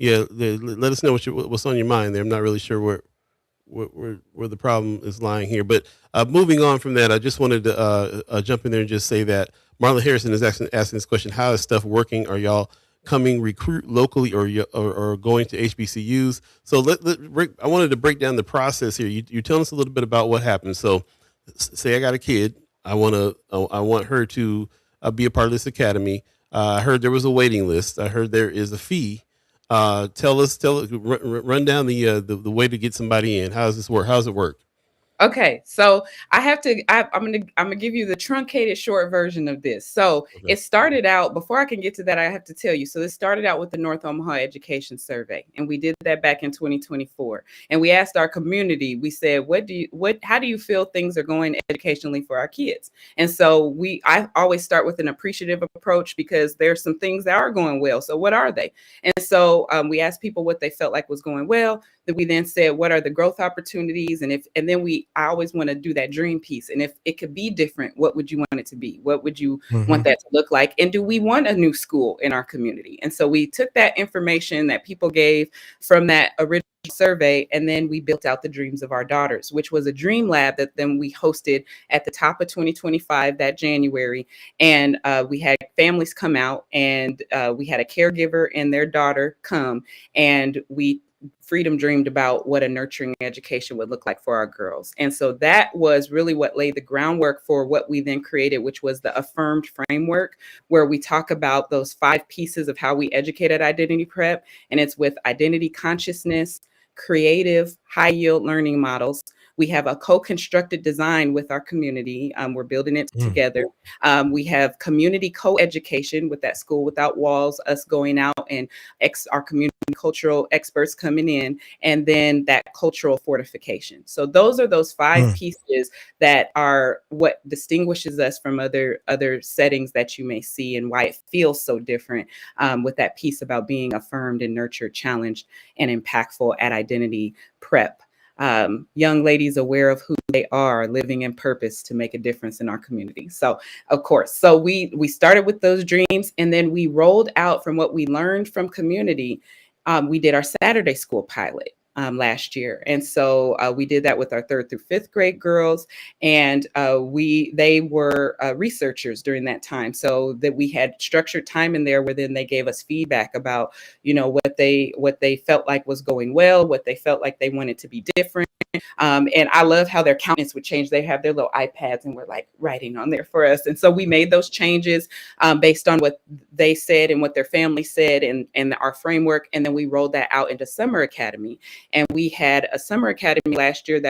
Let us know what's on your mind there. I'm not really sure where the problem is lying here. But moving on from that, I just wanted to jump in there and just say that Marlon Harrison is asking this question: how is stuff working? Are y'all coming recruit locally or going to HBCUs? So I wanted to break down the process here. You tell us a little bit about what happened. So say I got a kid. I want her to be a part of this academy. I heard there was a waiting list. I heard there is a fee. Run down the way to get somebody in. How does this work? How does it work? Okay, so I'm gonna give you the truncated short version of this. So It started out, before I can get to that, I have to tell you. So this started out with the North Omaha Education Survey, and we did that back in 2024. And we asked our community, we said, how do you feel things are going educationally for our kids? And so I always start with an appreciative approach, because there's some things that are going well. So what are they? And so we asked people what they felt like was going well. That we then said, what are the growth opportunities? And then we I always want to do that dream piece. And if it could be different, what would you want it to be? What would you want that to look like? And do we want a new school in our community? And so we took that information that people gave from that original survey, and then we built out the dreams of our daughters, which was a dream lab that then we hosted at the top of 2025 that January. And we had families come out, and we had a caregiver and their daughter come, and we freedom dreamed about what a nurturing education would look like for our girls. And so that was really what laid the groundwork for what we then created, which was the affirmed framework, where we talk about those 5 pieces of how we educate at Identity Prep. And it's with identity consciousness, creative, high yield learning models. We have a co-constructed design with our community. We're building it together. We have community co-education with that School Without Walls, us going out and our community cultural experts coming in, and then that cultural fortification. So those are those 5 pieces that are what distinguishes us from other settings that you may see, and why it feels so different with that piece about being affirmed and nurtured, challenged, and impactful at Identity Prep. Young ladies aware of who they are, living in purpose to make a difference in our community. So, of course, so we started with those dreams, and then we rolled out from what we learned from community. We did our Saturday school pilot last year. And so we did that with our 3rd through 5th grade girls. And they were researchers during that time. So that we had structured time in there where then they gave us feedback about, what they felt like was going well, what they felt like they wanted to be different. And I love how their countenance would change. They have their little iPads and we're like writing on there for us. And so we made those changes based on what they said and what their family said and our framework. And then we rolled that out into Summer Academy. And we had a Summer Academy last year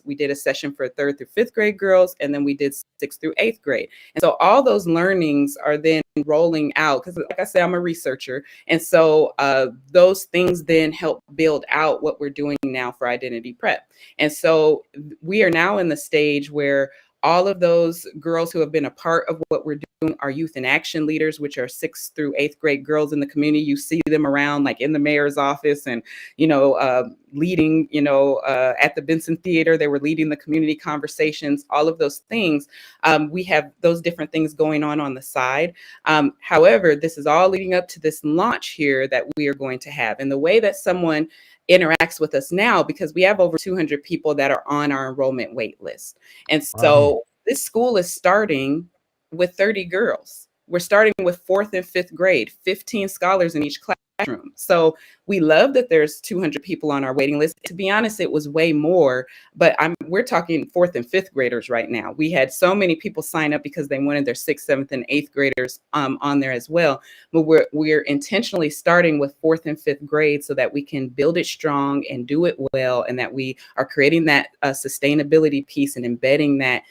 we did a session for 3rd through 5th grade girls, and then we did 6th through 8th grade. And so all those learnings are then rolling out, because like I said, I'm a researcher. And so those things then help build out what we're doing now for Identity Prep. And so we are now in the stage where all of those girls who have been a part of what we're doing are youth in action leaders, which are 6th through 8th grade girls in the community. You see them around like in the mayor's office and, leading, at the Benson Theater, they were leading the community conversations, all of those things. We have those different things going on the side. However, this is all leading up to this launch here that we are going to have. And the way that someone interacts with us now, because we have over 200 people that are on our enrollment wait list. And so this school is starting with 30 girls. We're starting with 4th and 5th grade, 15 scholars in each classroom. So we love that there's 200 people on our waiting list. To be honest, it was way more, but we're talking 4th and 5th graders right now. We had so many people sign up because they wanted their 6th, 7th, and 8th graders on there as well. But we're intentionally starting with 4th and 5th grade so that we can build it strong and do it well, and that we are creating that sustainability piece and embedding that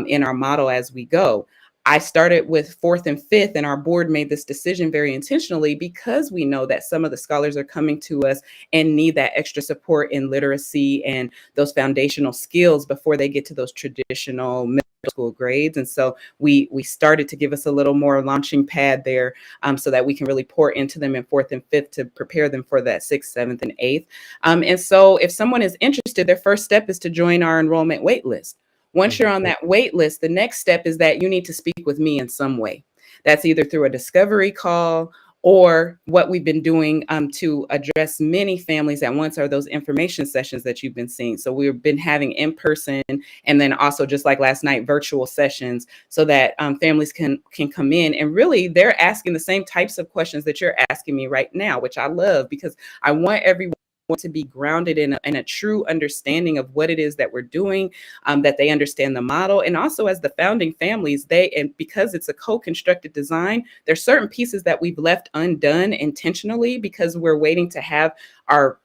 in our model as we go. I started with 4th and 5th, and our board made this decision very intentionally because we know that some of the scholars are coming to us and need that extra support in literacy and those foundational skills before they get to those traditional middle school grades. And so we started to give us a little more launching pad there so that we can really pour into them in 4th and 5th to prepare them for that 6th, 7th, and 8th. And so if someone is interested, their first step is to join our enrollment wait list. Once you're on that wait list, the next step is that you need to speak with me in some way. That's either through a discovery call or what we've been doing to address many families at once are those information sessions that you've been seeing. So we've been having in person and then also just like last night, virtual sessions so that families can come in and really they're asking the same types of questions that you're asking me right now, which I love because I want everyone to be grounded in a true understanding of what it is that we're doing, that they understand the model. And also as the founding families, and because it's a co-constructed design, there's certain pieces that we've left undone intentionally because we're waiting to have our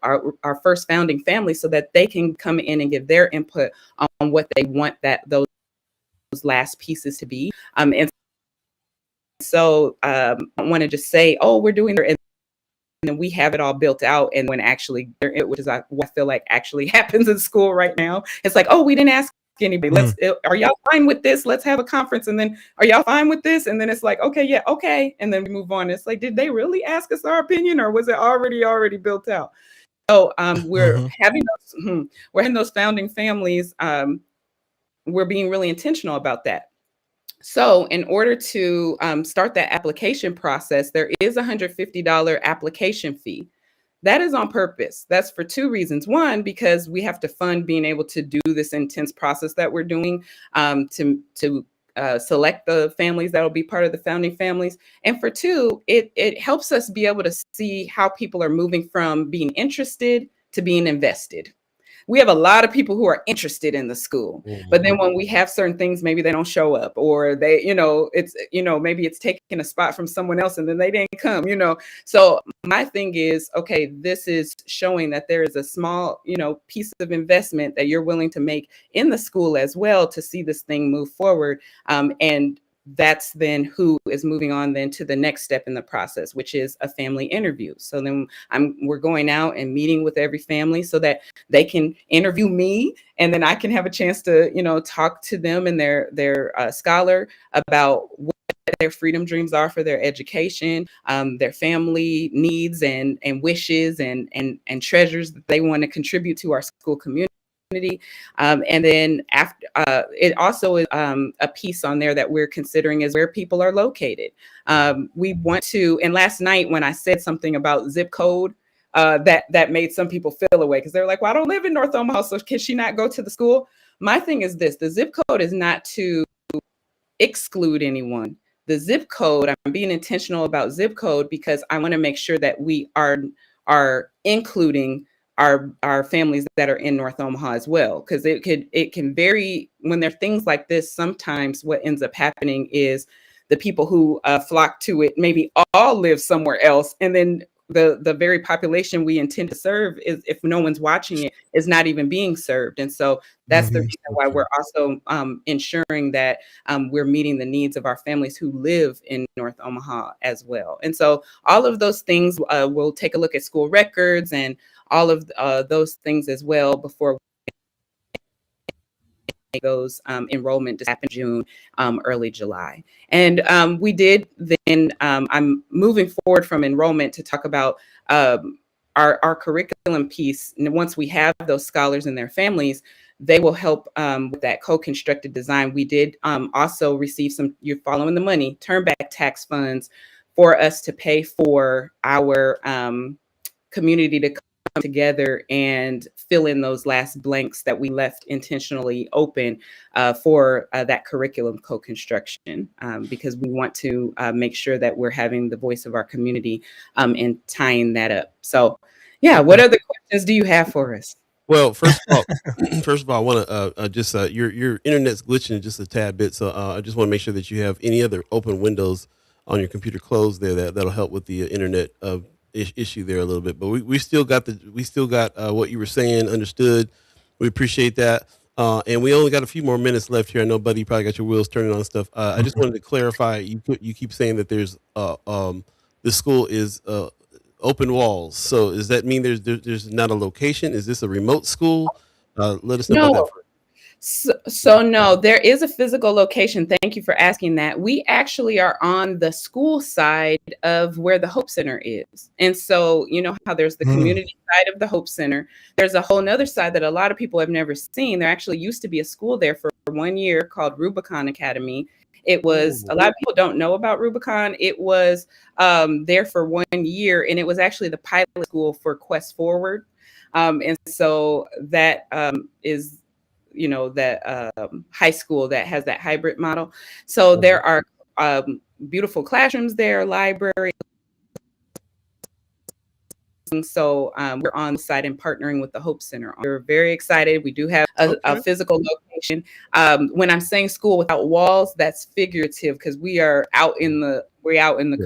first founding family so that they can come in and give their input on what they want those last pieces to be. And so I want to just say, oh, we're doing it. And then we have it all built out. And when actually, which is what I feel like actually happens in school right now, it's like, oh, we didn't ask anybody. Are y'all fine with this? Let's have a conference. And then, are y'all fine with this? And then it's like, okay, yeah, okay. And then we move on. It's like, did they really ask us our opinion or was it already built out? So we're having those founding families we're being really intentional about that. So in order to start that application process, there is a $150 application fee. That is on purpose. That's for two reasons. One, because we have to fund being able to do this intense process that we're doing to select the families that will be part of the founding families. And for two, it helps us be able to see how people are moving from being interested to being invested. We have a lot of people who are interested in the school, but then when we have certain things, maybe they don't show up, or they, it's, maybe it's taking a spot from someone else and then they didn't come, So my thing is, okay, this is showing that there is a small, piece of investment that you're willing to make in the school as well to see this thing move forward. And that's then who is moving on then to the next step in the process, which is a family interview. So then we're going out and meeting with every family so that they can interview me, and then I can have a chance to, talk to them and their scholar about what their freedom dreams are for their education, their family needs and wishes and treasures that they want to contribute to our school community. And then after it also is a piece on there that we're considering is where people are located. We want to, and last night when I said something about zip code, that made some people feel away because they're like, well, I don't live in North Omaha, so can she not go to the school? My thing is this: the zip code is not to exclude anyone. The zip code, I'm being intentional about zip code because I want to make sure that we are including our families that are in North Omaha as well, because it can vary when there are things like this. Sometimes what ends up happening is the people who flock to it maybe all live somewhere else, and then the very population we intend to serve is, if no one's watching it, is not even being served. And so that's the reason why we're also ensuring that we're meeting the needs of our families who live in North Omaha as well. And so all of those things, we'll take a look at school records and all of those things as well before goes enrollment to happen June, early July. And we did then, I'm moving forward from enrollment to talk about our curriculum piece. And once we have those scholars and their families, they will help with that co-constructed design. We did also receive some, you're following the money, turn back tax funds for us to pay for our community to come together and fill in those last blanks that we left intentionally open for that curriculum co-construction, because we want to make sure that we're having the voice of our community and tying that up. So yeah, what other questions do you have for us? Well, first of all, I want to just your internet's glitching just a tad bit, so I just want to make sure that you have any other open windows on your computer closed there. That'll help with the internet issue there a little bit. But we still got what you were saying understood. We appreciate that, and we only got a few more minutes left here. I know, buddy, you probably got your wheels turning on stuff. I just wanted to clarify. You keep saying that there's the school is open walls. So does that mean there's not a location? Is this a remote school? Let us know about that first. So no, there is a physical location. Thank you for asking that. We actually are on the school side of where the Hope Center is. And so, you know how there's the community side of the Hope Center. There's a whole nother side that a lot of people have never seen. There actually used to be a school there for 1 year called Rubicon Academy. It was, a lot of people don't know about Rubicon. It was there for 1 year, and it was actually the pilot school for Quest Forward. And so that is, that high school that has that hybrid model. So there are beautiful classrooms there, library. So we're on the site and partnering with the Hope Center. We're very excited. We do have a physical location. When I'm saying school without walls, that's figurative because we're out in the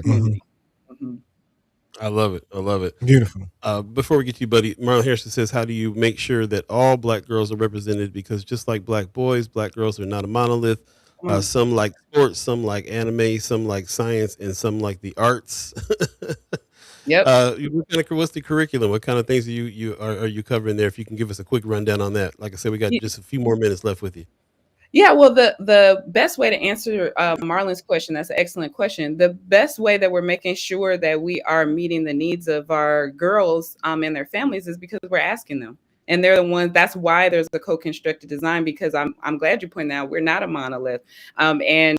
community. Mm-hmm. I love it. Beautiful. Before we get to you, buddy, Marlon Harrison says, how do you make sure that all Black girls are represented? Because just like Black boys, Black girls are not a monolith. Some like sports, some like anime, some like science, and some like the arts. Yep. What's the curriculum? What kind of things are you covering there? If you can give us a quick rundown on that. Like I said, we got just a few more minutes left with you. Yeah, well, the best way to answer Marlon's question, that's an excellent question. The best way that we're making sure that we are meeting the needs of our girls and their families is because we're asking them. And they're the ones, that's why there's the co-constructed design, because I'm glad you pointed out we're not a monolith. And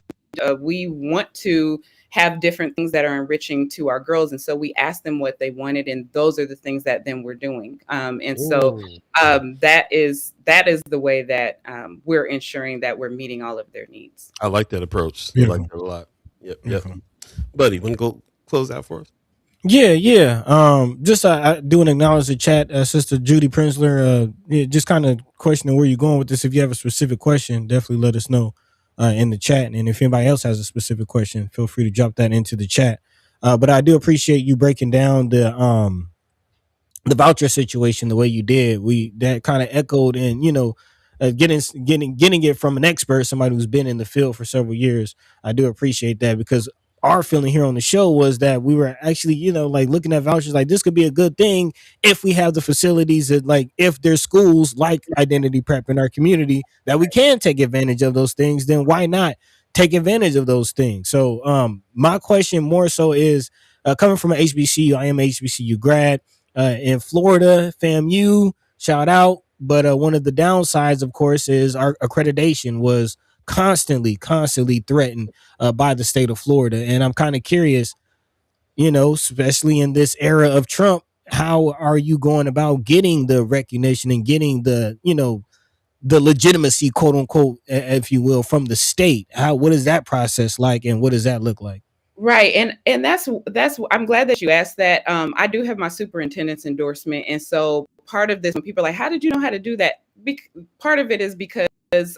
we want to have different things that are enriching to our girls. And so we asked them what they wanted, and those are the things that then we're doing. That is the way that we're ensuring that we're meeting all of their needs. I like that approach. Beautiful. I like that a lot. Yep. Buddy, want to go close out for us? Yeah. Just I do acknowledge the chat, Sister Judy Prinsler. Just kind of questioning where you're going with this. If you have a specific question, definitely let us know in the chat. And if anybody else has a specific question, feel free to drop that into the chat. But I do appreciate you breaking down the voucher situation the way you did. That kind of echoed in, getting it from an expert, somebody who's been in the field for several years. I do appreciate that, because our feeling here on the show was that we were actually, like looking at vouchers like this could be a good thing if we have the facilities that, like, if there's schools like Identity Prep in our community that we can take advantage of those things, then why not take advantage of those things? So my question more so is coming from an HBCU, I am an HBCU grad in Florida, FAMU, shout out. But one of the downsides, of course, is our accreditation was constantly threatened by the state of Florida. And I'm kind of curious, especially in this era of Trump, how are you going about getting the recognition and getting the legitimacy, quote unquote, if you will, from the state? What is that process like, and what does that look like? Right. And that's I'm glad that you asked that. I do have my superintendent's endorsement. And so part of this, when people are like, how did you know how to do that? Part of it is because as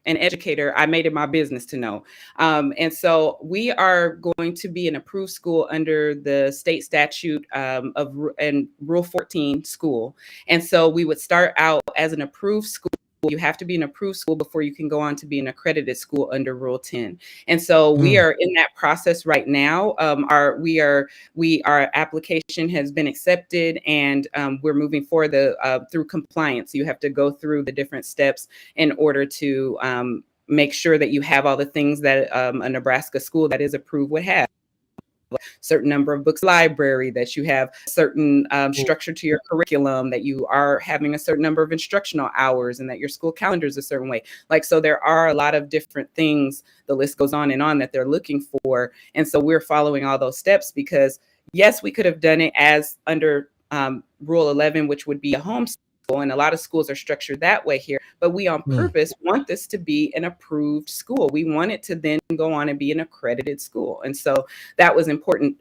an educator, I made it my business to know. And so we are going to be an approved school under the state statute and Rule 14 school. And so we would start out as an approved school. You have to be an approved school before you can go on to be an accredited school under Rule 10. And so we are in that process right now. Our application has been accepted, and we're moving forward through compliance. You have to go through the different steps in order to make sure that you have all the things that a Nebraska school that is approved would have. Certain number of books, library, that you have certain structure to your curriculum, that you are having a certain number of instructional hours, and that your school calendar is a certain way. So there are a lot of different things. The list goes on and on that they're looking for. And so we're following all those steps, because yes, we could have done it as under Rule 11, which would be a homeschool. And a lot of schools are structured that way here, but we on purpose want this to be an approved school. We want it to then go on and be an accredited school. And so that was important.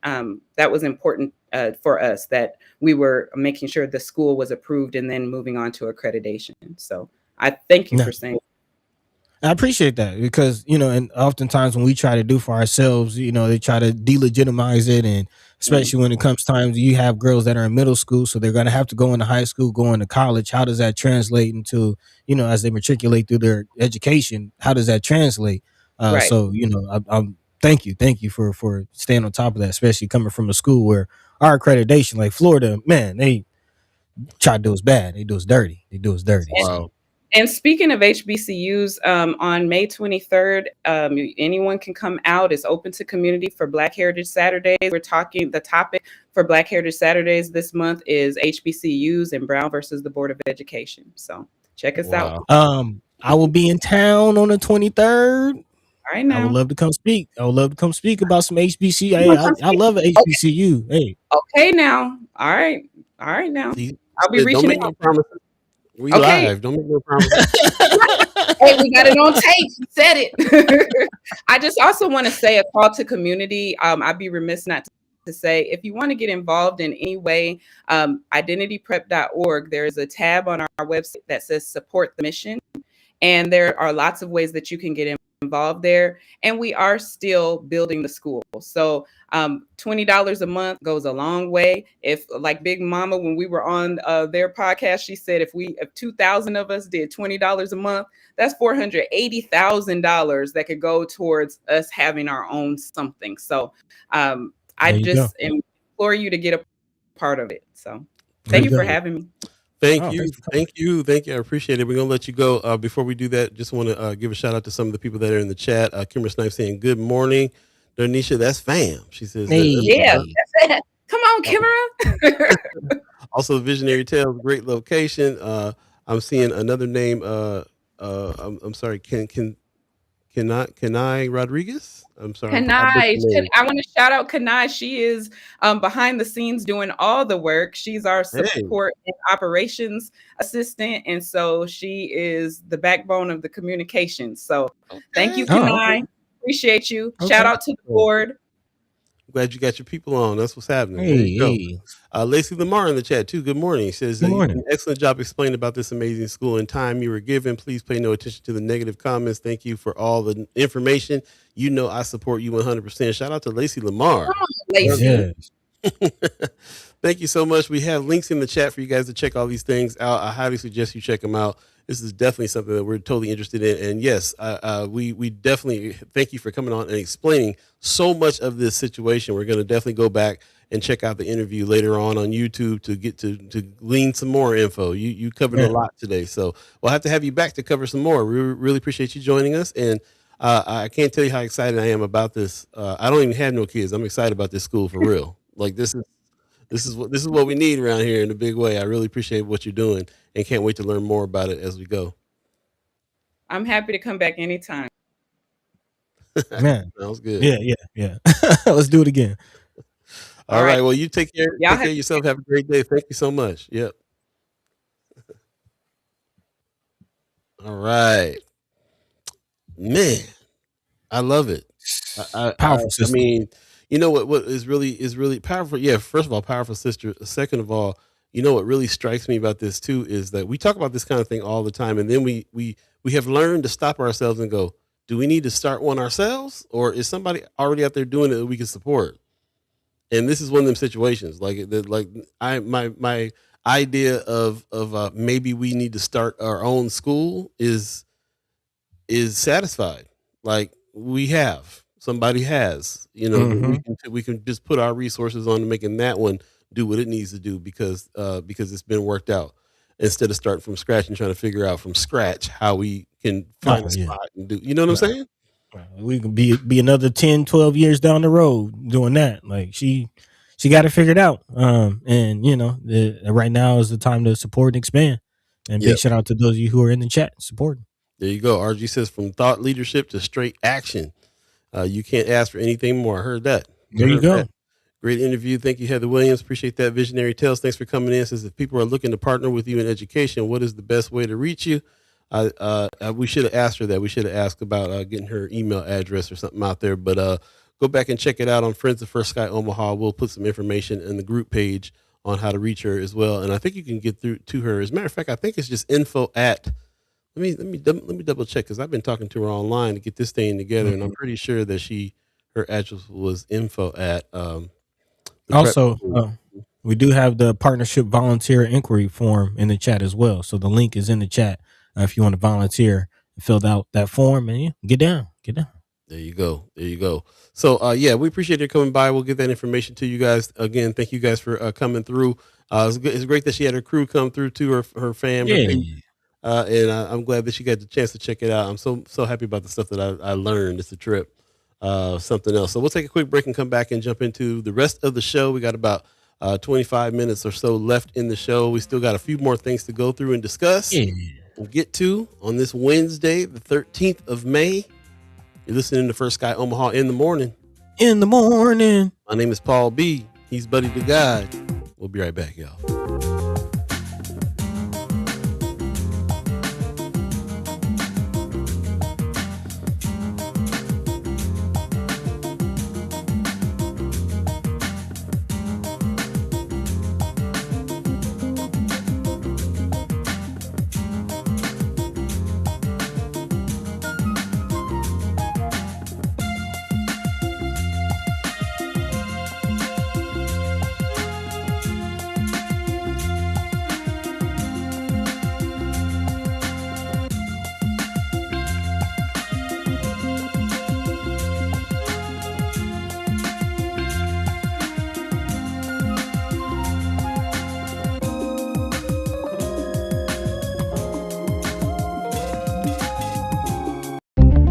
For us, that we were making sure the school was approved and then moving on to accreditation. So I thank you for saying. I appreciate that, because, and oftentimes when we try to do for ourselves, they try to delegitimize it. And especially when it comes times you have girls that are in middle school, so they're going to have to go into high school, go into college. How does that translate into, as they matriculate through their education, how does that translate? Right. So, I'm thank you for staying on top of that, especially coming from a school where our accreditation, like Florida, man, they try to do us bad. They do us dirty. Wow. And speaking of HBCUs, on May 23rd, anyone can come out. It's open to community for Black Heritage Saturdays. The topic for Black Heritage Saturdays this month is HBCUs and Brown versus the Board of Education. So check us out. I will be in town on the 23rd. All right, now. I would love to come speak. About some HBCU. Hey, I love an HBCU. Hey. Okay, now. All right now. I'll be reaching out. No promises. We live. Don't make no promises. Hey, we got it on tape. You said it. I just also want to say a call to community. I'd be remiss not to say, if you want to get involved in any way, identityprep.org, there is a tab on our website that says support the mission. And there are lots of ways that you can get involved there. And we are still building the school. So $20 a month goes a long way. If, like Big Mama, when we were on their podcast, she said if 2,000 of us did $20 a month, that's $480,000 that could go towards us having our own something. So I just implore you to get a part of it. So thank you for having me. Thank you. I appreciate it. We're going to let you go. Before we do that, just want to give a shout out to some of the people that are in the chat. Kimber Snipes saying, good morning. DérNecia, that's fam. She says, yeah, that's it. Come on, Kimber. Also, Visionary Tales, great location. I'm seeing another name. I'm sorry. Kenai Rodriguez? I'm sorry. I butchered Kanai, the name. I want to shout out Kanai. She is behind the scenes doing all the work. She's our Hey. support and operations assistant, and so she is the backbone of the communication. So thank you, Okay. Kanai. Appreciate you. Okay. Shout out to the board. Glad you got your people on. That's what's happening. There Hey, you go. hey. Lacey Lamar in the chat too. Good morning. Says Good you did morning. an excellent job explaining about this amazing school and time you were given. Please pay no attention to the negative comments. Thank you for all the information. You know I support you 100%. Shout out to Lacey Lamar. Lacey. Yes. Thank you so much. We have links in the chat for you guys to check all these things out. I highly suggest you check them out. This is definitely something that we're totally interested in. And yes, we definitely thank you for coming on and explaining so much of this situation. We're going to definitely go back and check out the interview later on YouTube to get to glean some more info. You covered a lot today, so we'll have to have you back to cover some more. We really appreciate you joining us, and I can't tell you how excited I am about this. I don't even have no kids. I'm excited about this school for real. Like this is what we need around here in a big way. I really appreciate what you're doing, and can't wait to learn more about it as we go. I'm happy to come back anytime. Man. Sounds good. Yeah. Let's do it again. All right. Well, you take care. Y'all Take care of yourself. Have a great day. Thank you so much. Yep. All right. Man, I love it. Powerful sister. I mean, you know what is really powerful. Yeah, first of all, powerful sister. Second of all, you know what really strikes me about this too is that we talk about this kind of thing all the time, and then we have learned to stop ourselves and go, do we need to start one ourselves, or is somebody already out there doing it that we can support? And this is one of them situations. Like my idea of maybe we need to start our own school is satisfied. Like somebody has, we can just put our resources on making that one do what it needs to do because it's been worked out, instead of starting from scratch and trying to figure out from scratch how we can find a spot and do, you know what I'm saying? We can be another 10, 12 years down the road doing that. Like she got it figured out. And right now is the time to support and expand. And big shout out to those of you who are in the chat supporting. There you go. RG says from thought leadership to straight action. You can't ask for anything more. I heard that. There you go. That. Great interview. Thank you, Heather Williams. Appreciate that. Visionary Tales, thanks for coming in. Says if people are looking to partner with you in education, what is the best way to reach you? We should have asked her that. We should have asked about getting her email address or something out there. But go back and check it out on Friends of First Sky Omaha. We'll put some information in the group page on how to reach her as well. And I think you can get through to her. As a matter of fact, I think it's just info at. Let me double check, because I've been talking to her online to get this thing together, and I'm pretty sure that her address was info at. Also, we do have the partnership volunteer inquiry form in the chat as well. So the link is in the chat if you want to volunteer and fill out that form and get down. There you go. So we appreciate you coming by. We'll get that information to you guys. Again, thank you guys for coming through. It's great that she had her crew come through to her family. And I'm glad that she got the chance to check it out. I'm so happy about the stuff that I learned. It's a trip, something else. So we'll take a quick break and come back and jump into the rest of the show. We got about 25 minutes or so left in the show. We still got a few more things to go through and discuss and get to on this Wednesday, the 13th of May. You're listening to First Sky Omaha in the morning. My name is Paul B. He's Buddy the Guide. We'll be right back, y'all.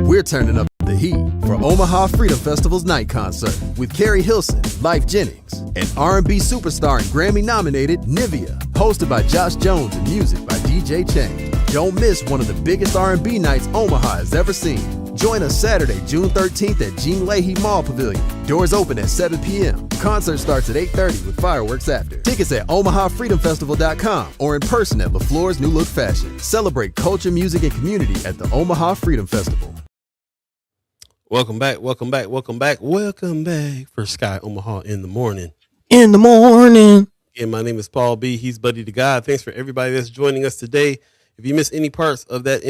We're turning up the heat for Omaha Freedom Festival's night concert with Carrie Hilson, Life Jennings, and R&B superstar and Grammy-nominated Nivea, hosted by Josh Jones and music by DJ Chain. Don't miss one of the biggest R&B nights Omaha has ever seen. Join us Saturday, June 13th at Gene Leahy Mall Pavilion. Doors open at 7 p.m. Concert starts at 8:30 with fireworks after. Tickets at OmahaFreedomFestival.com or in person at LaFleur's New Look Fashion. Celebrate culture, music, and community at the Omaha Freedom Festival. Welcome back. For Sky Omaha in the morning. In the morning. And my name is Paul B. He's Buddy to God. Thanks for everybody that's joining us today. If you missed any parts of that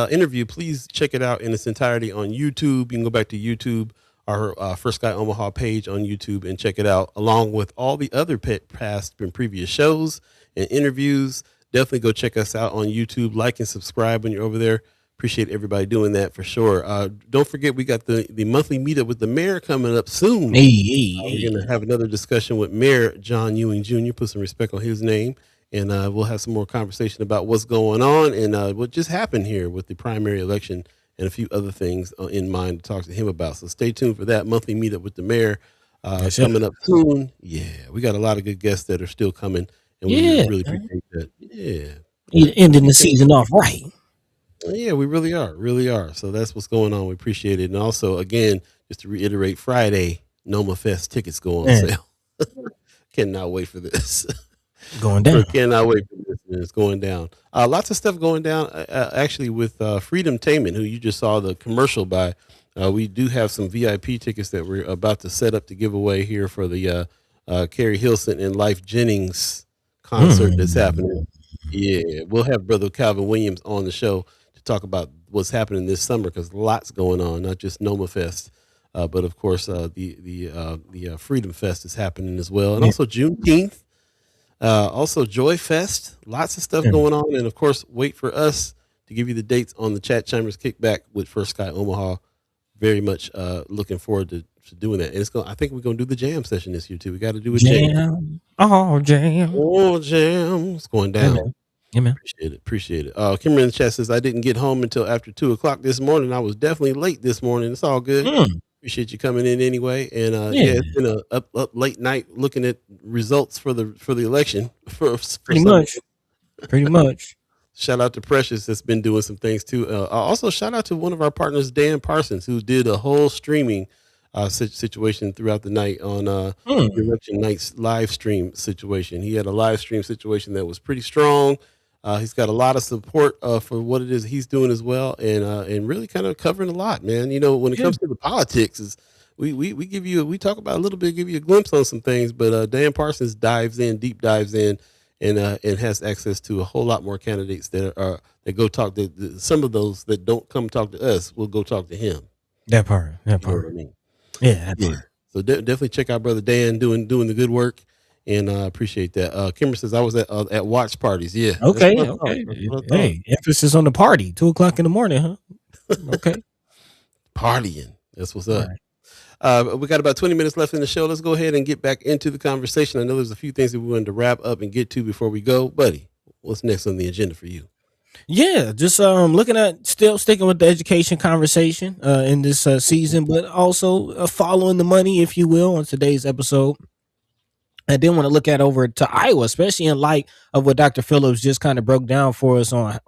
interview, please check it out in its entirety on YouTube. You can go back to YouTube, our First Sky Omaha page on YouTube, and check it out, along with all the other past and previous shows and interviews. Definitely go check us out on YouTube. Like and subscribe when you're over there. Appreciate everybody doing that for sure. Don't forget, we got the monthly meetup with the mayor coming up soon. We're going to have another discussion with Mayor John Ewing Jr., put some respect on his name. And we'll have some more conversation about what's going on and what just happened here with the primary election and a few other things in mind to talk to him about. So stay tuned for that monthly meetup with the mayor coming up soon. Yeah, we got a lot of good guests that are still coming, and we really appreciate that. Yeah, ending the season off right. Yeah, we really are. So that's what's going on. We appreciate it. And also, again, just to reiterate, Friday, Noma Fest tickets go on sale. Cannot wait for this. Going down. Cannot wait for this. It's going down. Lots of stuff going down, actually, with Freedomtainment, who you just saw the commercial by. We do have some VIP tickets that we're about to set up to give away here for the Carrie Hilson and Life Jennings concert that's happening. Yeah, we'll have Brother Calvin Williams on the show to talk about what's happening this summer, because lots going on, not just Noma Fest, but of course the Freedom Fest is happening as well, and also Juneteenth. Also Joy Fest, lots of stuff going on. And of course, wait for us to give you the dates on the Chat Chambers Kickback with First Sky Omaha. Very much looking forward to doing that. And I think we're going to do the jam session this year too. We got to do a jam. Jam. It's going down. Amen. Appreciate it. Kimber in the chat says, I didn't get home until after 2:00 this morning. I was definitely late this morning. It's all good. Appreciate you coming in anyway. And it's been a up late night looking at results for the election. Pretty much. Shout out to Precious that's been doing some things too. Also shout out to one of our partners, Dan Parsons, who did a whole streaming situation throughout the night on election night's live stream situation. He had a live stream situation that was pretty strong. He's got a lot of support for what it is he's doing as well, and really kind of covering a lot, man. You know, when it comes to the politics, we talk about a little bit, give you a glimpse on some things, but Dan Parsons deep dives in, and has access to a whole lot more candidates that go talk to some of those that don't come talk to us. We'll go talk to him. That part. You know what I mean? Yeah. So definitely check out Brother Dan doing the good work. And appreciate that. Kimber says I was at watch parties. Yeah. Okay. Hey, emphasis on the party. 2:00 in the morning, huh? Okay. Partying. That's what's up. Right. We got about 20 minutes left in the show. Let's go ahead and get back into the conversation. I know there's a few things that we wanted to wrap up and get to before we go. Buddy, what's next on the agenda for you? Yeah, just looking at still sticking with the education conversation in this season, but also following the money, if you will, on today's episode. I did want to look at over to Iowa, especially in light of what Dr. Phillips just kind of broke down for us on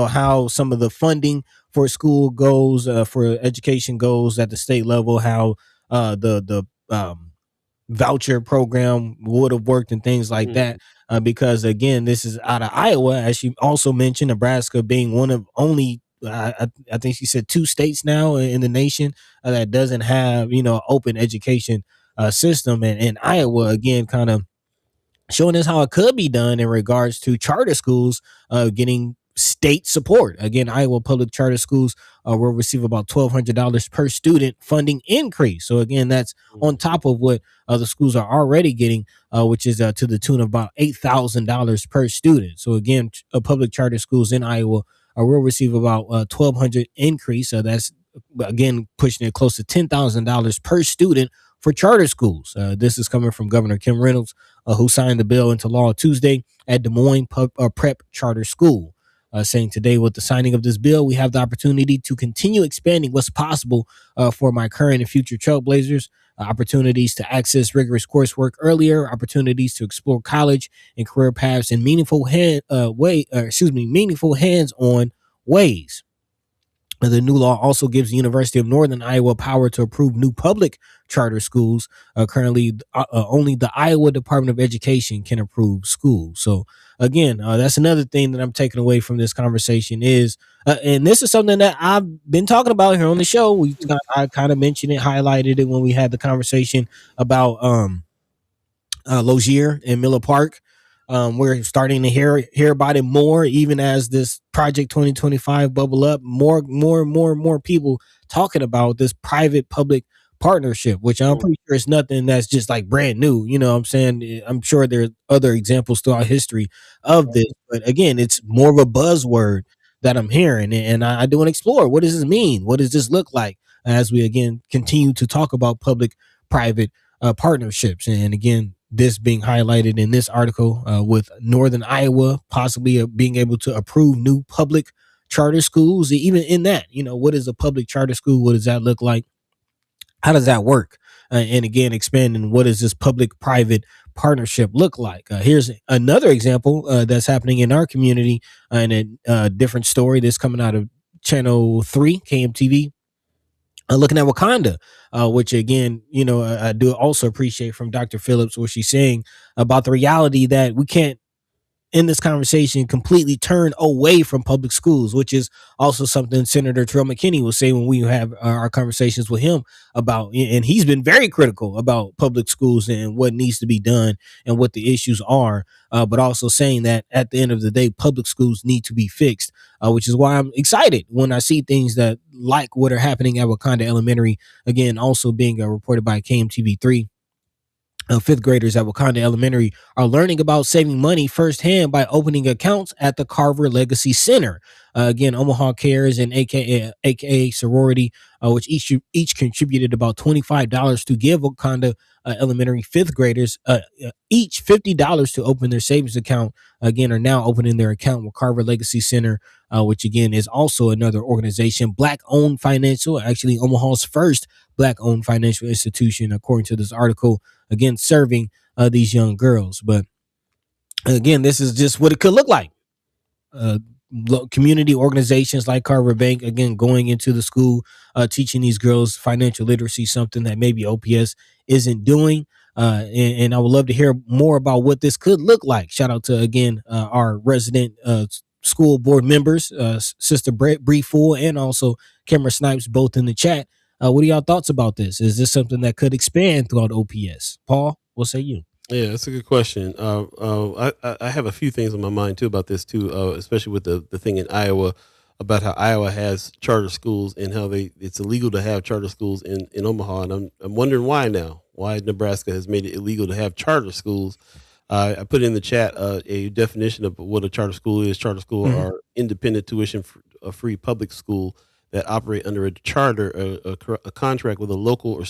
how some of the funding for school goes, for education goes at the state level, how the voucher program would have worked and things like that. Because again, this is out of Iowa, as she also mentioned, Nebraska being one of only, I think she said 2 states now in the nation that doesn't have, open education system, and Iowa again kind of showing us how it could be done in regards to charter schools getting state support. Again, Iowa public charter schools will receive about $1,200 per student funding increase. So again, that's on top of what the schools are already getting, which is to the tune of about $8,000 per student. So again, public charter schools in Iowa will receive about $1,200 increase. So that's again pushing it close to $10,000 per student for charter schools. This is coming from Governor Kim Reynolds, who signed the bill into law Tuesday at Des Moines Prep Charter School, saying today with the signing of this bill, we have the opportunity to continue expanding what's possible for my current and future trailblazers. opportunities to access rigorous coursework earlier, opportunities to explore college and career paths in meaningful hands-on ways. The new law also gives the University of Northern Iowa power to approve new public charter schools. Currently, only the Iowa Department of Education can approve schools. So, again, that's another thing that I'm taking away from this conversation is, and this is something that I've been talking about here on the show. I kind of mentioned it, highlighted it when we had the conversation about Logier and Miller Park. We're starting to hear about it more, even as this Project 2025 bubble up. More people talking about this private-public partnership, which I'm pretty sure is nothing that's just like brand new. You know what I'm saying? I'm sure there are other examples throughout history of this, but again, it's more of a buzzword that I'm hearing, and I do want to explore. What does this mean? What does this look like as we again continue to talk about public-private partnerships? And again, this being highlighted in this article with Northern Iowa possibly being able to approve new public charter schools. Even in that, what is a public charter school? What does that look like? How does that work? And again, expanding, what does this public-private partnership look like? Here's another example that's happening in our community in a different story. This coming out of Channel 3, KMTV. Looking at Wakanda, which again, I do also appreciate from Dr. Phillips what she's saying about the reality that we can't, in this conversation, completely turn away from public schools, which is also something Senator Terrell McKinney will say when we have our conversations with him about, and he's been very critical about public schools and what needs to be done and what the issues are, but also saying that at the end of the day, public schools need to be fixed, which is why I'm excited when I see things that like what are happening at Wakanda Elementary, again, also being reported by KMTV3. Fifth graders at Wakanda Elementary are learning about saving money firsthand by opening accounts at the Carver Legacy Center. Again, Omaha Cares and AKA Sorority, which each contributed about $25 to give Wakanda Elementary fifth graders each $50 to open their savings account. Again, are now opening their account with Carver Legacy Center, which again is also another organization, Black-owned financial, actually Omaha's first Black-owned financial institution, according to this article, again, serving these young girls. But again, this is just what it could look like. Community organizations like Carver Bank, again, going into the school, teaching these girls financial literacy, something that maybe OPS isn't doing. And I would love to hear more about what this could look like. Shout out to, again, our resident school board members, Sister Bree Fool and also Cameron Snipes, both in the chat. What are y'all thoughts about this? Is this something that could expand throughout OPS? Paul, what say you? Yeah, that's a good question. I have a few things on my mind too about this too, especially with the thing in Iowa about how Iowa has charter schools and how it's illegal to have charter schools in Omaha, and I'm wondering why now. Why Nebraska has made it illegal to have charter schools. I put in the chat a definition of what a charter school is. Charter school are independent tuition free public school that operate under a charter, a contract with a local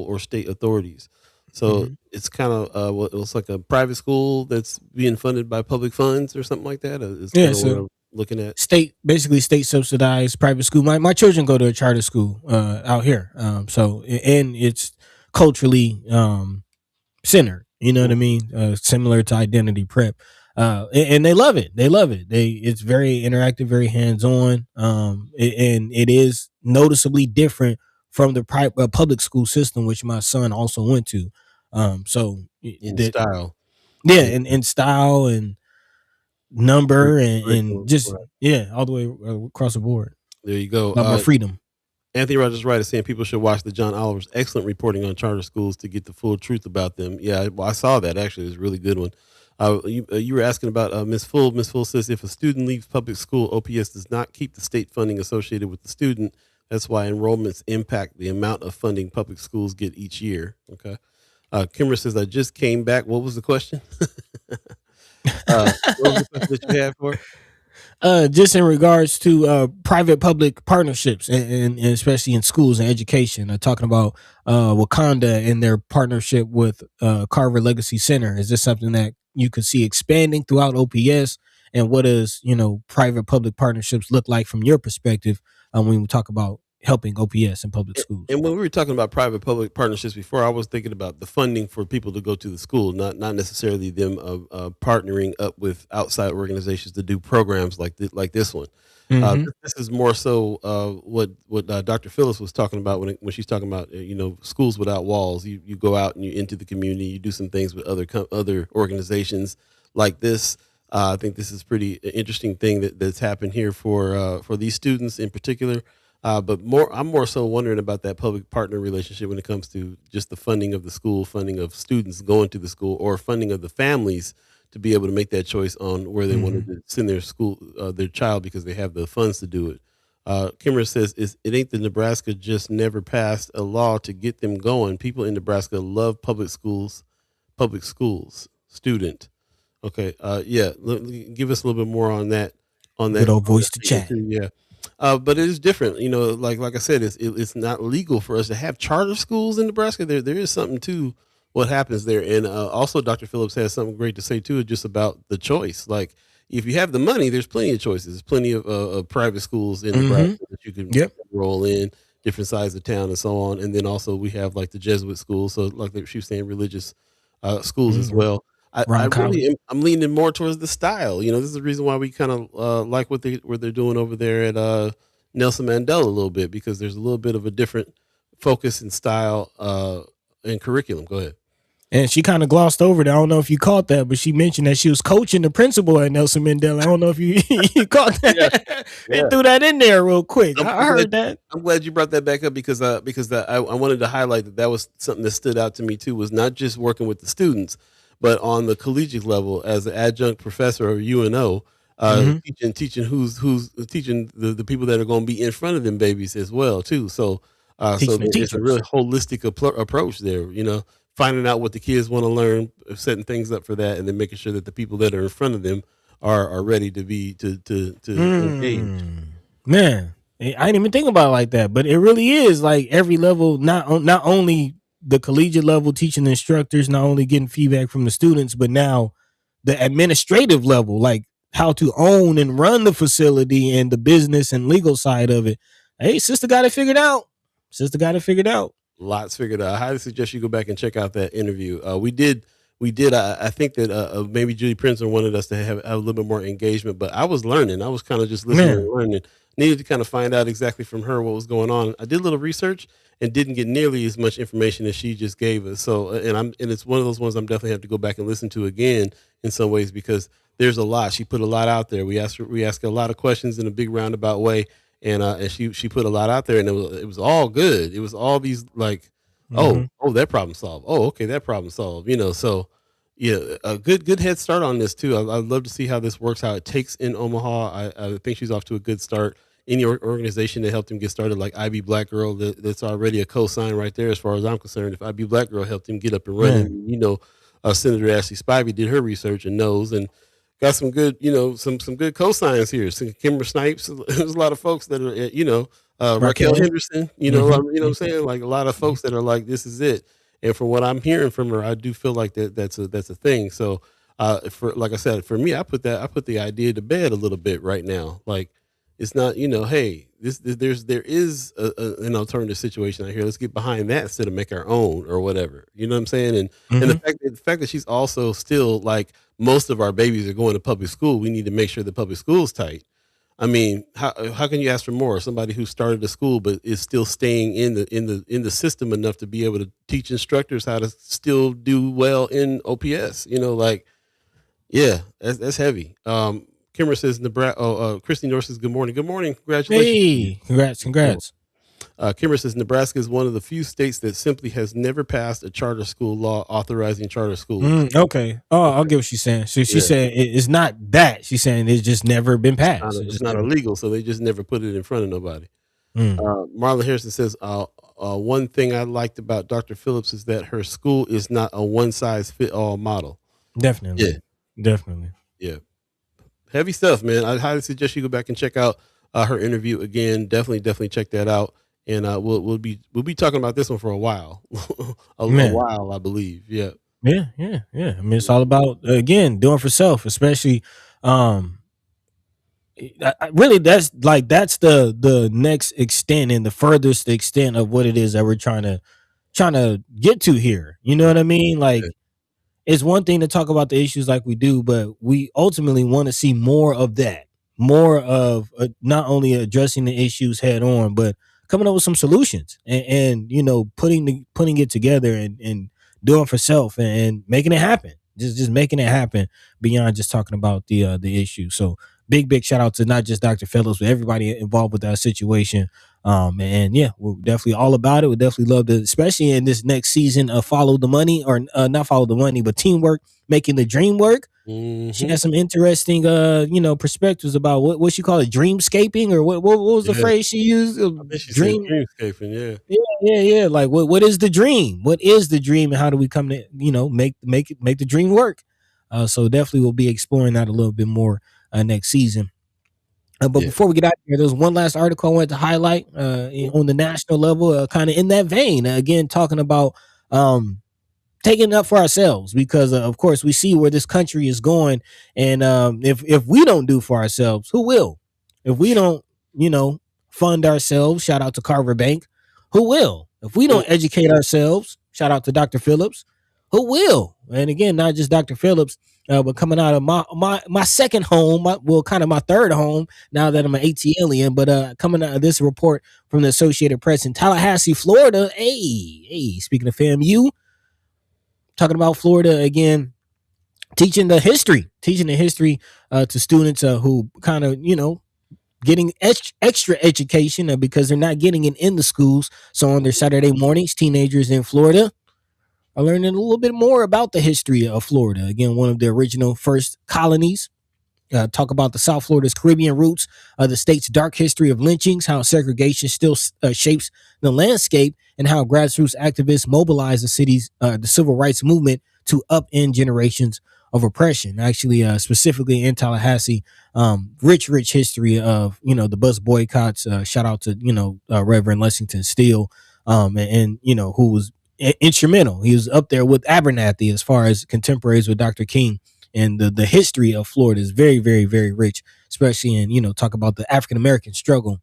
or state authorities. So it's kind of it's like a private school that's being funded by public funds or something like that. Is kind of what I'm looking at. Basically state subsidized private school. My children go to a charter school out here. So and it's culturally centered. You know what I mean? Similar to Identity Prep. And they love it. It's very interactive, very hands-on. And it is noticeably different from the public school system, which my son also went to. So in style. Yeah, in style and number and just all the way across the board. There you go. More freedom. Anthony Rogers Wright is saying people should watch the John Oliver's excellent reporting on charter schools to get the full truth about them. Yeah, I saw that actually. It was a really good one. You were asking about Ms. Full. Ms. Full says if a student leaves public school, OPS does not keep the state funding associated with the student. That's why enrollments impact the amount of funding public schools get each year. Okay. Kimber says, I just came back. What was the question? What was the question that you had for? Just in regards to private-public partnerships, and especially in schools and education, talking about Wakanda and their partnership with Carver Legacy Center. Is this something that you could see expanding throughout OPS? And what does private-public partnerships look like from your perspective when we talk about helping OPS in public schools. And when we were talking about private-public partnerships before, I was thinking about the funding for people to go to the school, not necessarily them partnering up with outside organizations to do programs like this one. This is more so what Dr. Phillips was talking about when she's talking about schools without walls. You go out and you into the community, you do some things with other organizations like this. I think this is pretty interesting thing that's happened here for these students in particular. But I'm more so wondering about that public partner relationship when it comes to just the funding of the school, funding of students going to the school, or funding of the families to be able to make that choice on where they wanted to send their child because they have the funds to do it. Kimmer says, it ain't the Nebraska just never passed a law to get them going. People in Nebraska love public schools, student. Okay. Yeah. Give us a little bit more on that. Good old voice to chat. Yeah. But it is different, like I said, it's not legal for us to have charter schools in Nebraska. There is something to what happens there. And also Dr. Phillips has something great to say too, just about the choice. Like if you have the money, there's plenty of choices. There's plenty of private schools in Nebraska that you can roll in, different sides of town and so on. And then also we have like the Jesuit schools. So like she was saying, religious schools as well. I'm leaning more towards the style. This is the reason why we kind of like what they're doing over there at Nelson Mandela a little bit, because there's a little bit of a different focus and style and curriculum. Go ahead. And she kind of glossed over it. I don't know if you caught that, but she mentioned that she was coaching the principal at Nelson Mandela. I don't know if you caught that. They threw that in there real quick. I heard that. I'm glad you brought that back up because I wanted to highlight that was something that stood out to me too, was not just working with the students, but on the collegiate level as an adjunct professor of UNO, teaching who's teaching the people that are going to be in front of them babies as well too. So it's a really holistic approach there. Finding out what the kids want to learn, setting things up for that, and then making sure that the people that are in front of them are ready to engage. Man, I didn't even think about it like that, but it really is like every level, not only the collegiate level, teaching instructors, not only getting feedback from the students, but now the administrative level, like how to own and run the facility and the business and legal side of it. Hey, sister got it figured out. Lots figured out. I highly suggest you go back and check out that interview. We did. I think that maybe Judy Princeton wanted us to have a little bit more engagement, but I was learning. I was kind of just listening and learning. Needed to kind of find out exactly from her what was going on. I did a little research and didn't get nearly as much information as she just gave us. So, and it's one of those ones I'm definitely have to go back and listen to again in some ways, because there's a lot. She put a lot out there. We asked her a lot of questions in a big roundabout way. And she put a lot out there, and it was all good. It was all these like, oh, that problem solved. Oh, okay, that problem solved. So yeah, a good head start on this too. I'd love to see how this works, how it takes in Omaha. I think she's off to a good start. Any organization that helped him get started, like IB Black Girl, that's already a cosign right there as far as I'm concerned. If IB Black Girl helped him get up and running, Senator Ashley Spivey did her research and knows, and got some good, some good cosigns here. Some Kimber Snipes. There's a lot of folks that are, Raquel Henderson. What I'm saying? Like a lot of folks that are like, this is it. And from what I'm hearing from her, I do feel like that's a thing. So, like I said, for me, I put the idea to bed a little bit right now. Like, it's not, hey, there is an alternative situation out here. Let's get behind that instead of make our own or whatever. You know what I'm saying? And the fact that she's also still like, most of our babies are going to public school. We need to make sure the public school's tight. I mean, how can you ask for more? Somebody who started a school but is still staying in the system enough to be able to teach instructors how to still do well in OPS. Yeah, that's heavy. Kimmer says Christy North says good morning. Good morning. Congratulations. Hey, congrats. Kimmer says Nebraska is one of the few states that simply has never passed a charter school law authorizing charter schools. Okay. Oh, I'll get what she's saying. So she said it's not that. She's saying it's just never been passed. It's not illegal, so they just never put it in front of nobody. Marlon Harrison says one thing I liked about Dr. Phillips is that her school is not a one-size-fit-all model. Definitely. Yeah. Heavy stuff, man. I highly suggest you go back and check out her interview again. Definitely check that out. And we'll be talking about this one for a while, a while, I believe. Yeah. I mean, it's all about again doing for self, especially really, that's the next extent and the furthest extent of what it is that we're trying to get to here. You know what I mean? Yeah. Like, it's one thing to talk about the issues like we do, but we ultimately want to see more of that, more of not only addressing the issues head on, but coming up with some solutions and putting it together and doing for self and making it happen. Just making it happen beyond just talking about the issue. So big shout out to not just Dr. Phillips, but everybody involved with that situation. And yeah, we're definitely all about it. We definitely love to, especially in this next season of Follow the Money, or not Follow the Money, but Teamwork, Making the Dream Work. She has some interesting, perspectives about what she called it, dreamscaping, or what was the Yeah. phrase she used? I think she said dreamscaping. Yeah. Yeah. Like, what is the dream? What is the dream, and how do we come to make the dream work? So definitely we'll be exploring that a little bit more next season. But Yeah. before we get out of here, there's one last article I wanted to highlight on the national level, kind of in that vein. Again, talking about taking it up for ourselves, because of course we see where this country is going, and if we don't do for ourselves, who will? If we don't, fund ourselves, shout out to Carver Bank, who will? If we don't educate ourselves, shout out to Dr. Phillips, who will? And again, not just Dr. Phillips, but coming out of my second home, kind of my third home now that I'm an ATLian, but coming out of this report from the Associated Press in Tallahassee, Florida. Hey, speaking of FAMU, talking about Florida again, teaching the history to students who kind of, getting extra education because they're not getting it in the schools. So on their Saturday mornings, teenagers in Florida are learning a little bit more about the history of Florida. Again, one of the original first colonies. Talk about the South Florida's Caribbean roots, the state's dark history of lynchings, how segregation still shapes the landscape, and how grassroots activists mobilize the civil rights movement to upend generations of oppression. Actually, specifically in Tallahassee, rich history of the bus boycotts. Shout out to Reverend Lexington Steele, and who was instrumental. He was up there with Abernathy as far as contemporaries with Dr. King. And the history of Florida is very, very, very rich, especially in, talk about the African-American struggle.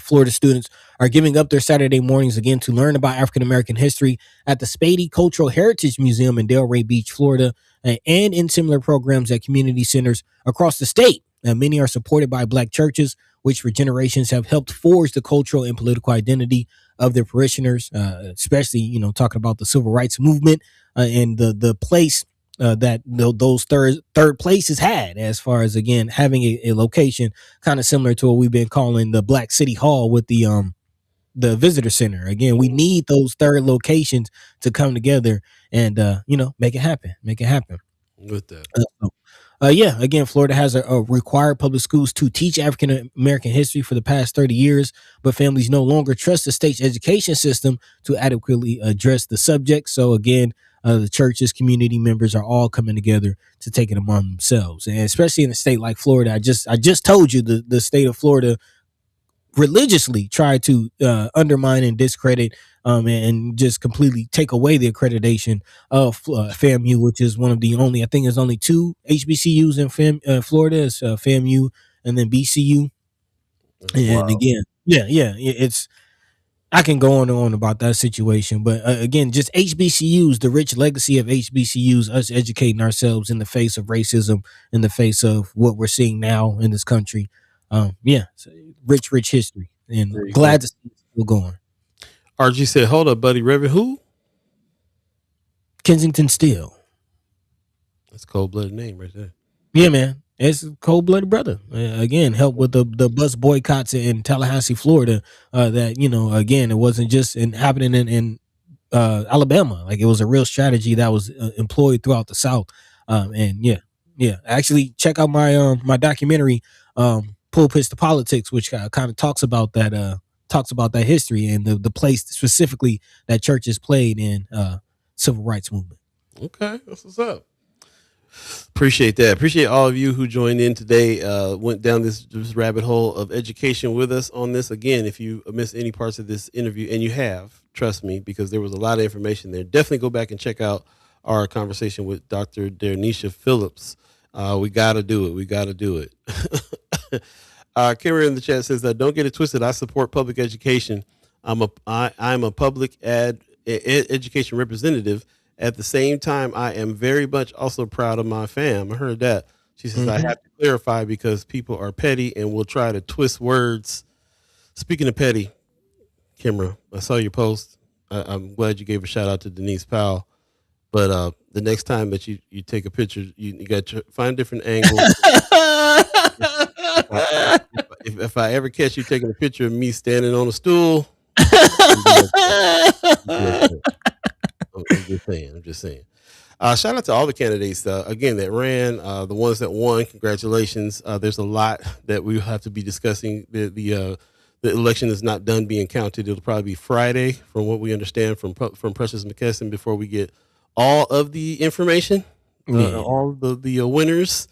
Florida students are giving up their Saturday mornings again to learn about African-American history at the Spady Cultural Heritage Museum in Delray Beach, Florida, and in similar programs at community centers across the state. Many are supported by Black churches, which for generations have helped forge the cultural and political identity of their parishioners, especially, talking about the civil rights movement and the place that those third places had, as far as again having a location kind of similar to what we've been calling the Black City Hall with the visitor center. Again, we need those third locations to come together and make it happen. With that. Again, Florida has a required public schools to teach African American history for the past 30 years, but families no longer trust the state's education system to adequately address the subject. So again, the churches, community members are all coming together to take it among themselves, and especially in a state like Florida. I just told you the state of Florida religiously tried to undermine and discredit and just completely take away the accreditation of FAMU, which is one of the only, I think there's only two HBCUs in Florida. It's FAMU and then BCU. And again, it's, I can go on and on about that situation, but again, just HBCUs, the rich legacy of HBCUs, us educating ourselves in the face of racism, in the face of what we're seeing now in this country. So rich history, and glad to see it still going. RG said, "Hold up, buddy, Reverend who?" Kensington Steele. That's a cold-blooded name right there. Yeah, man. It's a cold-blooded brother. Again, helped with the bus boycotts in Tallahassee, Florida. That again, it wasn't just happening in Alabama. Like, it was a real strategy that was employed throughout the South. Actually, check out my documentary, Pulpits to Politics, which kind of talks about that history and the place specifically that churches played in civil rights movement. Okay, that's what's up. Appreciate that. Appreciate all of you who joined in today, went down this rabbit hole of education with us on this. Again, if you missed any parts of this interview, and you have, trust me, because there was a lot of information there, definitely go back and check out our conversation with Dr. DérNecia Phillips. We got to do it. Karen in the chat says that don't get it twisted. I support public education. I'm a public education representative. At the same time, I am very much also proud of my fam. I heard that. She says I have to clarify because people are petty and will try to twist words. Speaking of petty, Kimra, I saw your post. I'm glad you gave a shout out to Denise Powell. But the next time that you take a picture, you got to find different angles. If I ever catch you taking a picture of me standing on a stool, I'm just saying. Shout out to all the candidates again that ran, the ones that won. Congratulations. There's a lot that we have to be discussing. The election is not done being counted. It'll probably be Friday, from what we understand from Precious McKesson, before we get all of the information, all the winners,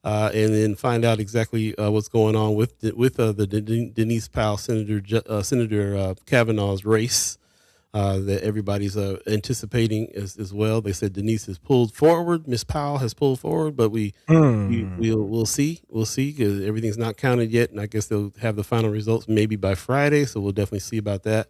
and then find out exactly what's going on with the Denise Powell, Senator Kavanaugh's race. That everybody's anticipating as well. They said Denise has pulled forward. Miss Powell has pulled forward, but we'll see. We'll see, because everything's not counted yet, and I guess they'll have the final results maybe by Friday. So we'll definitely see about that.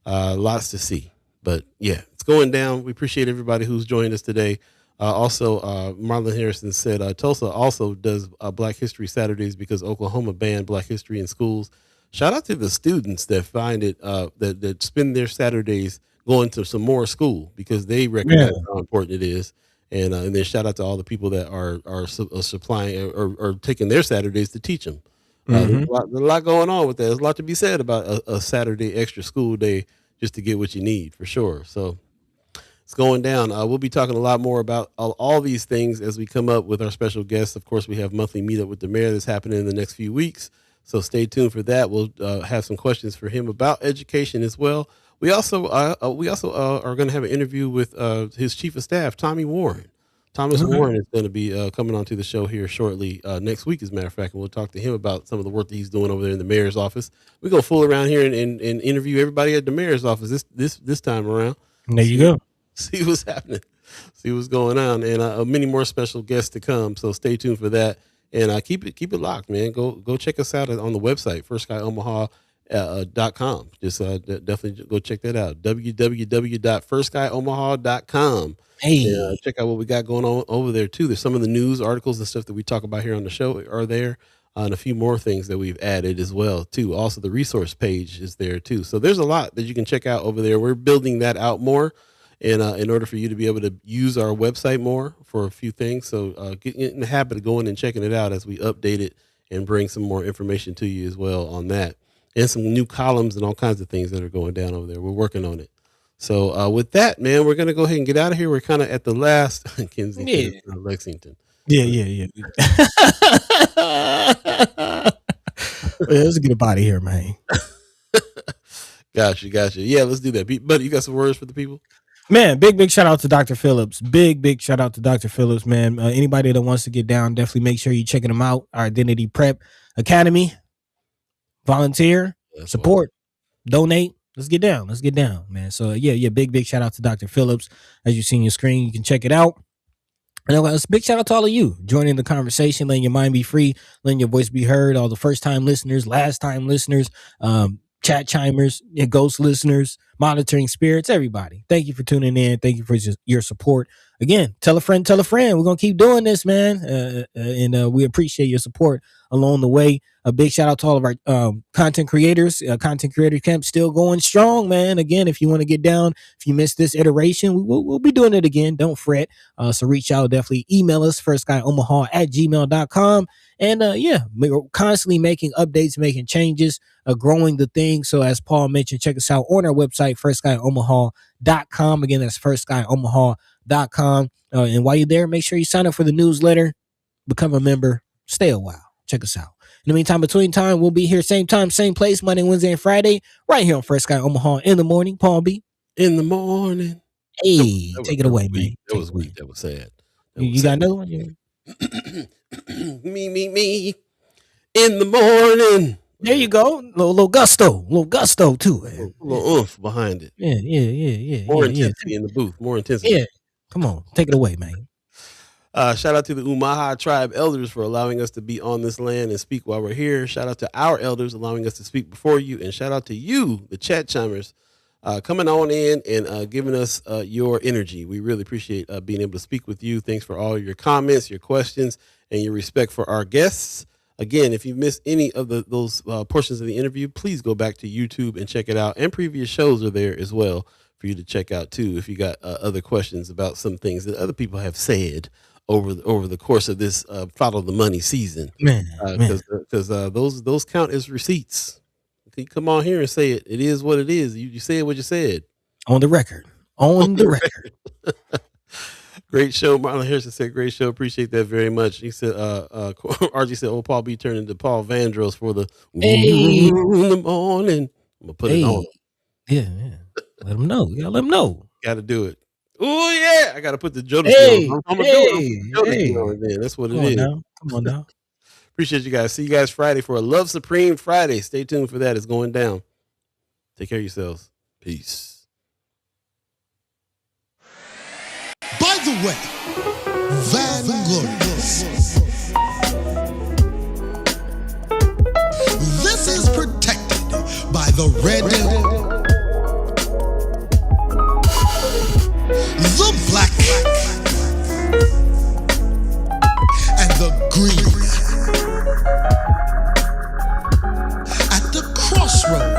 Lots to see, but yeah, it's going down. We appreciate everybody who's joined us today. Also, Marlon Harrison said Tulsa also does Black History Saturdays because Oklahoma banned Black History in schools. Shout out to the students that find it, that spend their Saturdays going to some more school, because they recognize how important it is. And then shout out to all the people that are supplying or taking their Saturdays to teach them. There's a lot going on with that. There's a lot to be said about a Saturday extra school day just to get what you need, for sure. So it's going down. We'll be talking a lot more about all these things as we come up with our special guests. Of course, we have monthly meetup with the mayor that's happening in the next few weeks. So stay tuned for that. We'll have some questions for him about education as well. We also are going to have an interview with his chief of staff, Tommy Warren. Thomas Warren is going to be coming onto the show here shortly, next week, as a matter of fact, and we'll talk to him about some of the work that he's doing over there in the mayor's office. We're going to fool around here and interview everybody at the mayor's office this time around. There you go. See what's happening. See what's going on, and many more special guests to come. So stay tuned for that. And keep it locked, man. Go check us out on the website, firstsky.omaha.com. Just definitely go check that out. www.firstsky.omaha.com. Hey, Check out what we got going on over there too. There's some of the news articles and stuff that we talk about here on the show are there, and a few more things that we've added as well too. Also, the resource page is there too. So there's a lot that you can check out over there. We're building that out more. And in order for you to be able to use our website more for a few things. So get in the habit of going and checking it out as we update it and bring some more information to you as well on that. And some new columns and all kinds of things that are going down over there. We're working on it. So with that, man, we're going to go ahead and get out of here. We're kind of at the last Kensington, Lexington. Yeah. Let's get up out of here, man. Gotcha. Yeah, let's do that. Buddy, you got some words for the people? Man, big shout out to Dr. Phillips. Big shout out to Dr. Phillips, man. Anybody that wants to get down, definitely make sure you're checking them out. Our Identity Prep Academy. Volunteer, support, donate. Let's get down, man. So yeah, big shout out to Dr. Phillips. As you see on your screen, you can check it out. And a big shout out to all of you joining the conversation, letting your mind be free, letting your voice be heard. All the first time listeners, last time listeners, chat chimers, ghost listeners, monitoring spirits, everybody. Thank you for tuning in. Thank you for your support. Again, tell a friend. We're going to keep doing this, man. And we appreciate your support along the way. A big shout out to all of our content creators. Content Creator Camp still going strong, man. Again, if you want to get down, if you missed this iteration, we'll be doing it again. Don't fret. So reach out. Definitely email us, firstsky.omaha@gmail.com. And we're constantly making updates, making changes, growing the thing. So as Paul mentioned, check us out on our website, firstsky.omaha.com. Again, that's firstsky.omaha.com. And while you're there, make sure you sign up for the newsletter, become a member, stay a while. Check us out. In the meantime, between time, we'll be here same time, same place, Monday, Wednesday, and Friday, right here on First Sky Omaha in the morning. Paul B. In the morning. Hey, take it away, man. That was weak. That was sad. You got another one? Yeah. me. In the morning. There you go. Little gusto too. A little oomph behind it. Yeah. More intensity in the booth. More intensity. Yeah. Come on, take it away, man. Shout out to the Umaha tribe elders for allowing us to be on this land and speak while we're here. Shout out to our elders allowing us to speak before you. And shout out to you, the chat chimers, coming on in and giving us your energy. We really appreciate being able to speak with you. Thanks for all your comments, your questions, and your respect for our guests. Again, if you missed any of those portions of the interview, please go back to YouTube and check it out. And previous shows are there as well for you to check out, too, if you got other questions about some things that other people have said over the course of this Follow the Money season. Because those count as receipts. You come on here and say it. It is what it is. You said what you said. On the record. On the record. Great show. Marlon Harrison said, great show. Appreciate that very much. He said, RG said, oh, Paul B turned into Paul Vandross for the in the morning. I'm going to put it on. Yeah. Let him know. You got to let him know. Got to do it. Oh, yeah. I got to put the Jonas on. I'm going to do it. On, man. That's what it is. Come on now. Appreciate you guys. See you guys Friday for a Love Supreme Friday. Stay tuned for that. It's going down. Take care of yourselves. Peace. By the way, Vanglorious. This is protected by the red, the black, and the green. At the crossroads